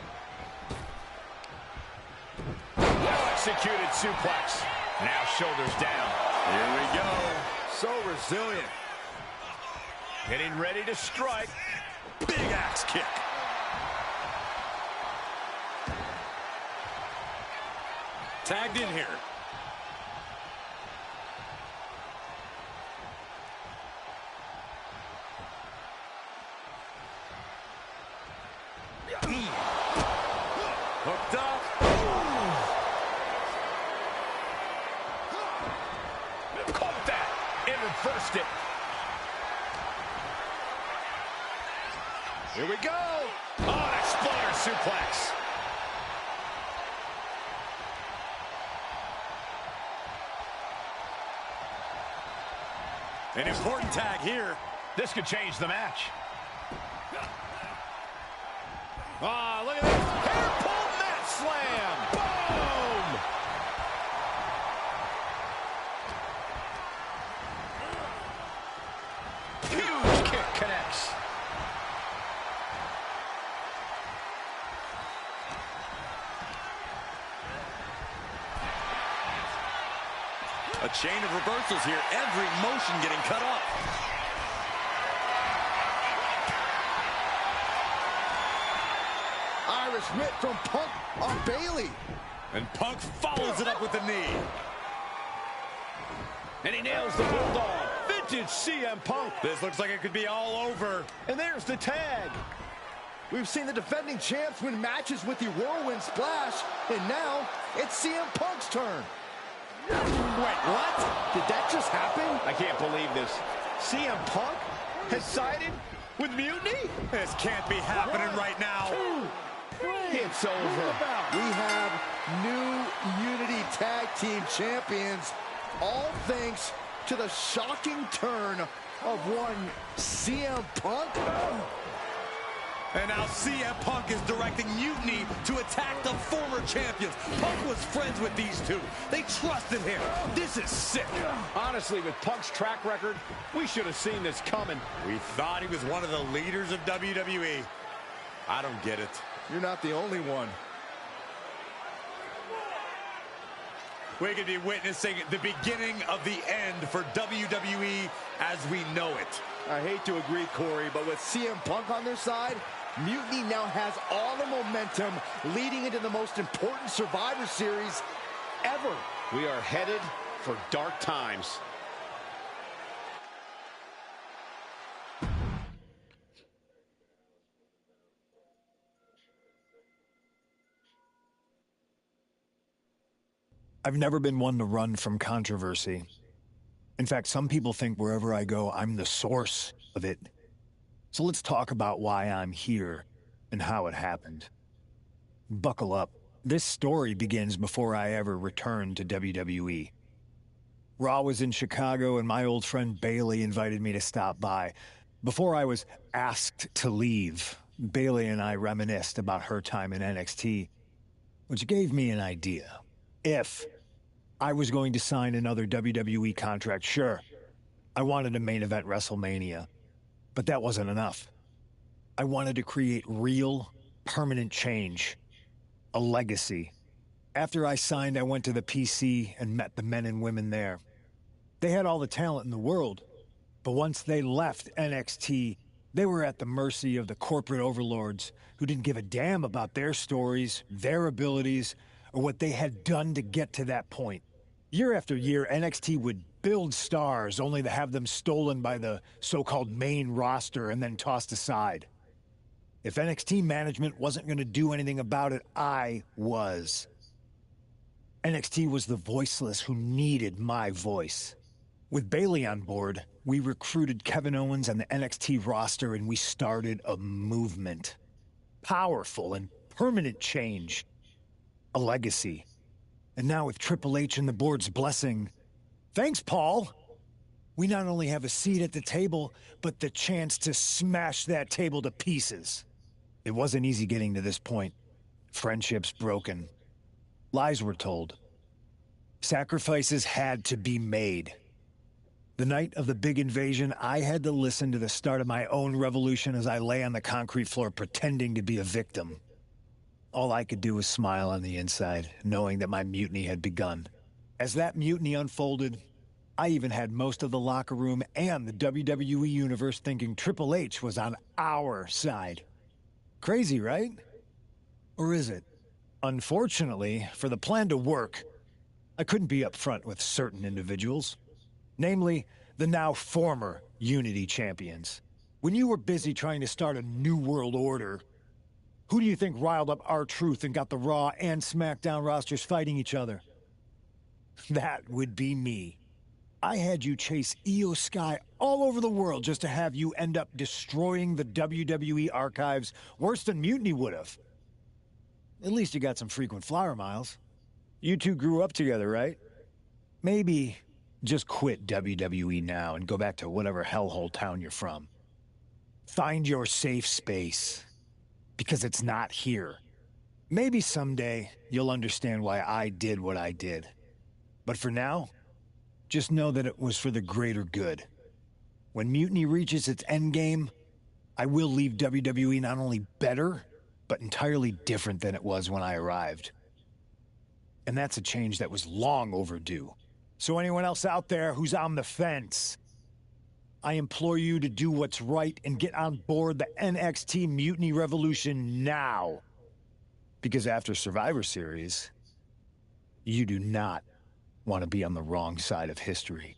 Well-executed suplex. Now shoulders down. Here we go. So resilient. Getting ready to strike. Big axe kick. Tagged in here. Hooked up. Caught that. And reversed it. Here we go. Oh, an exploder suplex. An important tag here. This could change the match. Ah, look at this. Hair pull mat slam. Boom. Huge kick connects. A chain of reversals here. Every motion getting cut off. Irish whip from Punk on Bailey. And Punk follows it up with the knee. And he nails the bulldog. Vintage CM Punk. This looks like it could be all over. And there's the tag. We've seen the defending champs win matches with the Whirlwind Splash, and now it's CM Punk's turn. Wait, what? Did that just happen? I can't believe this. CM Punk has sided with Mutiny? This can't be happening right now. It's over. We have new Unity Tag Team Champions, all thanks to the shocking turn of one CM Punk. And now CM Punk is directing Mutiny to attack the former champions. Punk was friends with these two. They trusted him. This is sick. Honestly, with Punk's track record, we should have seen this coming. We thought he was one of the leaders of WWE. I don't get it. You're not the only one. We could be witnessing the beginning of the end for WWE as we know it. I hate to agree, Corey, but with CM Punk on their side, Mutiny now has all the momentum leading into the most important Survivor Series ever. We are headed for dark times. I've never been one to run from controversy. In fact, some people think wherever I go, I'm the source of it. So let's talk about why I'm here and how it happened. Buckle up. This story begins before I ever returned to WWE. Raw was in Chicago and my old friend Bailey invited me to stop by. Before I was asked to leave, Bailey and I reminisced about her time in NXT, which gave me an idea. If I was going to sign another WWE contract, sure, I wanted to main event WrestleMania, but that wasn't enough. I wanted to create real, permanent change, a legacy. After I signed, I went to the PC and met the men and women there. They had all the talent in the world, but once they left NXT, they were at the mercy of the corporate overlords who didn't give a damn about their stories, their abilities, or what they had done to get to that point. Year after year, NXT would build stars only to have them stolen by the so-called main roster and then tossed aside. If NXT management wasn't going to do anything about it, I was. NXT was the voiceless who needed my voice. With Bailey on board, we recruited Kevin Owens and the NXT roster and we started a movement. Powerful and permanent change. A legacy. And now with Triple H and the board's blessing, thanks, Paul! We not only have a seat at the table, but the chance to smash that table to pieces. It wasn't easy getting to this point. Friendships broken. Lies were told. Sacrifices had to be made. The night of the big invasion, I had to listen to the start of my own revolution as I lay on the concrete floor pretending to be a victim. All I could do was smile on the inside, knowing that my mutiny had begun. As that mutiny unfolded, I even had most of the locker room and the WWE Universe thinking Triple H was on our side. Crazy, right? Or is it? Unfortunately, for the plan to work, I couldn't be upfront with certain individuals. Namely, the now former Unity champions. When you were busy trying to start a new world order, who do you think riled up R-Truth and got the Raw and SmackDown rosters fighting each other? That would be me. I had you chase Io Sky all over the world just to have you end up destroying the WWE archives worse than Mutiny would have. At least you got some frequent flyer miles. You two grew up together, right? Maybe just quit WWE now and go back to whatever hellhole town you're from. Find your safe space, because it's not here. Maybe someday you'll understand why I did what I did. But for now, just know that it was for the greater good. When Mutiny reaches its endgame, I will leave WWE not only better, but entirely different than it was when I arrived. And that's a change that was long overdue. So anyone else out there who's on the fence, I implore you to do what's right and get on board the NXT Mutiny Revolution now. Because after Survivor Series, you do not want to be on the wrong side of history.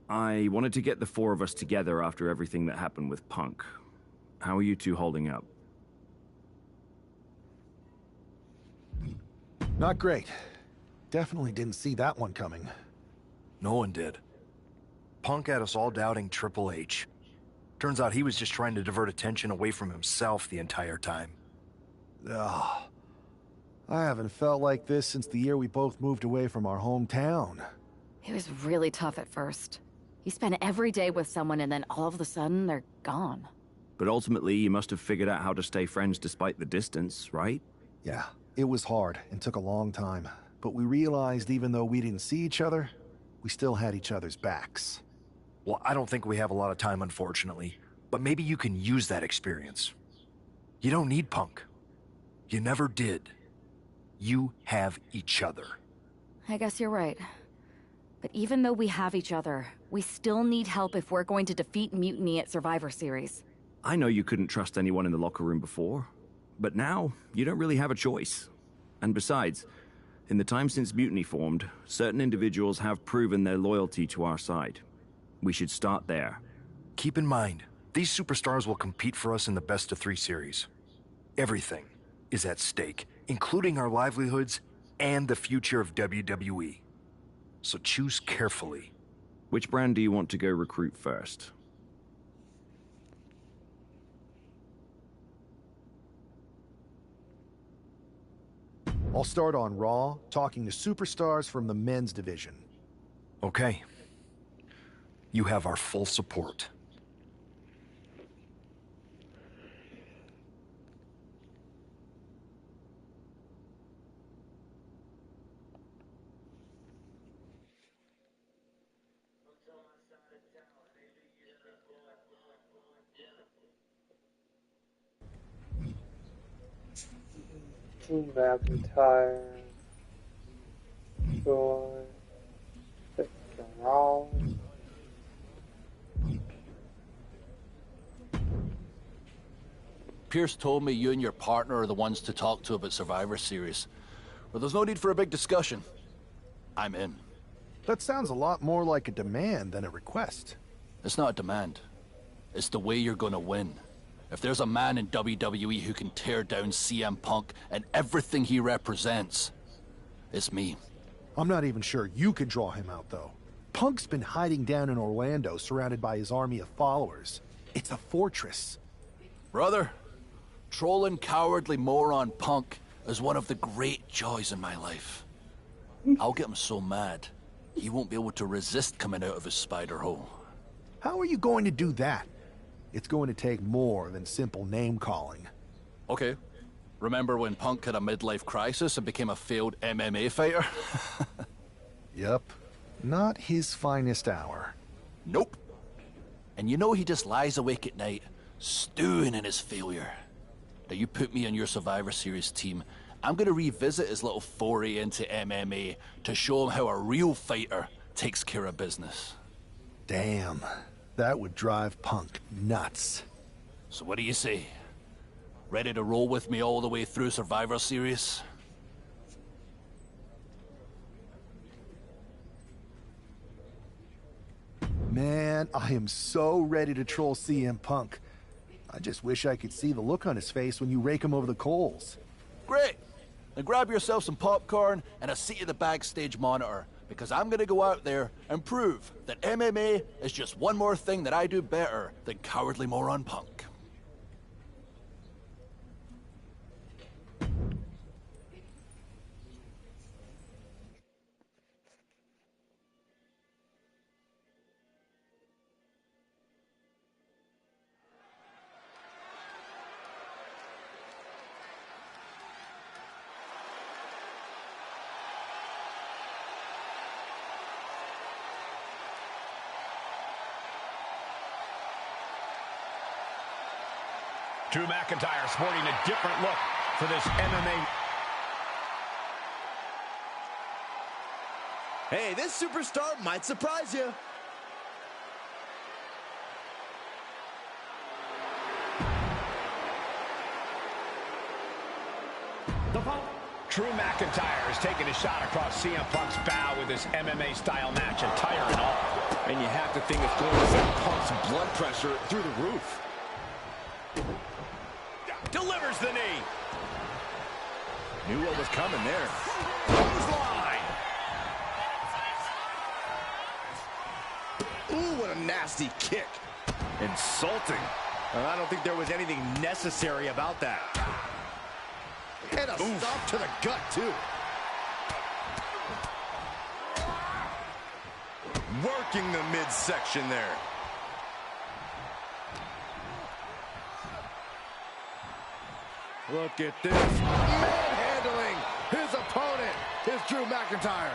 I wanted to get the four of us together after everything that happened with Punk. How are you two holding up? Not great. Definitely didn't see that one coming. No one did. Punk had us all doubting Triple H. Turns out he was just trying to divert attention away from himself the entire time. Ugh. I haven't felt like this since the year we both moved away from our hometown. It was really tough at first. You spend every day with someone and then all of a sudden they're gone. But ultimately, you must have figured out how to stay friends despite the distance, right? Yeah, it was hard and took a long time. But we realized even though we didn't see each other, we still had each other's backs. Well, I don't think we have a lot of time, unfortunately. But maybe you can use that experience. You don't need Punk. You never did. You have each other. I guess you're right. But even though we have each other, we still need help if we're going to defeat Mutiny at Survivor Series. I know you couldn't trust anyone in the locker room before, but now you don't really have a choice. And besides, in the time since Mutiny formed, certain individuals have proven their loyalty to our side. We should start there. Keep in mind, these superstars will compete for us in the best-of-3 series. Everything is at stake, including our livelihoods and the future of WWE. So choose carefully. Which brand do you want to go recruit first? I'll start on Raw, talking to superstars from the men's division. Okay. You have our full support. Drew McIntyre, Joy, Victor Rollins. Pierce told me you and your partner are the ones to talk to about Survivor Series. But there's no need for a big discussion. I'm in. That sounds a lot more like a demand than a request. It's not a demand. It's the way you're gonna win. If there's a man in WWE who can tear down CM Punk and everything he represents, it's me. I'm not even sure you could draw him out, though. Punk's been hiding down in Orlando, surrounded by his army of followers. It's a fortress. Brother, trolling cowardly moron Punk is one of the great joys in my life. I'll get him so mad, he won't be able to resist coming out of his spider hole. How are you going to do that? It's going to take more than simple name-calling. Okay. Remember when Punk had a midlife crisis and became a failed MMA fighter? Yep. Not his finest hour. Nope. And you know he just lies awake at night, stewing in his failure. Now you put me on your Survivor Series team, I'm gonna revisit his little foray into MMA to show him how a real fighter takes care of business. Damn. That would drive Punk nuts. So what do you say? Ready to roll with me all the way through Survivor Series? Man, I am so ready to troll CM Punk. I just wish I could see the look on his face when you rake him over the coals. Great! Then grab yourself some popcorn and a seat at the backstage monitor, because I'm gonna go out there and prove that MMA is just one more thing that I do better than cowardly moron Punk. Drew McIntyre sporting a different look for this MMA. Hey, this superstar might surprise you. Drew McIntyre is taking a shot across CM Punk's bow with this MMA-style match, attire and all. And you have to think it's going to send Punk's blood pressure through the roof. Delivers the knee. Knew what was coming there. Clothesline. Ooh, what a nasty kick. Insulting. I don't think there was anything necessary about that. And a stomp to the gut, too. Working the midsection there. Look at this. Manhandling his opponent is Drew McIntyre.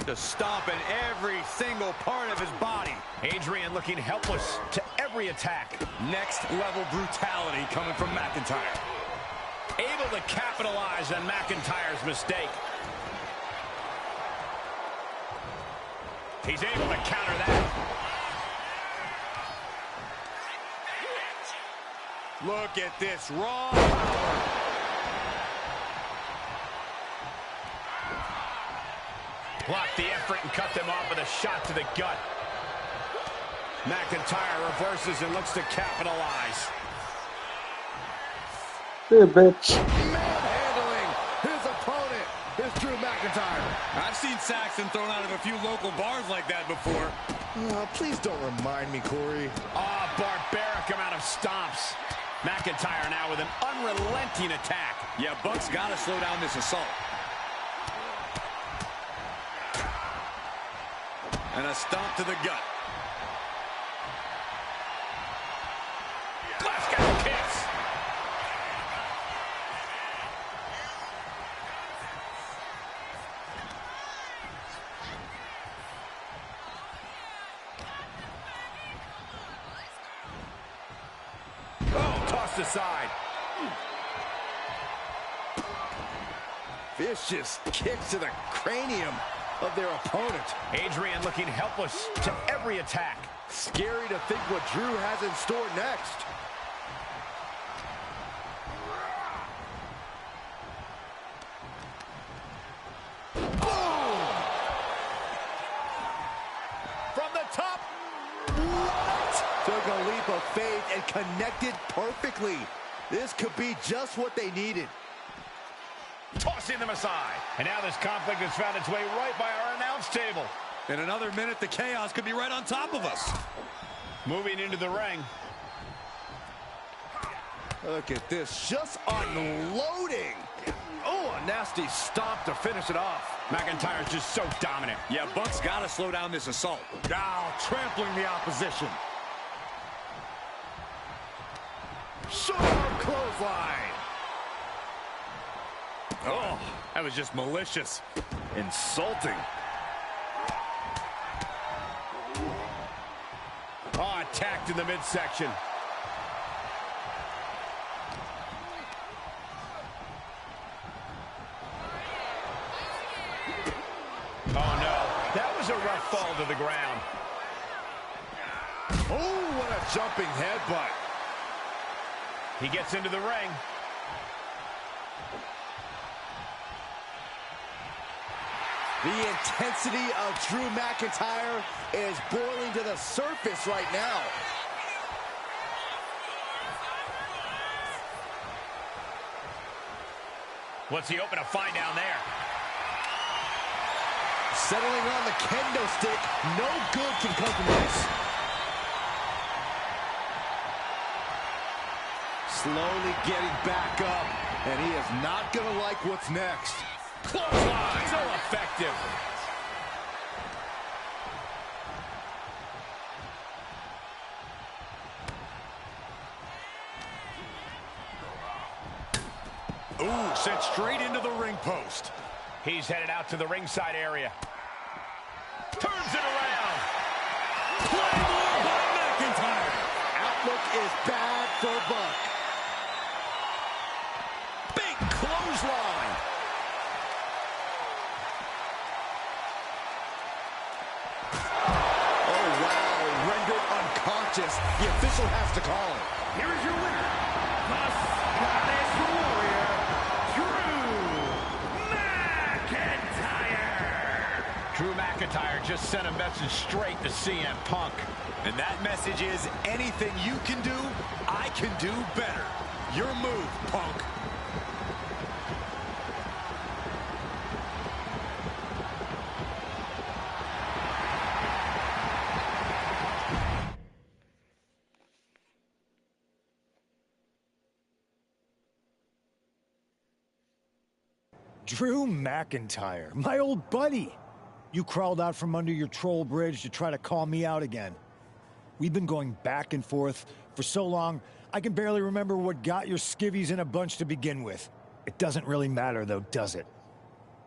Just stomping every single part of his body. Adrian looking helpless to every attack. Next level brutality coming from McIntyre. Able to capitalize on McIntyre's mistake. He's able to counter that. Look at this raw power. Blocked the effort and cut them off with a shot to the gut. McIntyre reverses and looks to capitalize. Hey, bitch. Manhandling his opponent is Drew McIntyre. I've seen Saxon thrown out of a few local bars like that before. Please don't remind me, Corey. Oh, barbaric amount of stomps. McIntyre now with an unrelenting attack. Yeah, Buck's got to slow down this assault. And a stomp to the gut. Glasgow kicks. Oh, tossed aside. Vicious kicks to the cranium of their opponent. Adrian looking helpless to every attack. Scary to think what Drew has in store next. Boom! From the top. What? Took a leap of faith and connected perfectly. This could be just what they needed. Tossing them aside. And now this conflict has found its way right by our announce table. In another minute, the chaos could be right on top of us. Moving into the ring. Look at this, just unloading. Oh, a nasty stomp to finish it off. McIntyre's just so dominant. Yeah, Buck's got to slow down this assault. Now trampling the opposition. Short arm clothesline. Oh, that was just malicious. Insulting. Oh, attacked in the midsection. Oh, no. That was a rough fall to the ground. Oh, what a jumping headbutt. He gets into the ring. The intensity of Drew McIntyre is boiling to the surface right now. What's he open to find down there? Settling on the kendo stick. No good can come from this. Slowly getting back up, and he is not going to like what's next. Clothesline, so effective. Ooh, sent straight into the ring post. He's headed out to the ringside area. Turns it around. Claymore by McIntyre. Outlook is bad for Buck. Big clothesline. Oh, wow. Rendered unconscious. The official has to call it. Here is your winner, the Scottish Warrior, Drew McIntyre. Drew McIntyre just sent a message straight to CM Punk. And that message is, anything you can do, I can do better. Your move, Punk. Drew McIntyre, my old buddy. You crawled out from under your troll bridge to try to call me out again. We've been going back and forth for so long, I can barely remember what got your skivvies in a bunch to begin with. It doesn't really matter though, does it?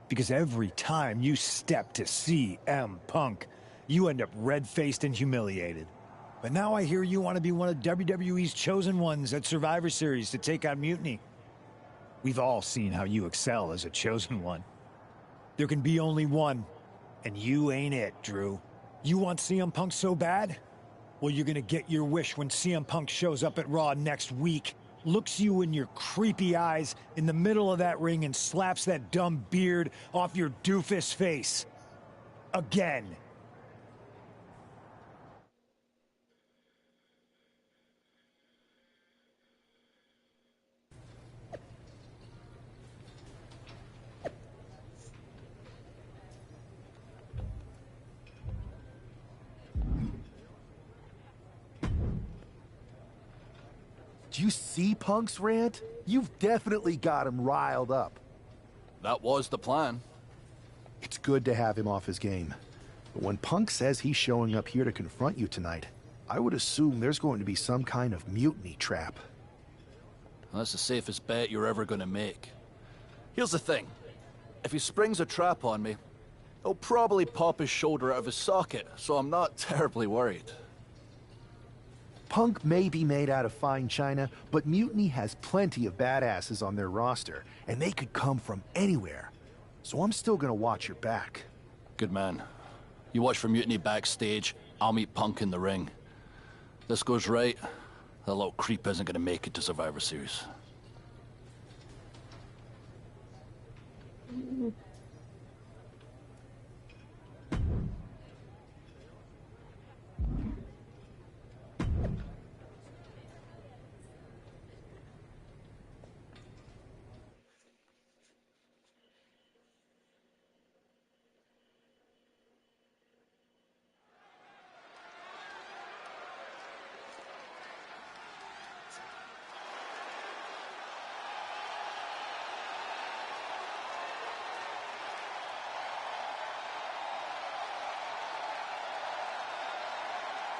Because every time you step to CM Punk, you end up red-faced and humiliated. But now I hear you want to be one of WWE's chosen ones at Survivor Series to take on Mutiny. We've all seen how you excel as a chosen one. There can be only one, and you ain't it, Drew. You want CM Punk so bad? Well, you're gonna get your wish when CM Punk shows up at Raw next week, looks you in your creepy eyes in the middle of that ring and slaps that dumb beard off your doofus face. Again. Do you see Punk's rant? You've definitely got him riled up. That was the plan. It's good to have him off his game. But when Punk says he's showing up here to confront you tonight, I would assume there's going to be some kind of mutiny trap. That's the safest bet you're ever going to make. Here's the thing. If he springs a trap on me, he'll probably pop his shoulder out of his socket, so I'm not terribly worried. Punk may be made out of fine china, but Mutiny has plenty of badasses on their roster, and they could come from anywhere. So I'm still gonna watch your back. Good man. You watch for Mutiny backstage, I'll meet Punk in the ring. This goes right, that little creep isn't gonna make it to Survivor Series.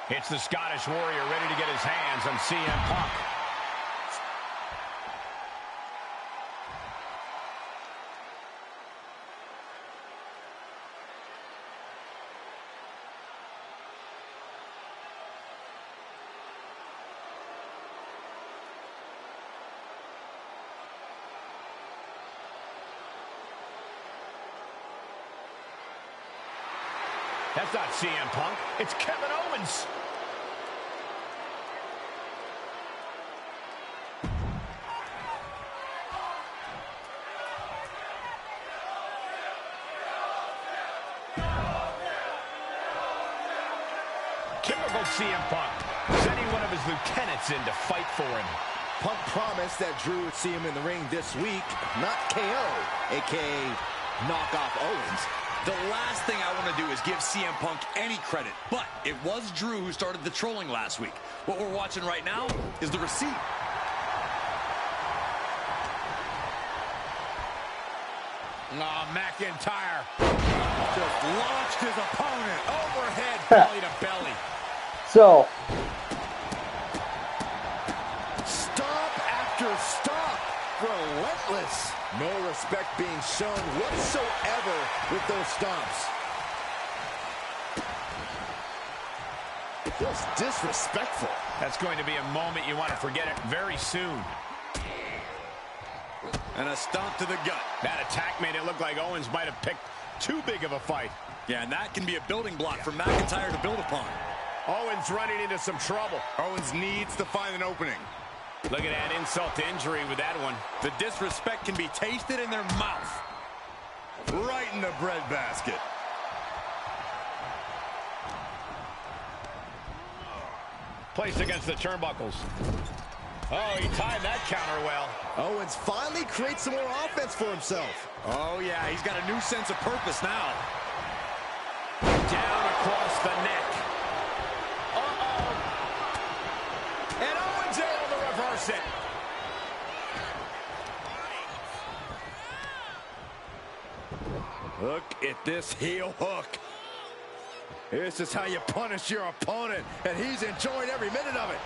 It's the Scottish Warrior ready to get his hands on CM Punk. That's not CM Punk, it's Kevin Owens. Typical CM Punk, sending one of his lieutenants in to fight for him. Punk promised that Drew would see him in the ring this week, not KO, a.k.a. knock off Owens. The last thing I want to do is give CM Punk any credit, but it was Drew who started the trolling last week. What we're watching right now is the receipt. McIntyre just launched his opponent overhead, belly to belly. So, Stomp after stomp. Relentless. No respect being shown whatsoever with those stomps. Just disrespectful. That's going to be a moment you want to forget it very soon. And a stomp to the gut. That attack made it look like Owens might have picked too big of a fight. Yeah, and that can be a building block for McIntyre to build upon. Owens running into some trouble. Owens needs to find an opening. Look at that insult to injury with that one. The disrespect can be tasted in their mouth. Right in the breadbasket. Placed against the turnbuckles. Oh, he timed that counter well. Owens finally creates some more offense for himself. Oh, yeah, he's got a new sense of purpose now. Down across the neck. Uh-oh. And Owens able to reverse it. Look at this heel hook. This is how you punish your opponent, and he's enjoying every minute of it.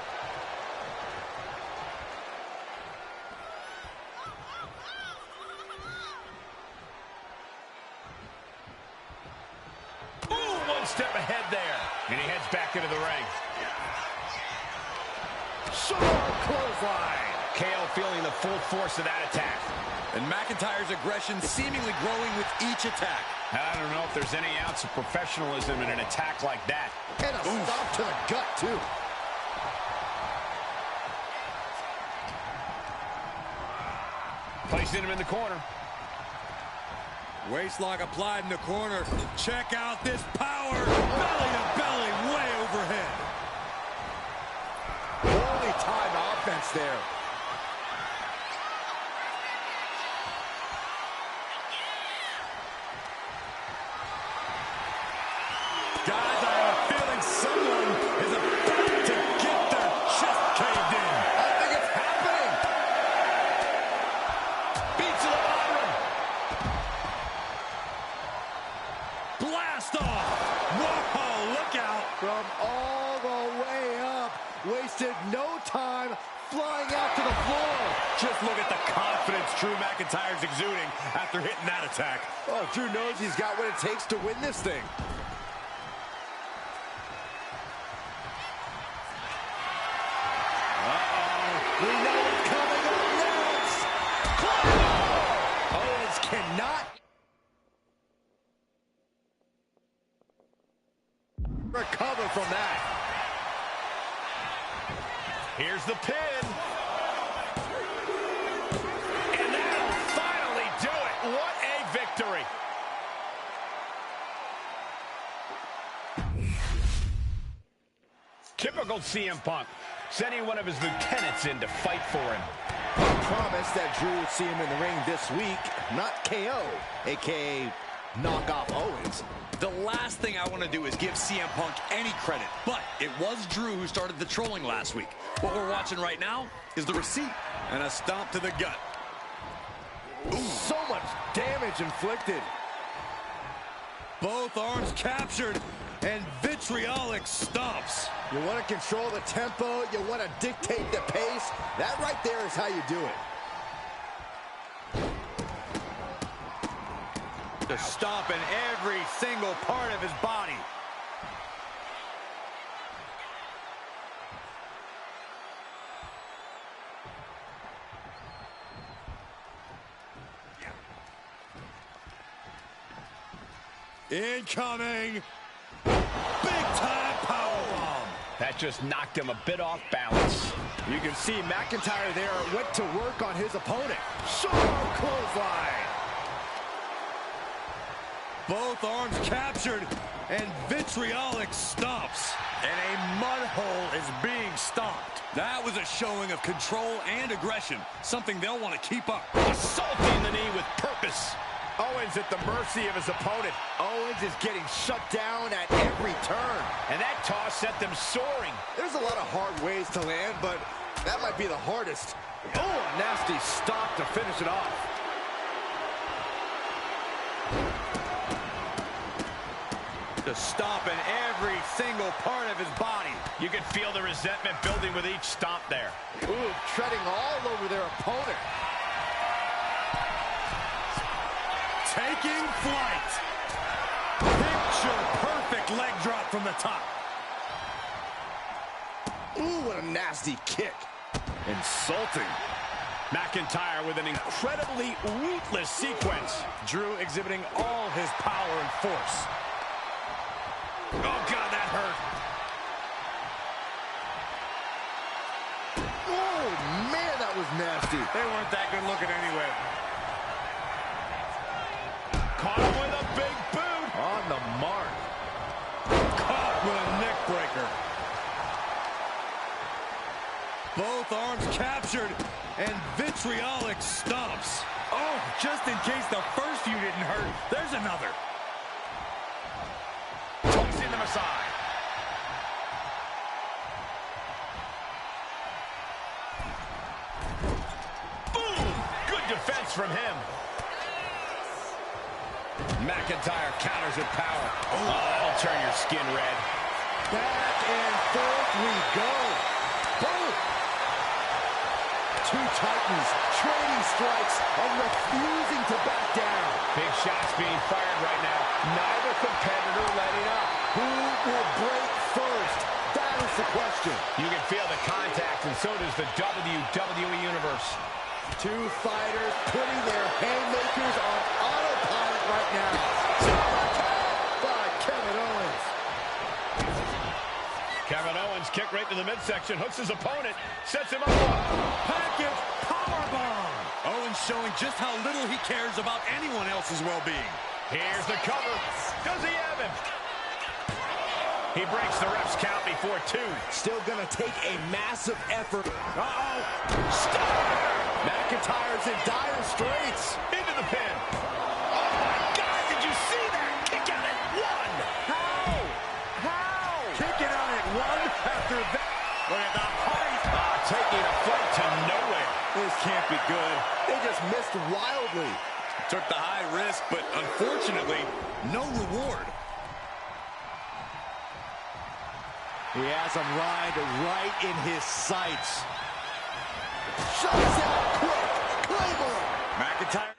Ooh, one step ahead there. And he heads back into the ring. Short clothesline. KO feeling the full force of that attack. And McIntyre's aggression seemingly growing with each attack. I don't know if there's any ounce of professionalism in an attack like that. And a stomp to the gut, too. Placing him in the corner. Waistlock applied in the corner. Check out this power. Belly to belly, way overhead. Poorly timed offense there. Guys, I have a feeling someone is about to get their chest caved in. I think it's Drew McIntyre's exuding after hitting that attack. Oh, Drew knows he's got what it takes to win this thing. We know what's coming up next. Owens cannot recover from that. Here's the pin. And that'll finally do it. What a victory. Typical CM Punk, sending one of his lieutenants in to fight for him. Promised that Drew would see him in the ring this week, not KO, a.k.a. knock off Owens. The last thing I want to do is give CM Punk any credit, but it was Drew who started the trolling last week. What we're watching right now is the receipt and a stomp to the gut. Ooh, so much damage inflicted. Both arms captured and vitriolic stomps. You want to control the tempo, you want to dictate the pace. That right there is how you do it. To stomp in every single part of his body. Incoming! Big-time powerbomb! That just knocked him a bit off balance. You can see McIntyre there went to work on his opponent. Sharp clothesline! Both arms captured and vitriolic stomps. And a mud hole is being stomped. That was a showing of control and aggression, something they'll want to keep up. Assaulting the knee with purpose. Owens at the mercy of his opponent. Owens is getting shut down at every turn. And that toss sent them soaring. There's a lot of hard ways to land, but that might be the hardest. Oh, a nasty stop to finish it off. To stomp in every single part of his body. You can feel the resentment building with each stomp there. Ooh, treading all over their opponent. Taking flight. Picture-perfect leg drop from the top. Ooh, what a nasty kick. Insulting. McIntyre with an incredibly ruthless sequence. Drew exhibiting all his power and force. Oh, God, that hurt. Oh, man, that was nasty. They weren't that good looking anyway. Caught him with a big boot. On the mark. Caught with a neck breaker. Both arms captured and vitriolic stomps. Oh, just in case the first few didn't hurt, there's another. Tossing them aside. Boom! Good defense from him. McIntyre counters with power. Oh, that'll turn your skin red. Back and forth we go. Boom! Two Titans trading strikes and refusing to back down. Big shots being fired right now. Neither competitor letting up. Who will break first? That is the question. You can feel the contact, and so does the WWE Universe. Two fighters putting their haymakers on autopilot right now. By Kevin Owens. Kevin Owens kick right to the midsection, hooks his opponent, sets him up. Package powerbomb. Owens showing just how little he cares about anyone else's well-being. Here's the cover. Does he have him? He breaks the ref's count before two. Still gonna take a massive effort. Uh-oh. Stunner! McIntyre's in dire straits. Into the pin. Oh, my God, did you see that? Kick out at one. How? Kicking out at one after that. Look at the height. Taking a flight to nowhere. This can't be good. They just missed wildly. Took the high risk, but unfortunately, no reward. He has him right in his sights. Shuts out quick. Claymore. McIntyre.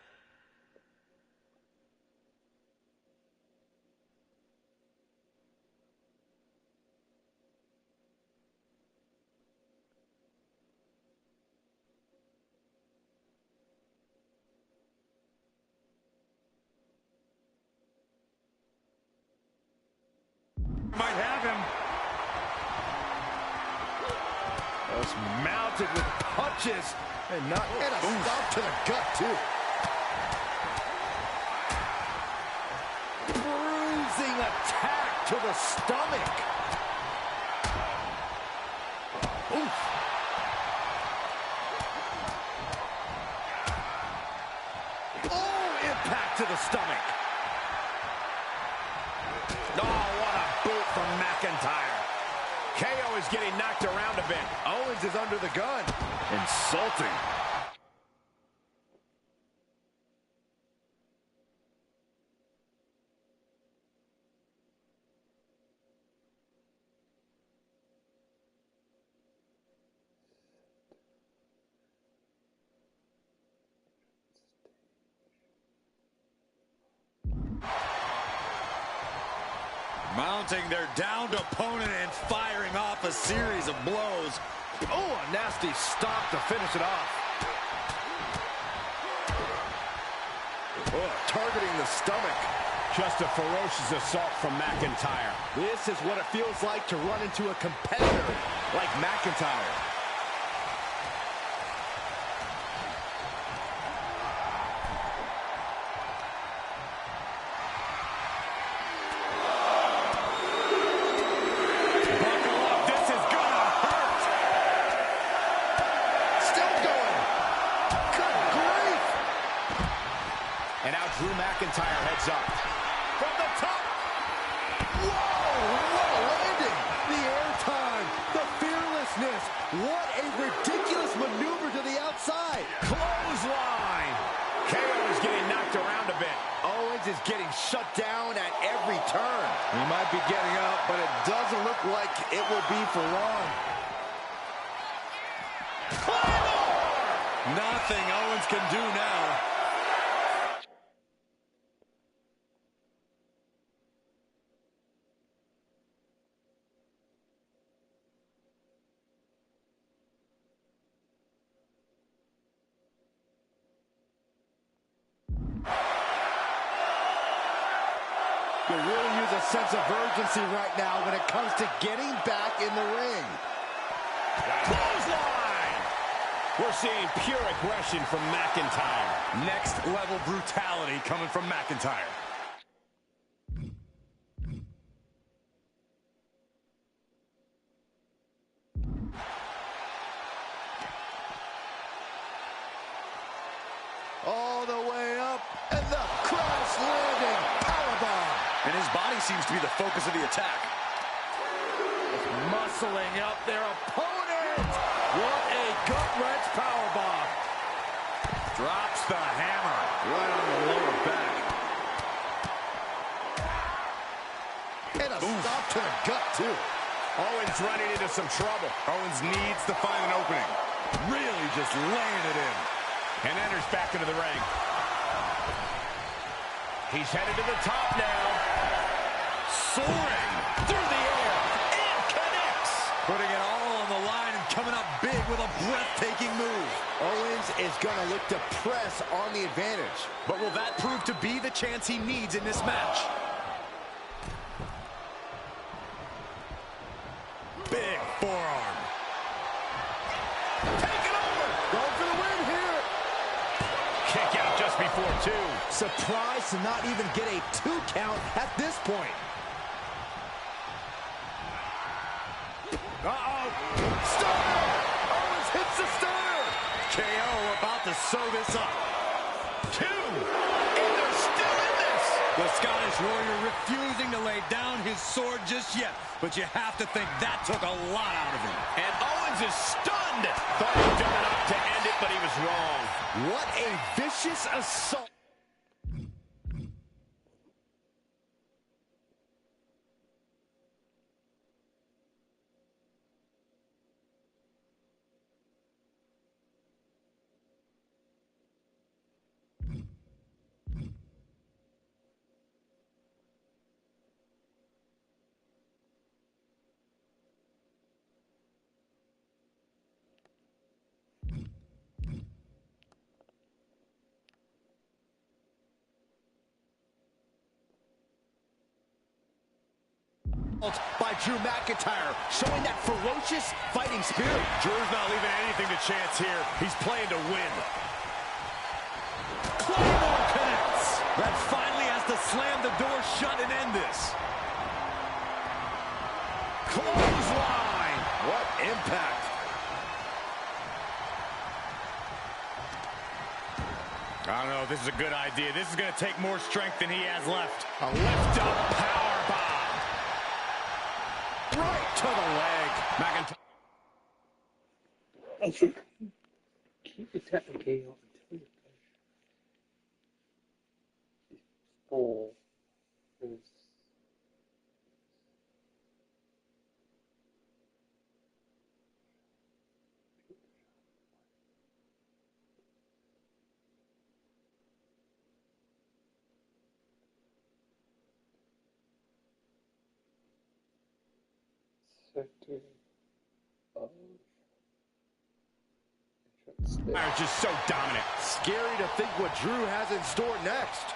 Might have him. Just mounted with punches and not and a stop to the gut too. Bruising attack to the stomach. Oof. Oh, impact to the stomach. Oh, what a boot from McIntyre. KO is getting knocked around a bit. Owens is under the gun. Insulting. Mounting their downed opponent and firing off a series of blows. Oh, a nasty stop to finish it off. Oh, targeting the stomach. Just a ferocious assault from McIntyre. This is what it feels like to run into a competitor like McIntyre. Drew McIntyre heads up. From the top. Whoa, what a landing. The airtime, the fearlessness. What a ridiculous maneuver to the outside. Clothesline. KO is getting knocked around a bit. Owens is getting shut down at every turn. He might be getting up, but it doesn't look like it will be for long. Nothing Owens can do now. You really use a sense of urgency right now when it comes to getting back in the ring. Clothesline! We're seeing pure aggression from McIntyre. Next level brutality coming from McIntyre. All the way up, and the crash landing powerbomb. And his body seems to be the focus of the attack. Muscling up their opponent. What a gut-wrench powerbomb. Drops the hammer right on the lower back. And a stop to the gut, too. Owens running into some trouble. Owens needs to find an opening. Really just laying it in. And enters back into the ring. He's headed to the top now. Soaring through the air and connects. Putting it all on the line and coming up big with a breathtaking move. Owens is going to look to press on the advantage. But will that prove to be the chance he needs in this match? Big forearm. Going for the win here. Kick out just before two. Surprised to not even get a 2 count at this point. Uh-oh. Stunner. Owens hits the stunner. KO about to sew this up. 2. And they're still in this. The Scottish Warrior refusing to lay down his sword just yet. But you have to think that took a lot out of him. And Owens is stunned. Thought he'd done enough to end it, but he was wrong. What a vicious assault. By Drew McIntyre, showing that ferocious fighting spirit. Drew's not leaving anything to chance here. He's playing to win. Claymore connects. That finally has to slam the door shut and end this. Clothesline. What impact. I don't know if this is a good idea. This is going to take more strength than he has left. A lift up power bomb. Right to the leg. McIntyre. I should keep the technically on until full. Just so dominant. Scary to think what Drew has in store next.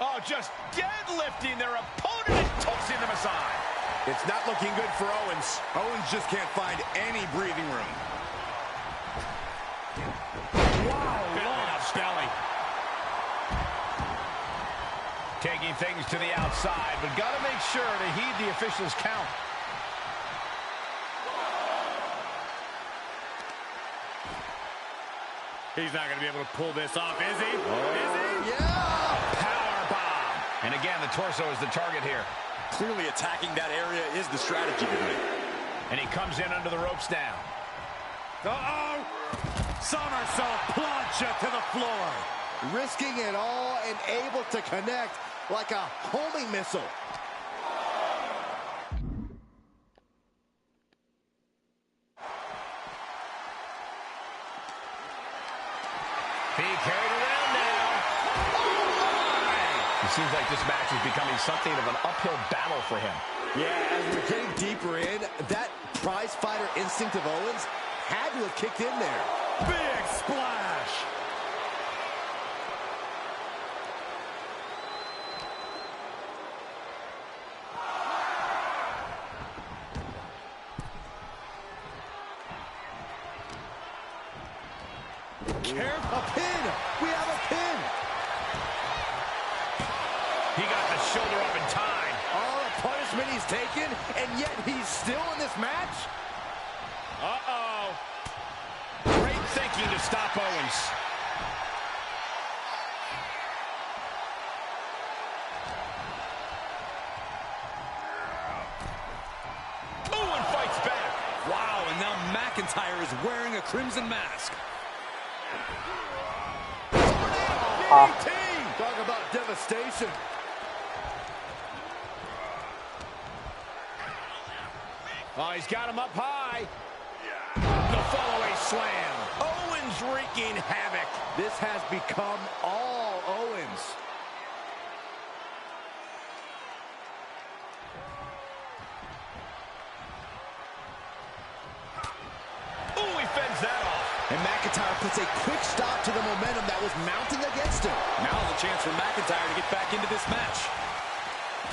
Oh, just deadlifting their opponent and tossing them aside. It's not looking good for Owens. Owens just can't find any breathing room. Wow, long belly. Taking things to the outside, but got to make sure to heed the officials' count. He's not going to be able to pull this off, is he? Is he? Yeah! Power bomb. And again, the torso is the target here. Clearly attacking that area is the strategy tonight. And he comes in under the ropes now. Uh-oh! Somersault plunge to the floor. Risking it all and able to connect like a homing missile. Being carried around now. Oh, it seems like this match is becoming something of an uphill battle for him. Yeah, as we're getting deeper in, that prize fighter instinct of Owens had to have kicked in there. Big splash. Careful. A pin. We have a pin. He got the shoulder up in time. All the punishment he's taken, and yet he's still in this match? Uh-oh. Great thinking to stop Owens. Owen fights back. Wow, and now McIntyre is wearing a crimson mask. Talk about devastation. Oh, he's got him up high. The follow-away slam. Owens wreaking havoc. This has become all Owens. Ooh, he fends that off. And McIntyre puts a quick stop to the momentum that was mounting against him. Now's a chance for McIntyre to get back into this match.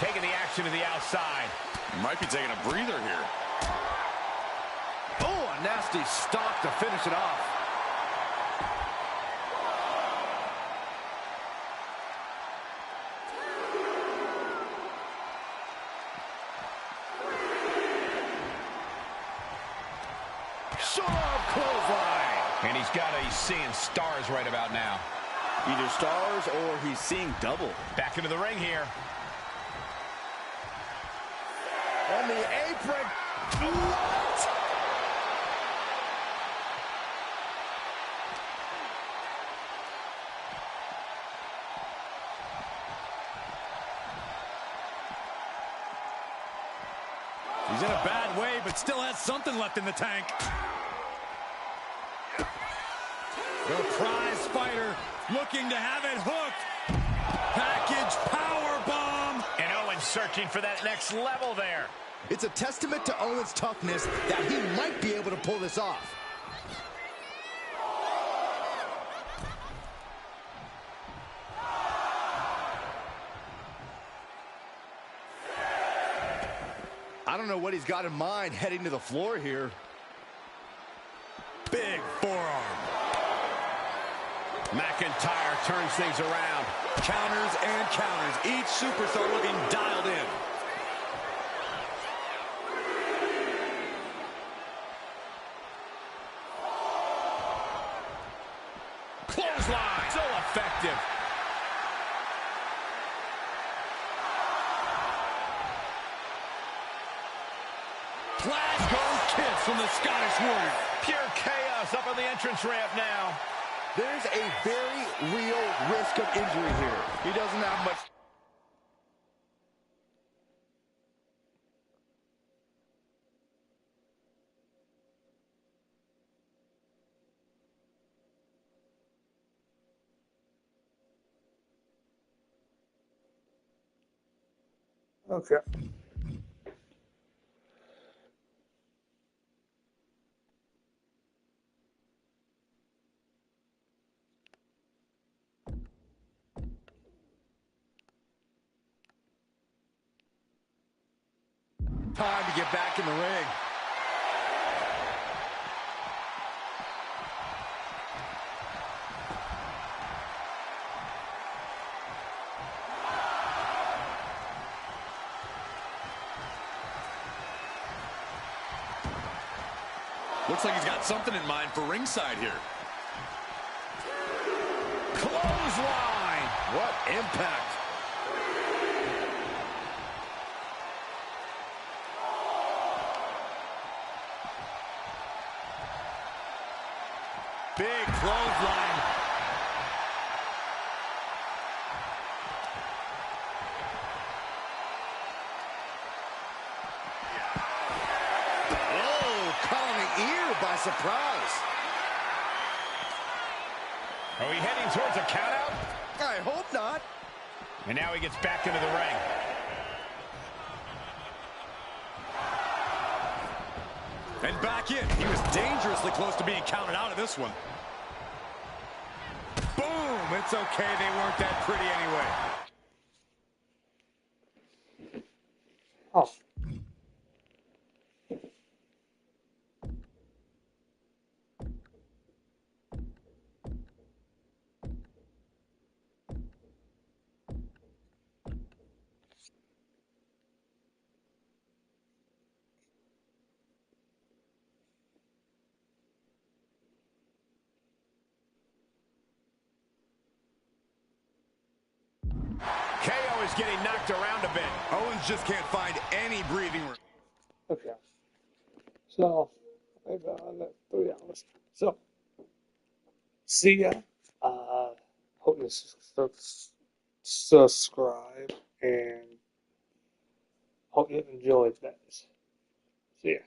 Taking the action to the outside. Might be taking a breather here. Oh, a nasty stomp to finish it off. Short clothesline. And he's seeing stars right about now. Either stars or he's seeing double. Back into the ring here. On the apron. What? He's in a bad way, but still has something left in the tank. The prize fighter looking to have it hooked. Package power bomb. And Owens searching for that next level there. It's a testament to Owens' toughness that he might be able to pull this off. I don't know what he's got in mind heading to the floor here. Big forearm. McIntyre turns things around. Counters and counters. Each superstar looking dialed in. Clothesline. So effective. Glasgow kiss from the Scottish Warrior. Pure chaos up on the entrance ramp now. There's a very real risk of injury here. He doesn't have much. Okay. Time to get back in the ring. Looks like he's got something in mind for ringside here. Clothesline! What impact! Big clothesline. Oh, caught on the ear by surprise. Are we heading towards a countout? I hope not. And now he gets back into the ring. And back in. He was dangerously close to being counted out of this one. Boom! It's okay. They weren't that pretty anyway. Oh. KO is getting knocked around a bit. Owens just can't find any breathing room. Okay. So, maybe I'll let 3 hours. So, see ya. Hope you subscribe and hope you enjoyed that. See ya.